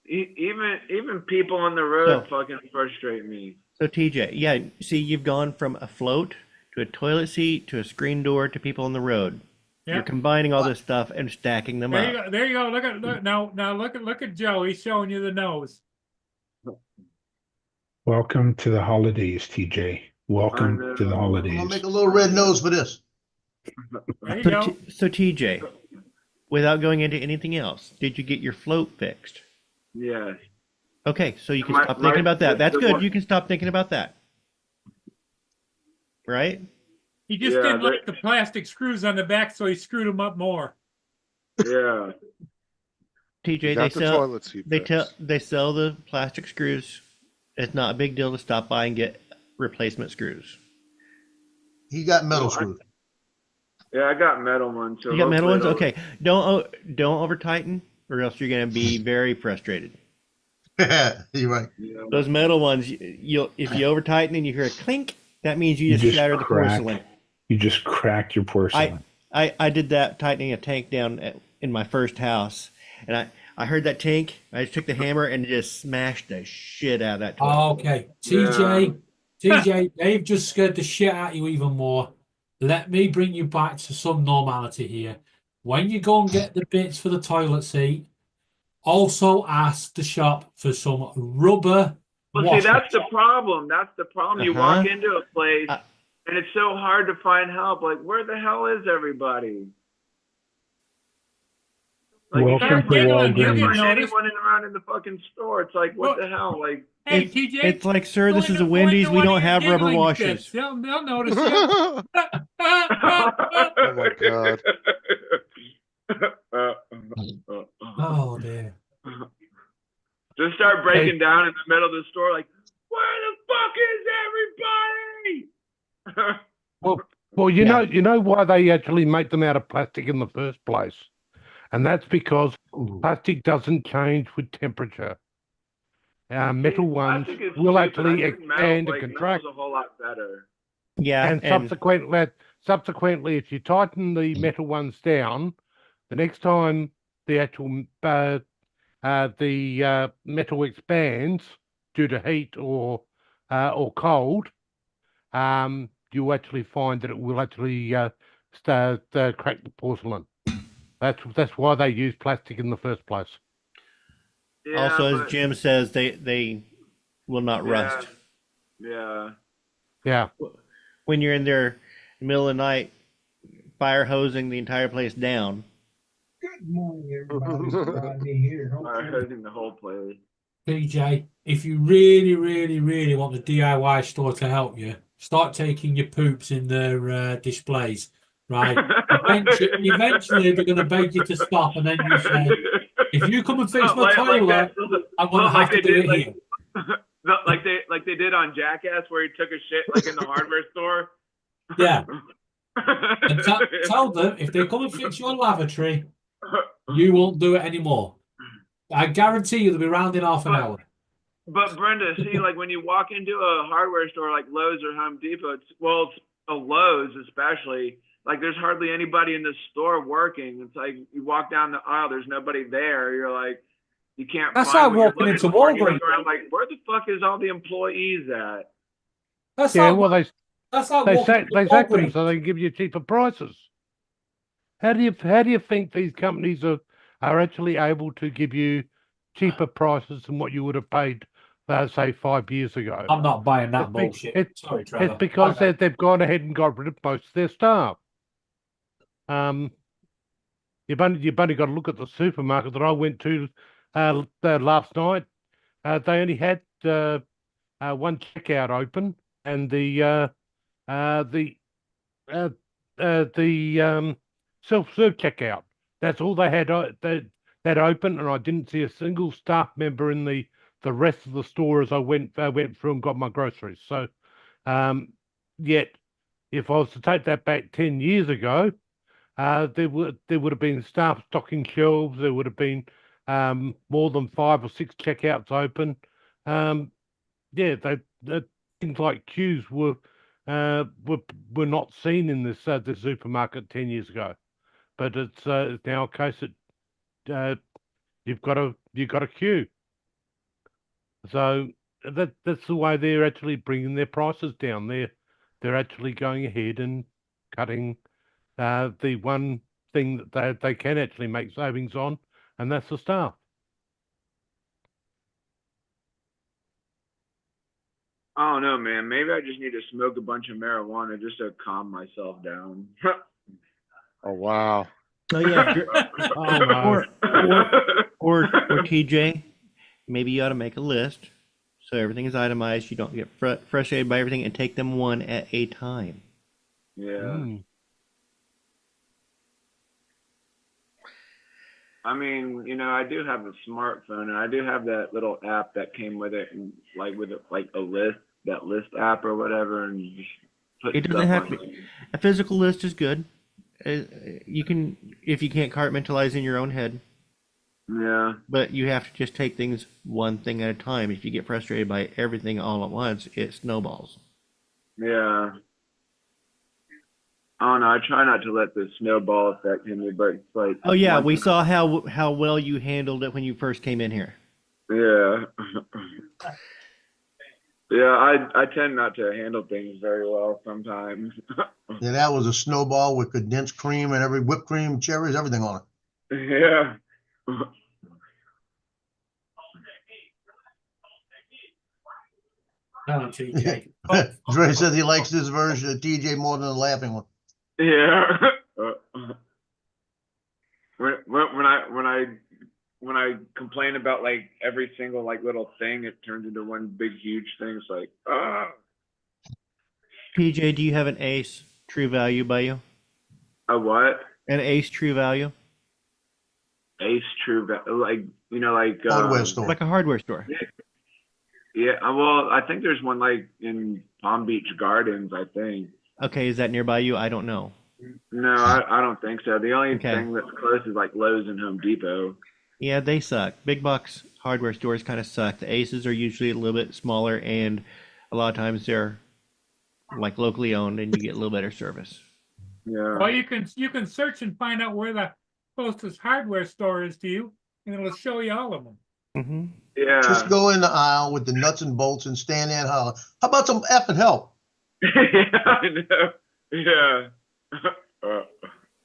Even people on the road So- fucking frustrate me. So TJ, yeah, see, you've gone from a float to a toilet seat, to a screen door, to people on the road. You're Yep. combining all this stuff and stacking them There you up. go. There you go. Look now look at Joe. He's showing you the nose. Welcome to the holidays, TJ. Welcome to the I'm gonna holidays. make a little red nose for this. There you So, go. so TJ, without going into anything else, did you get your float fixed? Yes. Okay, so you can My- stop my- thinking about that. That's the good. one- You can stop thinking about that. Right? He just Yeah, didn't they- like the plastic screws on the back, so he screwed them up more. Yeah. TJ, You they got the sell toilet seat fixed. they sell the plastic screws. It's not a big deal to stop by and get replacement screws. He got metal Well, I- screws. Yeah, I got metal ones. So You got metal ones? hopefully Okay. Don't over tighten or else you're gonna be very frustrated. You're right. it'll- Those metal ones, you'll if you over tighten and you hear a clink, that means you You just just shattered the crack. porcelain. You just cracked your porcelain. I did that tightening a tank down in my first house, and I heard that tink. I just took the hammer and just smashed the shit out of that toilet. Okay, TJ, they've just scared the shit out of you even more. Let me bring you back to some normality here. When you go and get the bits for the toilet seat, also ask the shop for some rubber Well, see, washers. that's the problem. That's the problem. You walk Uh-huh. into a place Uh, and it's so hard to find help. Like, where the hell is everybody? Like, you Welcome can't to find Walgreens. anyone around in the fucking store. It's like, what Well, the hell? Like, Hey, It's, TJ. it's like, sir, this go is a into- go Wendy's. into We one don't of your have rubber giggling washers. fits. They'll notice you. Oh my God. Oh dear. Just start breaking down in the middle of the store, like, where the fuck is everybody? Well, you Yeah. know why they actually make them out of plastic in the first place, and that's because plastic doesn't change with temperature. Metal ones Plastic is will stupid. I actually think metal, expand like, and contract, metal's a whole lot better. Yeah, and subsequently, if you tighten the metal ones down, the next time the actual metal expands due to heat or cold, you actually find that it will actually crack the porcelain. That's why they use plastic in the first place. Yeah, also, but- as Jim says, they will not rust. Yeah. Yeah. When you're in there in the middle of the night, fire hosing the entire place down. Good morning, everybody. Rodney here. Or hosing the whole place. TJ, if you really, really, really want the DIY store to help you, start taking your poops in their displays, right? Eventually, they're going to beg you to stop, and then you say, if you come and fix Oh, my like toilet, that- I'm going to like have to they do did, it like- here. like they did on Jackass, where he took a shit like in the hardware store. Yeah. And tell them, if they come and fix your lavatory, you won't do it anymore. I guarantee you they'll be round in half an hour. But Brenda, see, like when you walk into a hardware store like Lowe's or Home Depot, it's a Lowe's especially, like there's hardly anybody in the store working. It's like you walk down the aisle, there's nobody there. You're like, you can't. That's find like what you're walking looking into for. And you Walgreens. look around like, where the fuck is all the employees at? That's Yeah, like, well, they that's like they walking sack into they sack them Walgreens. so they can give you cheaper prices. How do you think these companies are actually able to give you cheaper prices than what you would have paid, say 5 years ago? I'm not buying that It's be- bullshit. it's- Sorry, Trevor. It's because they've gone ahead and got rid of most of their staff. You've only got to look at the supermarket that I went to last night. They only had one checkout open, and the self-serve checkout. That's all they had that open, and I didn't see a single staff member in the rest of the store as I went through and got my groceries. So, yet, if I was to take that back 10 years ago, there would have been staff stocking shelves. There would have been more than 5 or 6 checkouts open. Things like queues were not seen in this supermarket 10 years ago, but it's now a case that you've got a queue. So that's the way they're actually bringing their prices down. they're actually going ahead and cutting the one thing that they can actually make savings on, and that's the staff. I don't know, man. Maybe I just need to smoke a bunch of marijuana just to calm myself down. Oh, wow. Oh yeah, Oh no. or TJ, maybe you ought to make a list so everything is itemized. You don't get frustrated by everything, and take them one at a time. Yeah. Mm. I mean, you know, I do have a smartphone, and I do have that little app that came with it, and like with it, like a list, that list app or whatever, and you just put It doesn't stuff have on to there. be. A physical list is good. You can, if you can't compartmentalize in your own head, Yeah. but you have to just take things one thing at a time. If you get frustrated by everything all at once, it snowballs. Yeah. I don't know. I try not to let the snowball effect hit me, but it's like. Oh yeah, once we in- saw how well you handled it when you first came in here. Yeah. Yeah, I tend not to handle things very well sometimes. Yeah, that was a snowball with condensed cream and every whipped cream, cherries, everything on Yeah. Oh, TJ. it. Dre says he likes this version of TJ more than the laughing one. Yeah. When I complain about like every single like little thing, it turns into one big huge thing. It's like, ah. PJ, do you have an ACE True Value by you? A what? An ACE True Value? Ace True, like you know, like Hardware store. Like a hardware store. Yeah, well, I think there's one like in Palm Beach Gardens, I think. Okay, is that nearby you? I don't know. No, I don't think so. The only Okay. thing that's close is like Lowe's and Home Depot. Yeah, they suck. Big box hardware stores kind of suck. The Aces are usually a little bit smaller, and a lot of times they're like locally owned, and you get a little better service. Yeah. Well, you can search and find out where the closest hardware store is to you, and it'll show you all of them. Mm-hmm. Yeah. Just go in the aisle with the nuts and bolts and stand there and holler. How about some effing help? Yeah, I know. Yeah.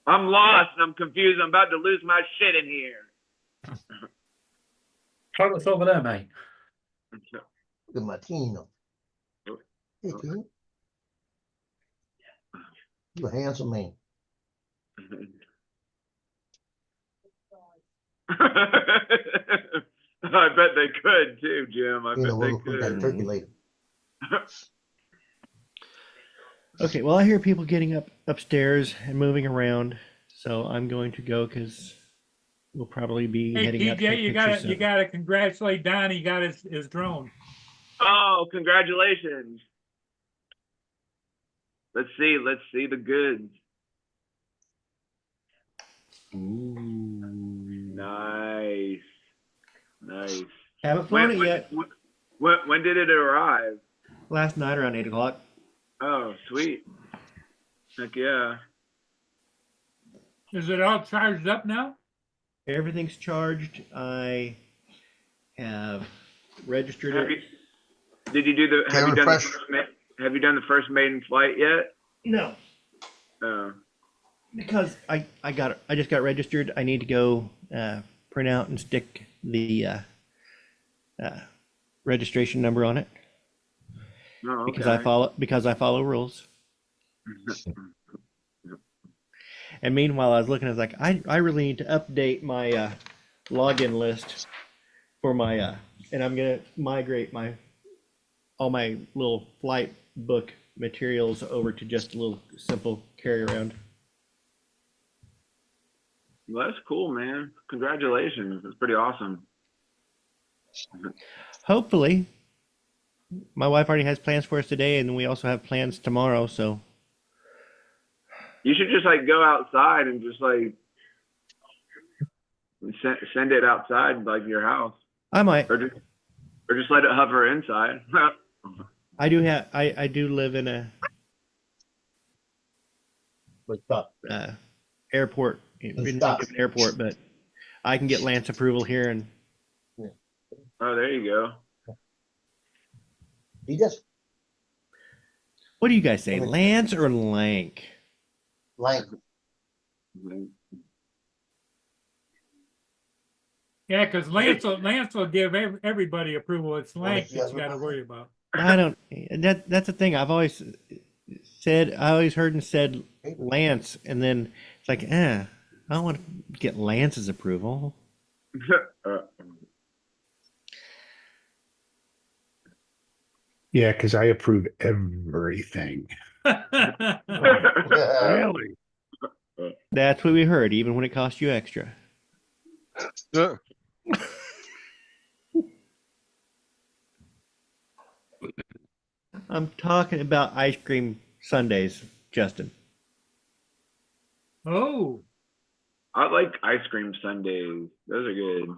I'm lost and I'm confused. I'm about to lose my shit in here. Try what's over there, mate. Look at my Tino. Hey, Tino. You a handsome man. I bet they could too, Jim. I You know, bet we'll they cook that could. turkey later. Okay, well, I hear people getting upstairs and moving around, so I'm going to go because we'll probably be Hey, heading out to TJ, take you pictures gotta soon. congratulate Don. He got his drone. Oh, congratulations. Let's see the goods. Nice. Nice. Haven't flown it yet. When did it arrive? Last night around 8 o'clock. Oh, sweet. Heck yeah. Is it all charged up now? Everything's charged. I have registered Have it. Did you do the? Have you done the refresh. first have you done the first maiden flight yet? No, Oh. because I just got registered. I need to go print out and stick the registration number on it Oh, okay. because I follow rules. And meanwhile, I was looking. I was like, I really need to update my login list for my and I'm gonna migrate all my little flight book materials over to just a little simple carry around. Well, that's cool, man. Congratulations. That's pretty awesome. Hopefully, my wife already has plans for us today, and we also have plans tomorrow. So You should just like go outside and just like send it outside like your house, I might. or just let it hover inside. I do live in a What's up? airport, airport, but I can get Lance approval here, and Oh, there you go. He just What do you guys say, Lance or Lank? Lank. Yeah, because Lance will give everybody approval. It's Lank that you got to worry about. I don't. That's the thing. I've always said. I always heard and said Lance, and then it's like, I don't want to get Lance's approval. Yeah, because I approve everything. Really? That's what we heard, even when it costs you extra. Yeah. I'm talking about ice cream sundaes, Justin. Oh, I like ice cream sundaes. Those are good.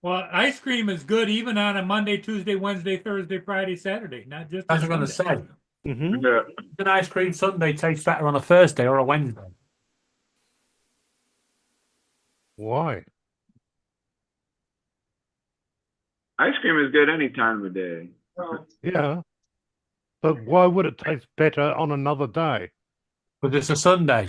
well, ice cream is good even on a Monday, Tuesday, Wednesday, Thursday, Friday, Saturday, not just. As I'm going to say, Mm-hmm. Yeah. an ice cream sundae tastes better on a Thursday or a Wednesday. Why? Ice cream is good any time of day. Yeah. But why would it taste better on another day? But it's a Sunday.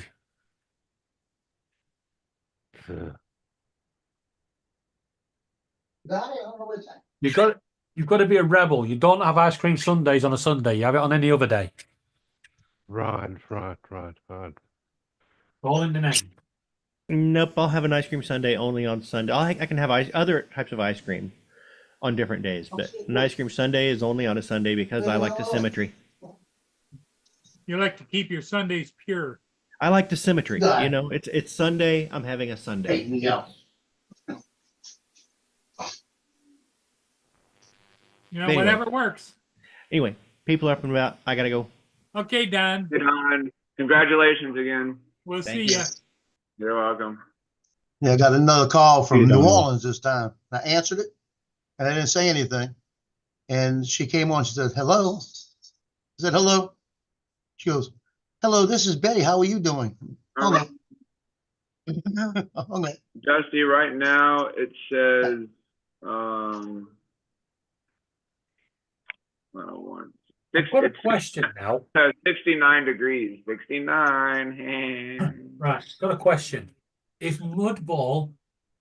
You've got to be a rebel. You don't have ice cream sundaes on a Sunday. You have it on any other day. Right. All in the name. Nope, I'll have an ice cream sundae only on Sunday. I can have other types of ice cream on different days, but an ice cream sundae is only on a Sunday because I like the symmetry. You like to keep your Sundays pure. I like the symmetry. You know, it's Sunday. I'm having a Sunday. You know, Anyway. whatever works. Anyway, people are up and about. I gotta go. Okay, Don. Good on. Congratulations again. We'll Thank see you. ya. You're welcome. Yeah, I got another call from You New don't know. Orleans this time. I answered it and I didn't say anything. And she came on, she said, hello. I said, hello. She goes, hello, this is Betty. How are you doing? Okay. Okay. Dusty, right now it says I've got a question now. 69 degrees. 69. Right, got a question. If Mudball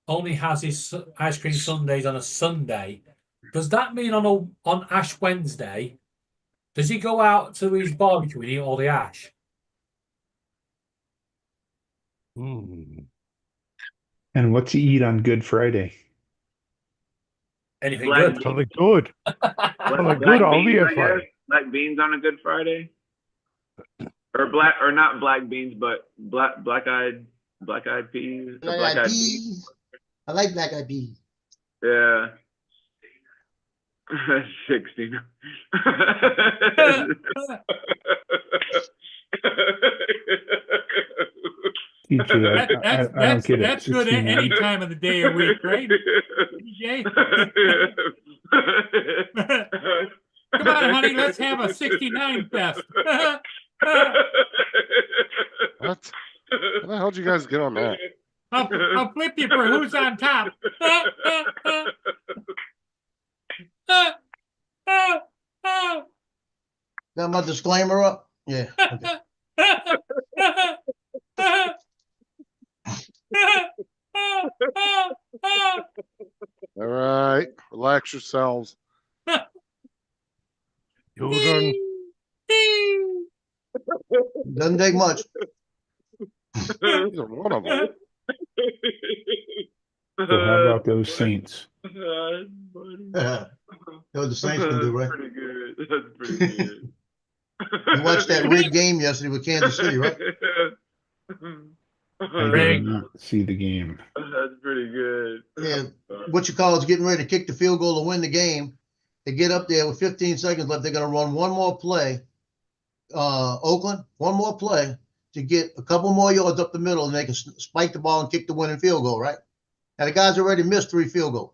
only has his ice cream sundaes on a Sunday, does that mean on Ash Wednesday, does he go out to his barbecue and eat all the ash? And what's he eat on Good Friday? Anything Black good? Something good. Black good, beans, obviously. I guess. Black beans on a Good Friday, or not black beans, but black-eyed peas. Black eyed peas. I like black eyed peas. Yeah. 69. Teacher, I don't get it. That's good 69. any time of the day or week, right? DJ? Come on, honey, let's have a 69 fest. What? How the hell did you guys get on that? I'll flip you for who's on top. Got my disclaimer up? Yeah. Okay. All right, relax yourselves. Children. Doesn't take much. Either one of them. So how about those Saints? That's what the Saints can do, right? Pretty good. That's pretty good. You watched that rigged game yesterday with Kansas City, right? I did not see the game. That's pretty good. Yeah. What you call is getting ready to kick the field goal to win the game. They get up there with 15 seconds left. They're going to run one more play. Oakland, one more play to get a couple more yards up the middle, and they can spike the ball and kick the winning field goal, right? Now the guys already missed 3 field goals.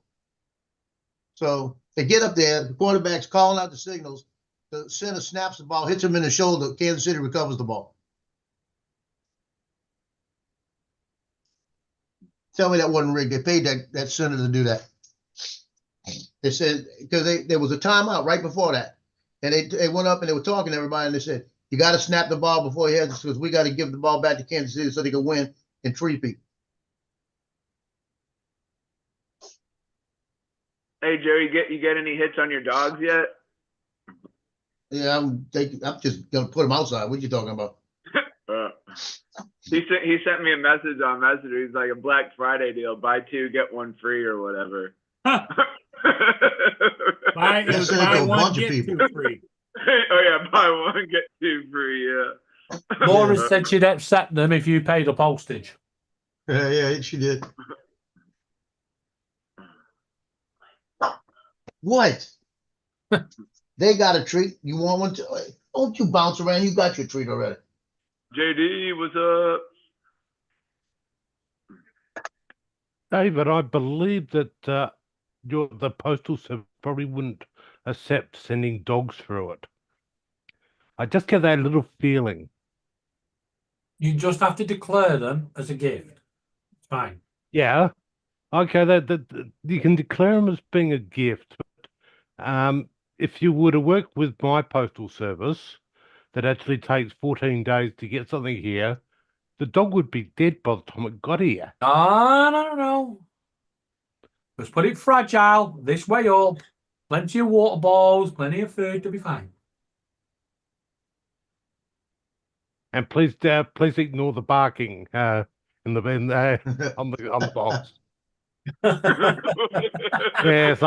So they get up there, the quarterback's calling out the signals. The center snaps the ball, hits him in the shoulder. Kansas City recovers the ball. Tell me that wasn't rigged. They paid that center to do that. They said, because there was a timeout right before that. And they went up and they were talking to everybody and they said, you got to snap the ball before he has this because we got to give the ball back to Kansas City so they can win in 3-peat. Hey Joe, you get any hits on your dogs yet? Yeah, I'm just gonna put them outside. What you talking about? He sent me a message on Messenger. He's like a Black Friday deal, buy 2 get 1 free or whatever. Buy one, get 2 free. Oh yeah, buy 1 get 2 free. Yeah. Laura said she'd accept them if you paid the postage. Yeah, she did. What? They got a treat. You want one too? Don't you bounce around. You got your treat already. JD, what's up? David, I believe that the postal service probably wouldn't accept sending dogs through it. I just get that little feeling. You just have to declare them as a gift. It's fine. Yeah, okay, that you can declare them as being a gift. But, if you were to work with my postal service, that actually takes 14 days to get something here, the dog would be dead by the time it got here. No. Just put it fragile, this way up, plenty of water balls, plenty of food to be fine. And please ignore the barking on the box. Yes,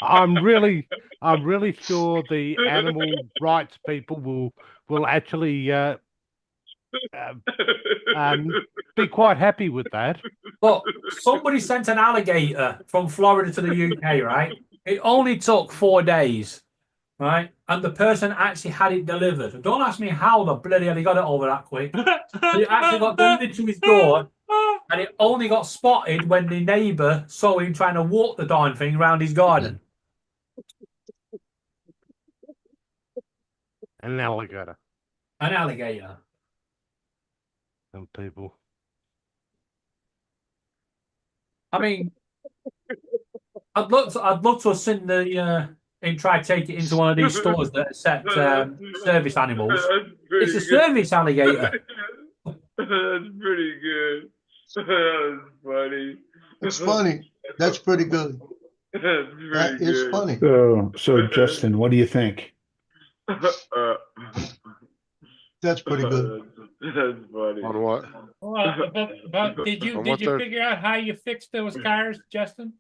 I'm really sure the animal rights people will actually be quite happy with that. Look, somebody sent an alligator from Florida to the UK, right? It only took 4 days, right? And the person actually had it delivered. Don't ask me how the bloody hell he got it over that quick. But it actually got delivered to his door, and it only got spotted when the neighbour saw him trying to walk the darn thing around his garden. An alligator. An alligator. Some people. I mean, I'd love to have seen him try to take it into one of these stores that accept service animals. It's a service alligator. That's pretty good. That's funny. It's funny. That's pretty good. That is funny. So Justin, what do you think? That's pretty good. That's funny. On what? But did you figure out how you fixed those cars, Justin?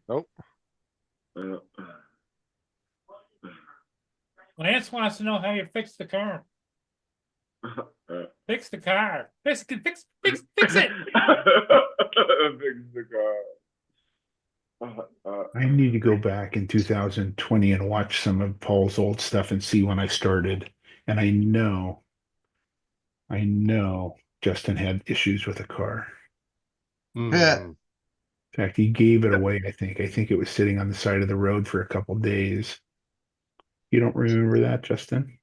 Nope. Lance wants to know how you fixed the car. Fix the car. Fix it. Fix the car. I need to go back in 2020 and watch some of Paul's old stuff and see when I started. And I know Justin had issues with a car. Yeah. In fact, he gave it away, I think. I think it was sitting on the side of the road for a couple of days. You don't remember that, Justin?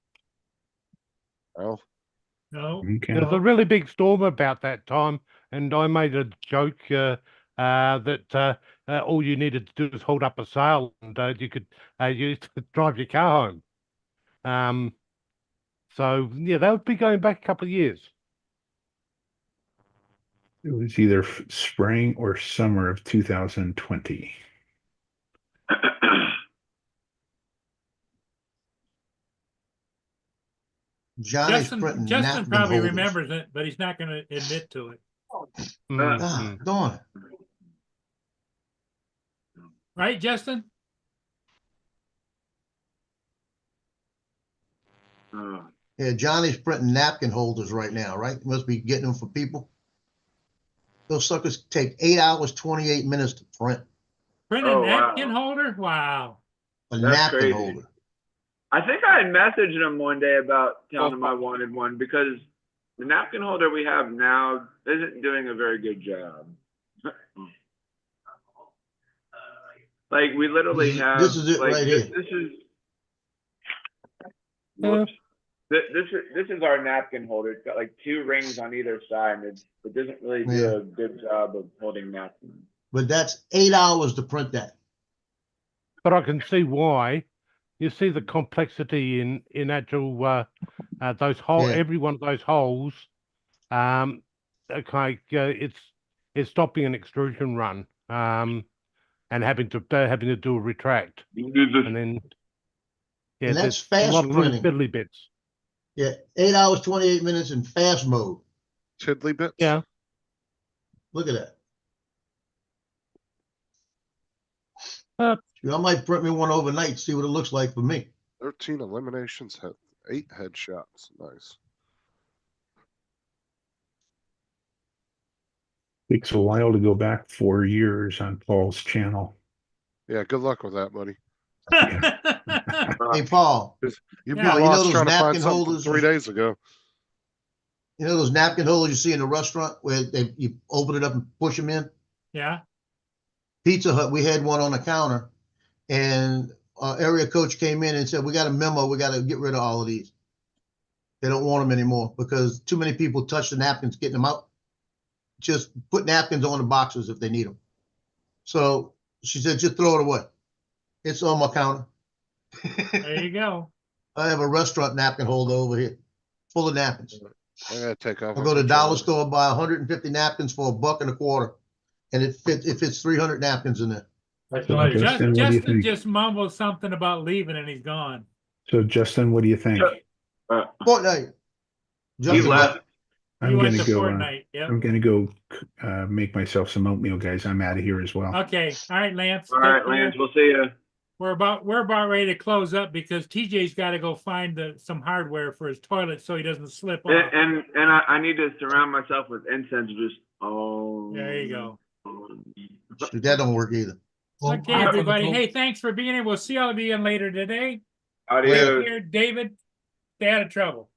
Oh. No. Okay. There was a really big storm about that time, and I made a joke that all you needed to do was hold up a sail, and you could drive your car home. So yeah, that would be going back a couple of years. It was either spring or summer of 2020. Justin probably remembers it, but he's not going to admit to it. Darn it. Right, Justin? Yeah, Johnny's printing napkin holders right now, right? Must be getting them for people. Those suckers take 8 hours, 28 minutes to print. Print a napkin holder? Wow. A That's napkin crazy. holder. I think I had messaged him one day about telling him I wanted one because the napkin holder we have now isn't doing a very good job. Like we literally have. This is it like, right here. This is. Whoops. This is our napkin holder. It's got like 2 rings on either side, and it doesn't really do a good job of holding napkins. but that's 8 hours to print that. But I can see why. You see the complexity in actual those holes. Yeah. Every one of those holes, okay, it's stopping an extrusion run, and having to do a retract, and then yeah, And that's there's a lot fast of little printing. fiddly bits. Yeah, 8 hours, 28 minutes in fast mode. Tiddly bits. Yeah. Look at that. Uh, Shoot, I might print me one overnight, see what it looks like for me. 13 eliminations, 8 headshots. Nice. Takes a while to go back 4 years on Paul's channel. Yeah, good luck with that, buddy. Hey, Paul, You'd be Yeah, you know lost those trying to find napkin something from holders? 3 days ago. you know those napkin holders you see in the restaurant where you open it up and push them in? Yeah. Pizza Hut, we had one on the counter, and area coach came in and said, we got a memo, we got to get rid of all of these. They don't want them anymore because too many people touch the napkins getting them out. Just put napkins on the boxes if they need them. So she said, just throw it away. It's on my counter. There you go. I have a restaurant napkin holder over here, full of napkins. I gotta take off. I my go to the dollar pajamas. store, buy 150 napkins for $1.25, and it fits 300 napkins in there. So Justin, what do you Justin think? just mumbled something about leaving and he's gone. So Justin, what do you think? Fortnite. He Justin left. left. He I'm went gonna to go. Fortnite. Yep. I'm gonna go make myself some oatmeal, guys. I'm out of here as well. Okay. All right, Lance. All take right, care. Lance. We'll see you. We're about ready to close up because TJ's got to go find some hardware for his toilet so he doesn't slip off. And I need to surround myself with incense. Just There you go. Shoot, that don't work either. Okay, everybody. Hey, thanks for being here. We'll see all of you again later today. Adios. Here, David, stay out of trouble.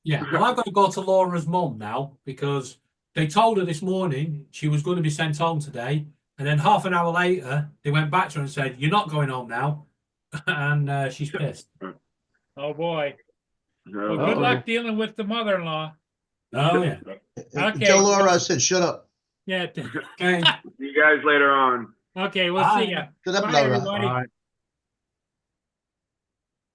Yeah, well, I've got to go to Laura's mum now because they told her this morning she was going to be sent home today. And then half an hour later, they went back to her and said, "You're not going home now." And she's pissed. Oh, boy. Well, No. good luck dealing with the mother-in-law. Oh, yeah. Okay. Tell Laura I said, shut up. Yeah. Okay. See you guys later on. Okay, we'll Bye. see ya. Shut up, Bye, Laura. everybody. All right.